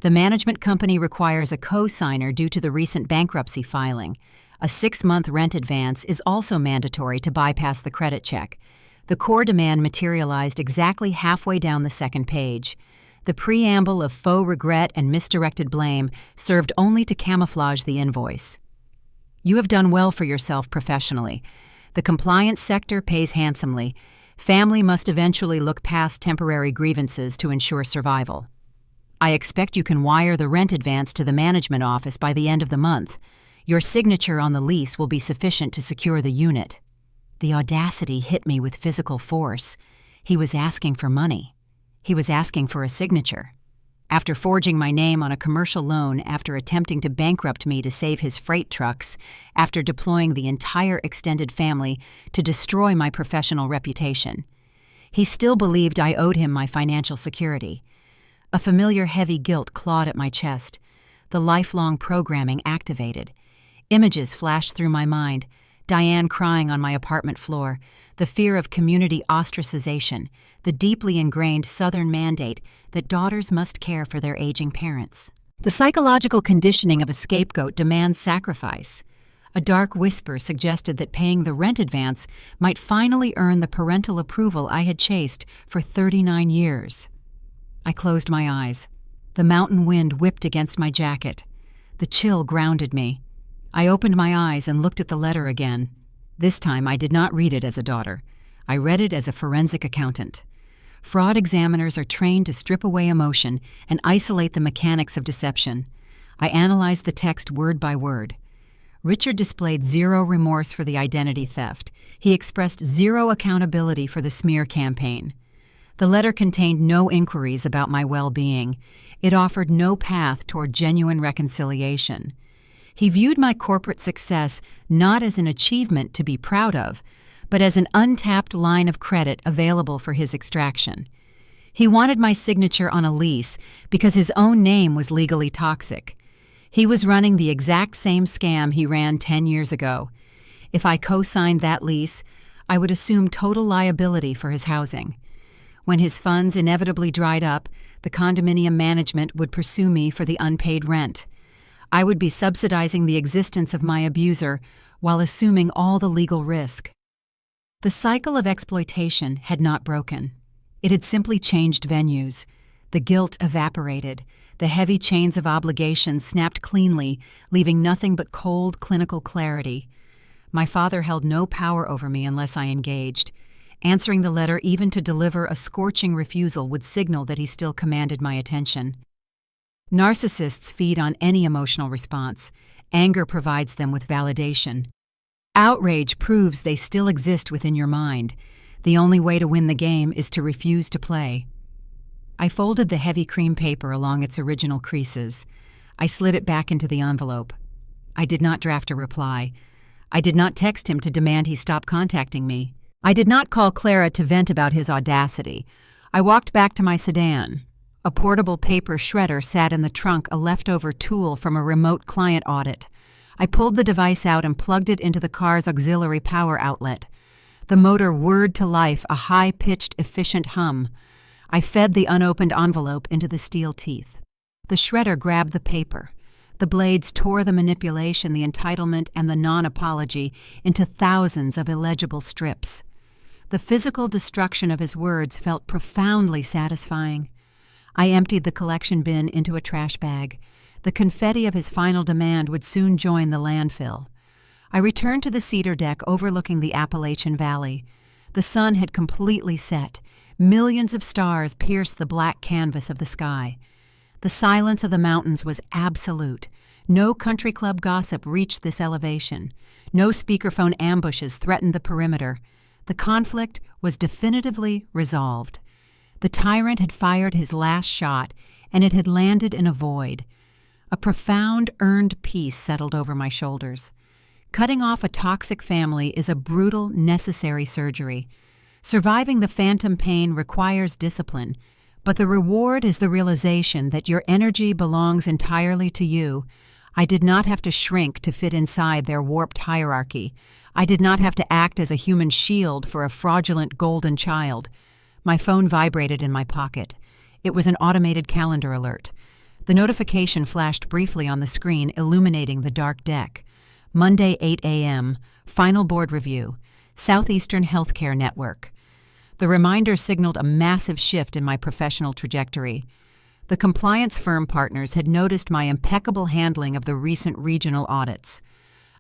The management company requires a co-signer due to the recent bankruptcy filing. A 6-month rent advance is also mandatory to bypass the credit check. The core demand materialized exactly halfway down the second page. The preamble of faux regret and misdirected blame served only to camouflage the invoice. You have done well for yourself professionally. The compliance sector pays handsomely. Family must eventually look past temporary grievances to ensure survival. I expect you can wire the rent advance to the management office by the end of the month. Your signature on the lease will be sufficient to secure the unit. The audacity hit me with physical force. He was asking for money. He was asking for a signature. After forging my name on a commercial loan, after attempting to bankrupt me to save his freight trucks, after deploying the entire extended family to destroy my professional reputation. He still believed I owed him my financial security. A familiar heavy guilt clawed at my chest. The lifelong programming activated. Images flashed through my mind. Diane crying on my apartment floor, the fear of community ostracization, the deeply ingrained Southern mandate that daughters must care for their aging parents. The psychological conditioning of a scapegoat demands sacrifice. A dark whisper suggested that paying the rent advance might finally earn the parental approval I had chased for 39 years. I closed my eyes. The mountain wind whipped against my jacket. The chill grounded me. I opened my eyes and looked at the letter again. This time I did not read it as a daughter. I read it as a forensic accountant. Fraud examiners are trained to strip away emotion and isolate the mechanics of deception. I analyzed the text word by word. Richard displayed zero remorse for the identity theft. He expressed zero accountability for the smear campaign. The letter contained no inquiries about my well-being. It offered no path toward genuine reconciliation. He viewed my corporate success not as an achievement to be proud of, but as an untapped line of credit available for his extraction. He wanted my signature on a lease because his own name was legally toxic. He was running the exact same scam he ran 10 years ago. If I co-signed that lease, I would assume total liability for his housing. When his funds inevitably dried up, the condominium management would pursue me for the unpaid rent. I would be subsidizing the existence of my abuser while assuming all the legal risk. The cycle of exploitation had not broken. It had simply changed venues. The guilt evaporated. The heavy chains of obligation snapped cleanly, leaving nothing but cold, clinical clarity. My father held no power over me unless I engaged. Answering the letter even to deliver a scorching refusal would signal that he still commanded my attention. Narcissists feed on any emotional response. Anger provides them with validation. Outrage proves they still exist within your mind. The only way to win the game is to refuse to play. I folded the heavy cream paper along its original creases. I slid it back into the envelope. I did not draft a reply. I did not text him to demand he stop contacting me. I did not call Clara to vent about his audacity. I walked back to my sedan. A portable paper shredder sat in the trunk, a leftover tool from a remote client audit. I pulled the device out and plugged it into the car's auxiliary power outlet. The motor whirred to life, a high-pitched, efficient hum. I fed the unopened envelope into the steel teeth. The shredder grabbed the paper. The blades tore the manipulation, the entitlement, and the non-apology into thousands of illegible strips. The physical destruction of his words felt profoundly satisfying. I emptied the collection bin into a trash bag. The confetti of his final demand would soon join the landfill. I returned to the cedar deck overlooking the Appalachian Valley. The sun had completely set. Millions of stars pierced the black canvas of the sky. The silence of the mountains was absolute. No country club gossip reached this elevation. No speakerphone ambushes threatened the perimeter. The conflict was definitively resolved. The tyrant had fired his last shot, and it had landed in a void. A profound, earned peace settled over my shoulders. Cutting off a toxic family is a brutal, necessary surgery. Surviving the phantom pain requires discipline, but the reward is the realization that your energy belongs entirely to you. I did not have to shrink to fit inside their warped hierarchy. I did not have to act as a human shield for a fraudulent golden child. My phone vibrated in my pocket. It was an automated calendar alert. The notification flashed briefly on the screen, illuminating the dark deck. Monday, 8 a.m., final board review, Southeastern Healthcare Network. The reminder signaled a massive shift in my professional trajectory. The compliance firm partners had noticed my impeccable handling of the recent regional audits.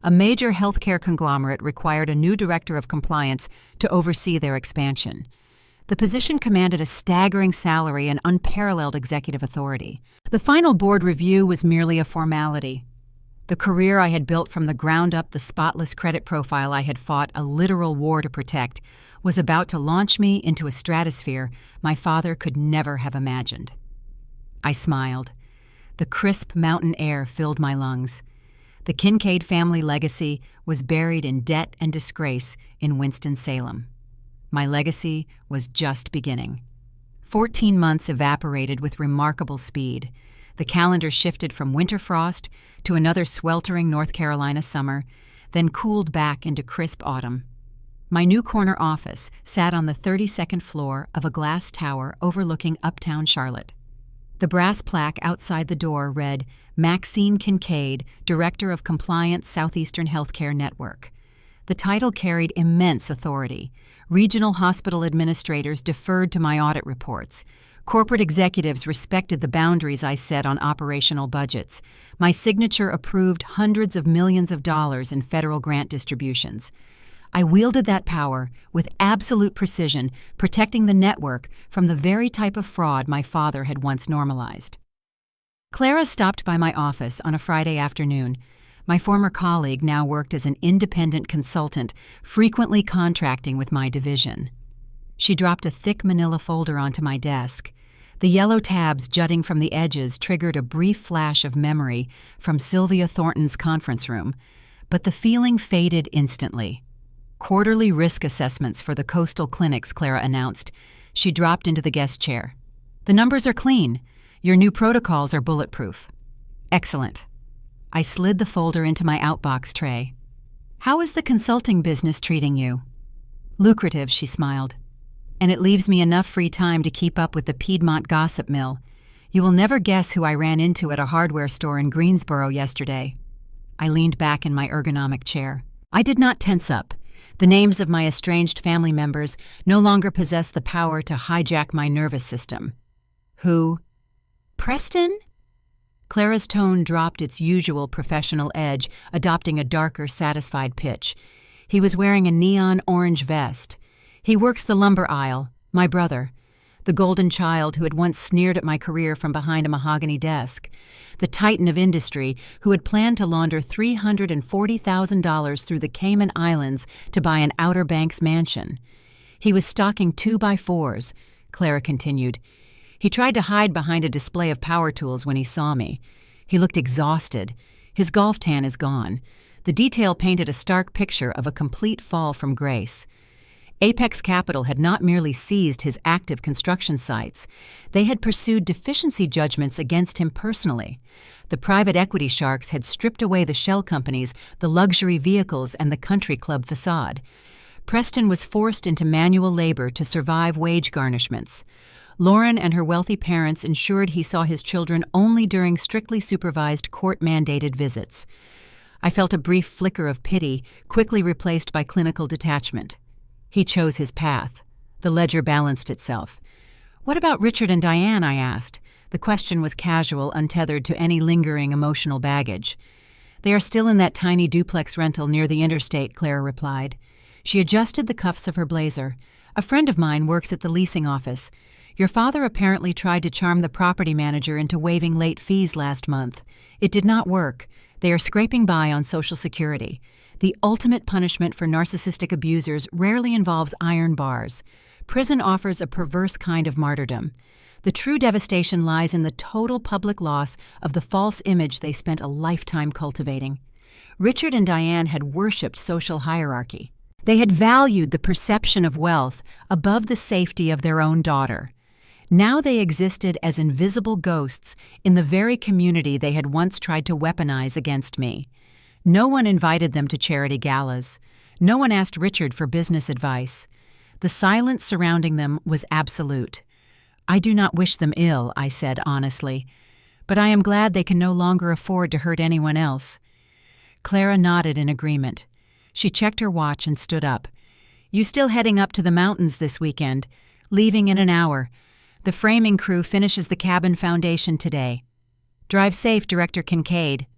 A major healthcare conglomerate required a new director of compliance to oversee their expansion. The position commanded a staggering salary and unparalleled executive authority. The final board review was merely a formality. The career I had built from the ground up, the spotless credit profile I had fought a literal war to protect, was about to launch me into a stratosphere my father could never have imagined. I smiled. The crisp mountain air filled my lungs. The Kincaid family legacy was buried in debt and disgrace in Winston-Salem. My legacy was just beginning. 14 months evaporated with remarkable speed. The calendar shifted from winter frost to another sweltering North Carolina summer, then cooled back into crisp autumn. My new corner office sat on the 32nd floor of a glass tower overlooking uptown Charlotte. The brass plaque outside the door read, Maxine Kincaid, Director of Compliance, Southeastern Healthcare Network. The title carried immense authority. Regional hospital administrators deferred to my audit reports. Corporate executives respected the boundaries I set on operational budgets. My signature approved hundreds of millions of dollars in federal grant distributions. I wielded that power with absolute precision, protecting the network from the very type of fraud my father had once normalized. Clara stopped by my office on a Friday afternoon. My former colleague now worked as an independent consultant, frequently contracting with my division. She dropped a thick manila folder onto my desk. The yellow tabs jutting from the edges triggered a brief flash of memory from Sylvia Thornton's conference room, but the feeling faded instantly. Quarterly risk assessments for the coastal clinics, Clara announced. She dropped into the guest chair. The numbers are clean. Your new protocols are bulletproof. Excellent. I slid the folder into my outbox tray. How is the consulting business treating you? Lucrative, she smiled. And it leaves me enough free time to keep up with the Piedmont gossip mill. You will never guess who I ran into at a hardware store in Greensboro yesterday. I leaned back in my ergonomic chair. I did not tense up. The names of my estranged family members no longer possess the power to hijack my nervous system. Who? Preston? Clara's tone dropped its usual professional edge, adopting a darker, satisfied pitch. He was wearing a neon orange vest. He works the lumber aisle, my brother, the golden child who had once sneered at my career from behind a mahogany desk, the titan of industry who had planned to launder $340,000 through the Cayman Islands to buy an Outer Banks mansion. He was stocking 2x4s, Clara continued. He tried to hide behind a display of power tools when he saw me. He looked exhausted. His golf tan is gone. The detail painted a stark picture of a complete fall from grace. Apex Capital had not merely seized his active construction sites, they had pursued deficiency judgments against him personally. The private equity sharks had stripped away the shell companies, the luxury vehicles, and the country club facade. Preston was forced into manual labor to survive wage garnishments. Lauren and her wealthy parents ensured he saw his children only during strictly supervised court-mandated visits. I felt a brief flicker of pity, quickly replaced by clinical detachment. He chose his path. The ledger balanced itself. "What about Richard and Diane?" I asked. The question was casual, untethered to any lingering emotional baggage. "They are still in that tiny duplex rental near the interstate," Clara replied. She adjusted the cuffs of her blazer. "A friend of mine works at the leasing office. Your father apparently tried to charm the property manager into waiving late fees last month. It did not work. They are scraping by on Social Security. The ultimate punishment for narcissistic abusers rarely involves iron bars. Prison offers a perverse kind of martyrdom. The true devastation lies in the total public loss of the false image they spent a lifetime cultivating." Richard and Diane had worshipped social hierarchy. They had valued the perception of wealth above the safety of their own daughter. Now they existed as invisible ghosts in the very community they had once tried to weaponize against me. No one invited them to charity galas. No one asked Richard for business advice. The silence surrounding them was absolute. "I do not wish them ill," I said honestly, "but I am glad they can no longer afford to hurt anyone else." Clara nodded in agreement. She checked her watch and stood up. "You still heading up to the mountains this weekend? Leaving in an hour. The framing crew finishes the cabin foundation today. Drive safe, Director Kincaid."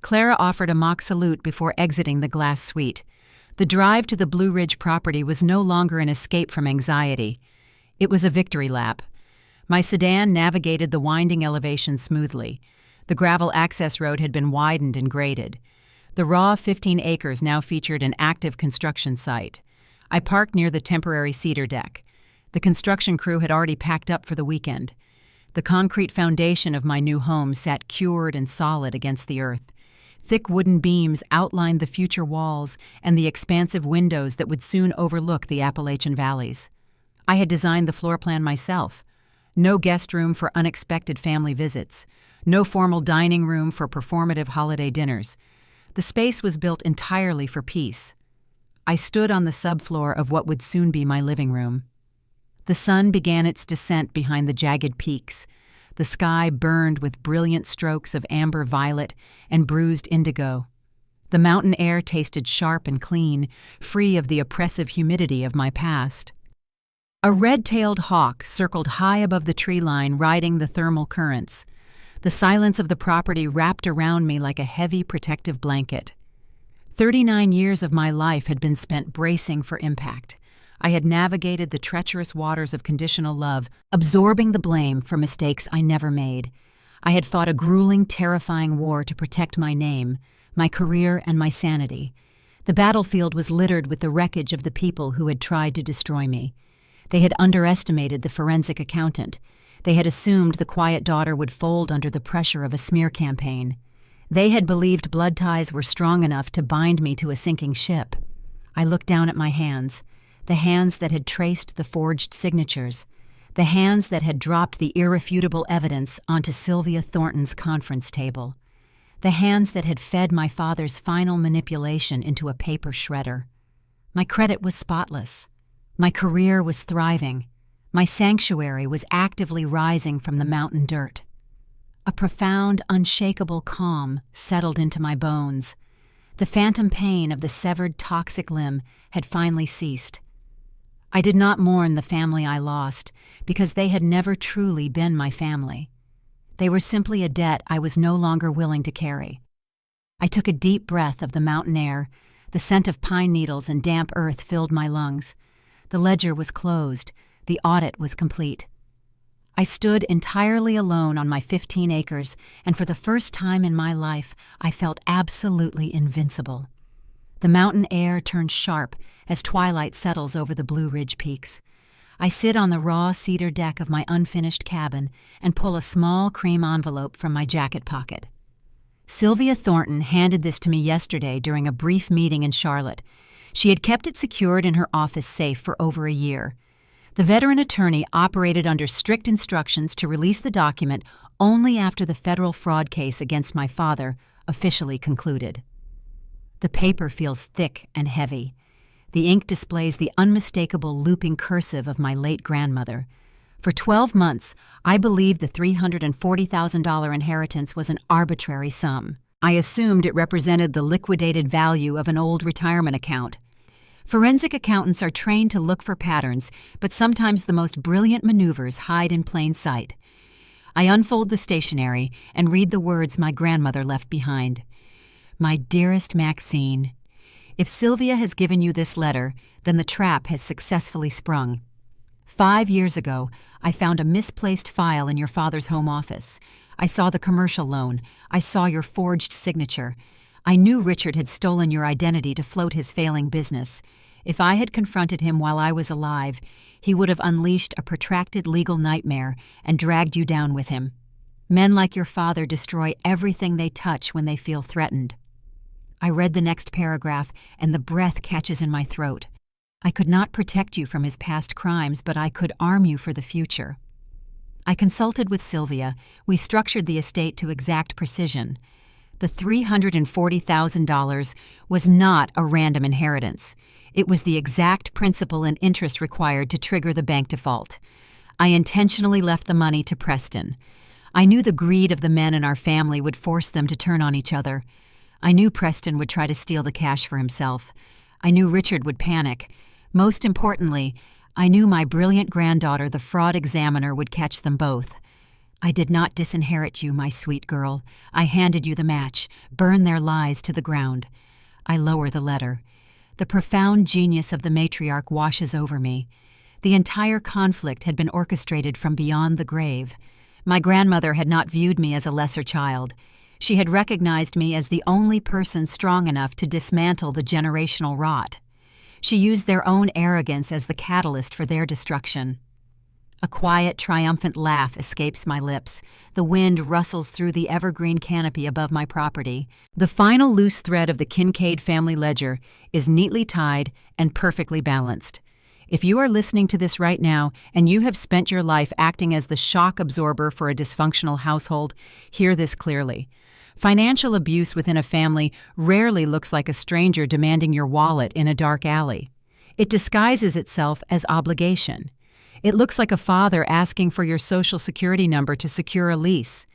Clara offered a mock salute before exiting the glass suite. The drive to the Blue Ridge property was no longer an escape from anxiety. It was a victory lap. My sedan navigated the winding elevation smoothly. The gravel access road had been widened and graded. The raw 15 acres now featured an active construction site. I parked near the temporary cedar deck. The construction crew had already packed up for the weekend. The concrete foundation of my new home sat cured and solid against the earth. Thick wooden beams outlined the future walls and the expansive windows that would soon overlook the Appalachian valleys. I had designed the floor plan myself. No guest room for unexpected family visits. No formal dining room for performative holiday dinners. The space was built entirely for peace. I stood on the subfloor of what would soon be my living room. The sun began its descent behind the jagged peaks. The sky burned with brilliant strokes of amber violet and bruised indigo. The mountain air tasted sharp and clean, free of the oppressive humidity of my past. A red-tailed hawk circled high above the tree line, riding the thermal currents. The silence of the property wrapped around me like a heavy protective blanket. 39 years of my life had been spent bracing for impact. I had navigated the treacherous waters of conditional love, absorbing the blame for mistakes I never made. I had fought a grueling, terrifying war to protect my name, my career, and my sanity. The battlefield was littered with the wreckage of the people who had tried to destroy me. They had underestimated the forensic accountant. They had assumed the quiet daughter would fold under the pressure of a smear campaign. They had believed blood ties were strong enough to bind me to a sinking ship. I looked down at my hands. The hands that had traced the forged signatures, the hands that had dropped the irrefutable evidence onto Sylvia Thornton's conference table, the hands that had fed my father's final manipulation into a paper shredder. My credit was spotless. My career was thriving. My sanctuary was actively rising from the mountain dirt. A profound, unshakable calm settled into my bones. The phantom pain of the severed toxic limb had finally ceased. I did not mourn the family I lost, because they had never truly been my family. They were simply a debt I was no longer willing to carry. I took a deep breath of the mountain air. The scent of pine needles and damp earth filled my lungs. The ledger was closed. The audit was complete. I stood entirely alone on my 15 acres, and for the first time in my life, I felt absolutely invincible. The mountain air turned sharp as twilight settles over the Blue Ridge peaks. I sit on the raw cedar deck of my unfinished cabin and pull a small cream envelope from my jacket pocket. Sylvia Thornton handed this to me yesterday during a brief meeting in Charlotte. She had kept it secured in her office safe for over a year. The veteran attorney operated under strict instructions to release the document only after the federal fraud case against my father officially concluded. The paper feels thick and heavy. The ink displays the unmistakable looping cursive of my late grandmother. For 12 months, I believed the $340,000 inheritance was an arbitrary sum. I assumed it represented the liquidated value of an old retirement account. Forensic accountants are trained to look for patterns, but sometimes the most brilliant maneuvers hide in plain sight. I unfold the stationery and read the words my grandmother left behind. My dearest Maxine, if Sylvia has given you this letter, then the trap has successfully sprung. 5 years ago, I found a misplaced file in your father's home office. I saw the commercial loan. I saw your forged signature. I knew Richard had stolen your identity to float his failing business. If I had confronted him while I was alive, he would have unleashed a protracted legal nightmare and dragged you down with him. Men like your father destroy everything they touch when they feel threatened. I read the next paragraph, and the breath catches in my throat. I could not protect you from his past crimes, but I could arm you for the future. I consulted with Sylvia. We structured the estate to exact precision. The $340,000 was not a random inheritance. It was the exact principal and interest required to trigger the bank default. I intentionally left the money to Preston. I knew the greed of the men in our family would force them to turn on each other. I knew Preston would try to steal the cash for himself. I knew Richard would panic. Most importantly, I knew my brilliant granddaughter, the fraud examiner, would catch them both. I did not disinherit you, my sweet girl. I handed you the match. Burn their lies to the ground. I lower the letter. The profound genius of the matriarch washes over me. The entire conflict had been orchestrated from beyond the grave. My grandmother had not viewed me as a lesser child. She had recognized me as the only person strong enough to dismantle the generational rot. She used their own arrogance as the catalyst for their destruction. A quiet, triumphant laugh escapes my lips. The wind rustles through the evergreen canopy above my property. The final loose thread of the Kincaid family ledger is neatly tied and perfectly balanced. If you are listening to this right now and you have spent your life acting as the shock absorber for a dysfunctional household, hear this clearly. Financial abuse within a family rarely looks like a stranger demanding your wallet in a dark alley. It disguises itself as obligation. It looks like a father asking for your Social Security number to secure a lease.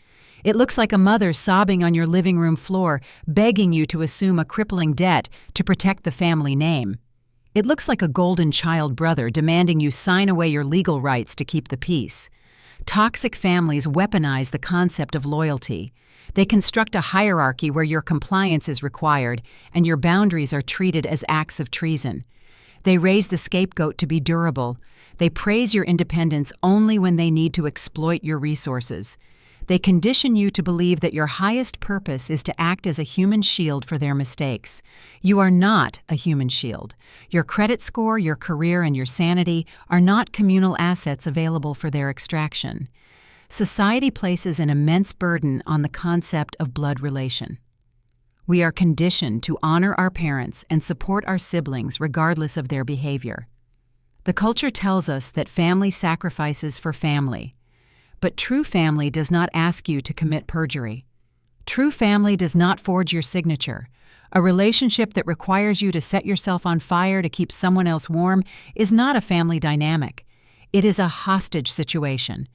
It looks like a mother sobbing on your living room floor, begging you to assume a crippling debt to protect the family name. It looks like a golden child brother demanding you sign away your legal rights to keep the peace. Toxic families weaponize the concept of loyalty. They construct a hierarchy where your compliance is required and your boundaries are treated as acts of treason. They raise the scapegoat to be durable. They praise your independence only when they need to exploit your resources. They condition you to believe that your highest purpose is to act as a human shield for their mistakes. You are not a human shield. Your credit score, your career, and your sanity are not communal assets available for their extraction. Society places an immense burden on the concept of blood relation. We are conditioned to honor our parents and support our siblings regardless of their behavior. The culture tells us that family sacrifices for family. But true family does not ask you to commit perjury. True family does not forge your signature. A relationship that requires you to set yourself on fire to keep someone else warm is not a family dynamic. It is a hostage situation.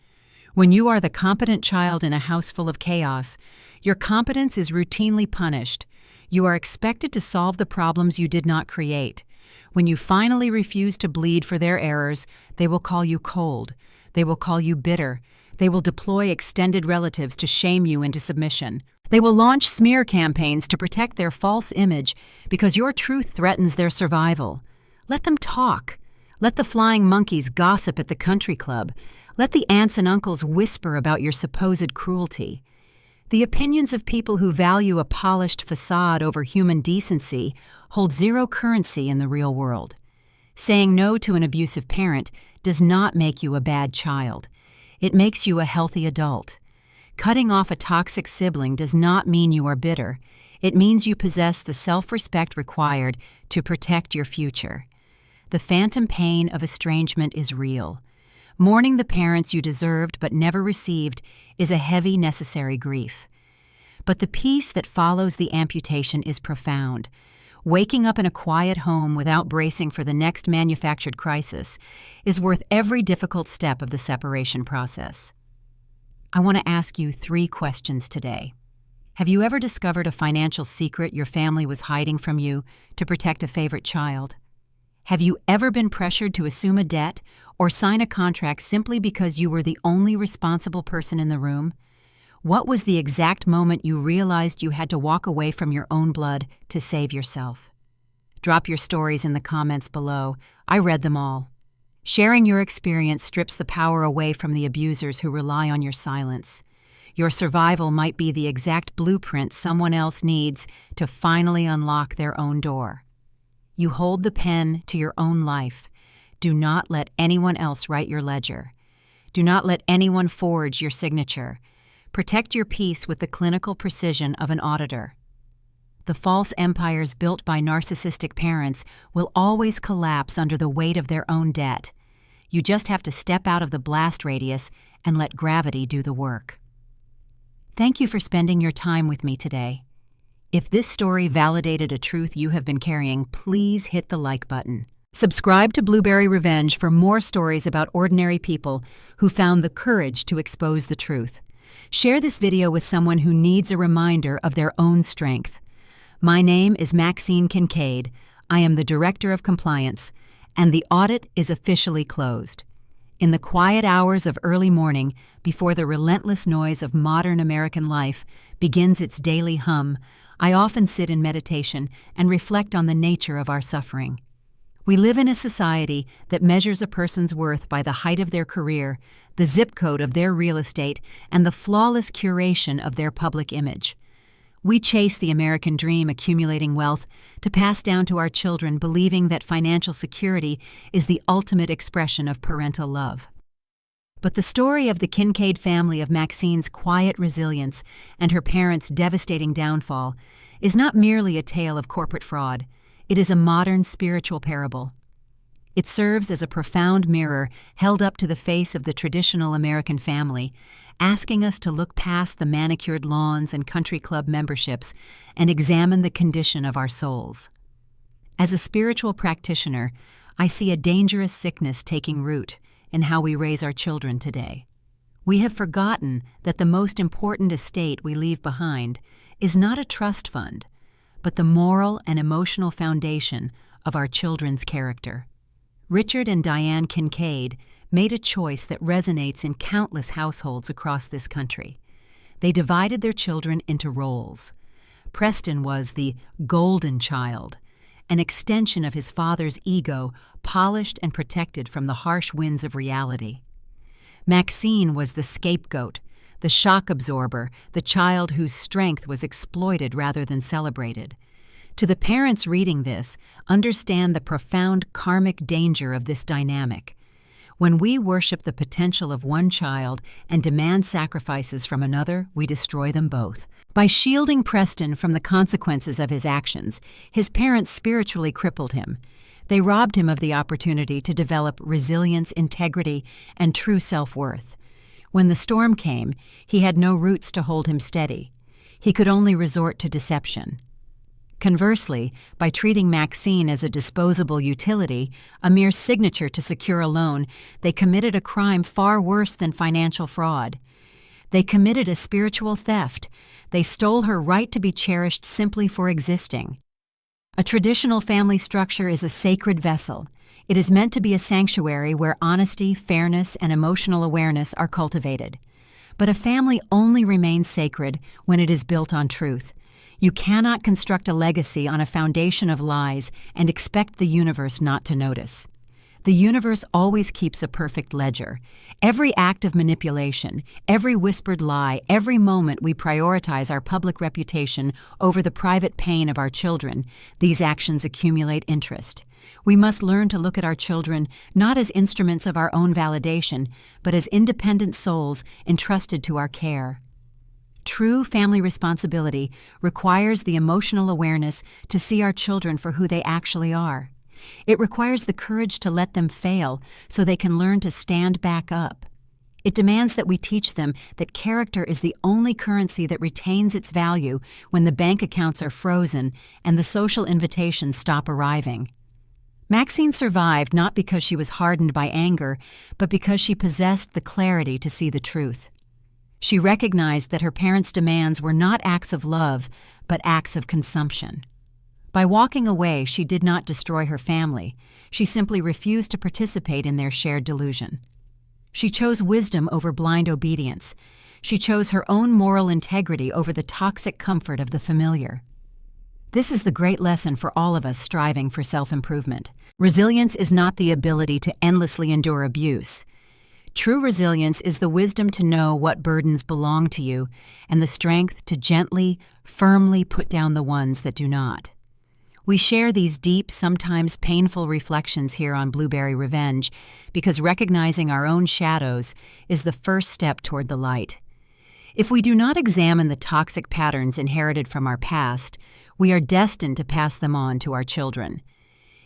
When you are the competent child in a house full of chaos, your competence is routinely punished. You are expected to solve the problems you did not create. When you finally refuse to bleed for their errors, they will call you cold. They will call you bitter. They will deploy extended relatives to shame you into submission. They will launch smear campaigns to protect their false image because your truth threatens their survival. Let them talk. Let the flying monkeys gossip at the country club. Let the aunts and uncles whisper about your supposed cruelty. The opinions of people who value a polished facade over human decency hold zero currency in the real world. Saying no to an abusive parent does not make you a bad child. It makes you a healthy adult. Cutting off a toxic sibling does not mean you are bitter. It means you possess the self-respect required to protect your future. The phantom pain of estrangement is real. Mourning the parents you deserved but never received is a heavy, necessary grief. But the peace that follows the amputation is profound. Waking up in a quiet home without bracing for the next manufactured crisis is worth every difficult step of the separation process. I want to ask you 3 questions today. Have you ever discovered a financial secret your family was hiding from you to protect a favorite child? Have you ever been pressured to assume a debt or sign a contract simply because you were the only responsible person in the room? What was the exact moment you realized you had to walk away from your own blood to save yourself? Drop your stories in the comments below. I read them all. Sharing your experience strips the power away from the abusers who rely on your silence. Your survival might be the exact blueprint someone else needs to finally unlock their own door. You hold the pen to your own life. Do not let anyone else write your ledger. Do not let anyone forge your signature. Protect your peace with the clinical precision of an auditor. The false empires built by narcissistic parents will always collapse under the weight of their own debt. You just have to step out of the blast radius and let gravity do the work. Thank you for spending your time with me today. If this story validated a truth you have been carrying, please hit the like button. Subscribe to Blueberry Revenge for more stories about ordinary people who found the courage to expose the truth. Share this video with someone who needs a reminder of their own strength. My name is Maxine Kincaid. I am the Director of Compliance, and the audit is officially closed. In the quiet hours of early morning, before the relentless noise of modern American life begins its daily hum, I often sit in meditation and reflect on the nature of our suffering. We live in a society that measures a person's worth by the height of their career, the zip code of their real estate, and the flawless curation of their public image. We chase the American dream, accumulating wealth to pass down to our children, believing that financial security is the ultimate expression of parental love. But the story of the Kincaid family, of Maxine's quiet resilience and her parents' devastating downfall, is not merely a tale of corporate fraud. It is a modern spiritual parable. It serves as a profound mirror held up to the face of the traditional American family, asking us to look past the manicured lawns and country club memberships and examine the condition of our souls. As a spiritual practitioner, I see a dangerous sickness taking root in how we raise our children today. We have forgotten that the most important estate we leave behind is not a trust fund, but the moral and emotional foundation of our children's character. Richard and Diane Kincaid made a choice that resonates in countless households across this country. They divided their children into roles. Preston was the golden child, an extension of his father's ego, polished and protected from the harsh winds of reality. Maxine was the scapegoat, the shock absorber, the child whose strength was exploited rather than celebrated. To the parents reading this, understand the profound karmic danger of this dynamic. When we worship the potential of one child and demand sacrifices from another, we destroy them both. By shielding Preston from the consequences of his actions, his parents spiritually crippled him. They robbed him of the opportunity to develop resilience, integrity, and true self-worth. When the storm came, he had no roots to hold him steady. He could only resort to deception. Conversely, by treating Maxine as a disposable utility, a mere signature to secure a loan, they committed a crime far worse than financial fraud. They committed a spiritual theft. They stole her right to be cherished simply for existing. A traditional family structure is a sacred vessel. It is meant to be a sanctuary where honesty, fairness, and emotional awareness are cultivated. But a family only remains sacred when it is built on truth. You cannot construct a legacy on a foundation of lies and expect the universe not to notice. The universe always keeps a perfect ledger. Every act of manipulation, every whispered lie, every moment we prioritize our public reputation over the private pain of our children, these actions accumulate interest. We must learn to look at our children not as instruments of our own validation, but as independent souls entrusted to our care. True family responsibility requires the emotional awareness to see our children for who they actually are. It requires the courage to let them fail so they can learn to stand back up. It demands that we teach them that character is the only currency that retains its value when the bank accounts are frozen and the social invitations stop arriving. Maxine survived not because she was hardened by anger, but because she possessed the clarity to see the truth. She recognized that her parents' demands were not acts of love, but acts of consumption. By walking away, she did not destroy her family. She simply refused to participate in their shared delusion. She chose wisdom over blind obedience. She chose her own moral integrity over the toxic comfort of the familiar. This is the great lesson for all of us striving for self-improvement. Resilience is not the ability to endlessly endure abuse. True resilience is the wisdom to know what burdens belong to you and the strength to gently, firmly put down the ones that do not. We share these deep, sometimes painful reflections here on Blueberry Revenge because recognizing our own shadows is the first step toward the light. If we do not examine the toxic patterns inherited from our past, we are destined to pass them on to our children.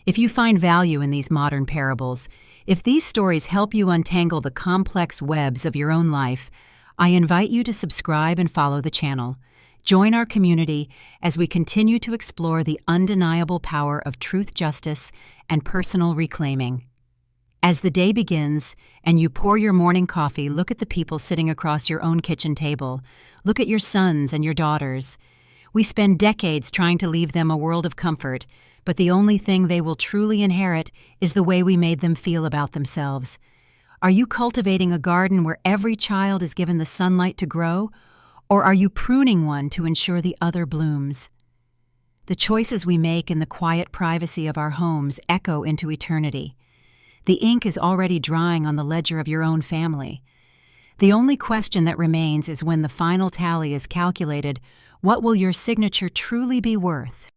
If you find value in these modern parables, if these stories help you untangle the complex webs of your own life, I invite you to subscribe and follow the channel. Join our community as we continue to explore the undeniable power of truth, justice, and personal reclaiming. As the day begins and you pour your morning coffee, look at the people sitting across your own kitchen table. Look at your sons and your daughters. We spend decades trying to leave them a world of comfort, but the only thing they will truly inherit is the way we made them feel about themselves. Are you cultivating a garden where every child is given the sunlight to grow? Or are you pruning one to ensure the other blooms? The choices we make in the quiet privacy of our homes echo into eternity. The ink is already drying on the ledger of your own family. The only question that remains is when the final tally is calculated, what will your signature truly be worth?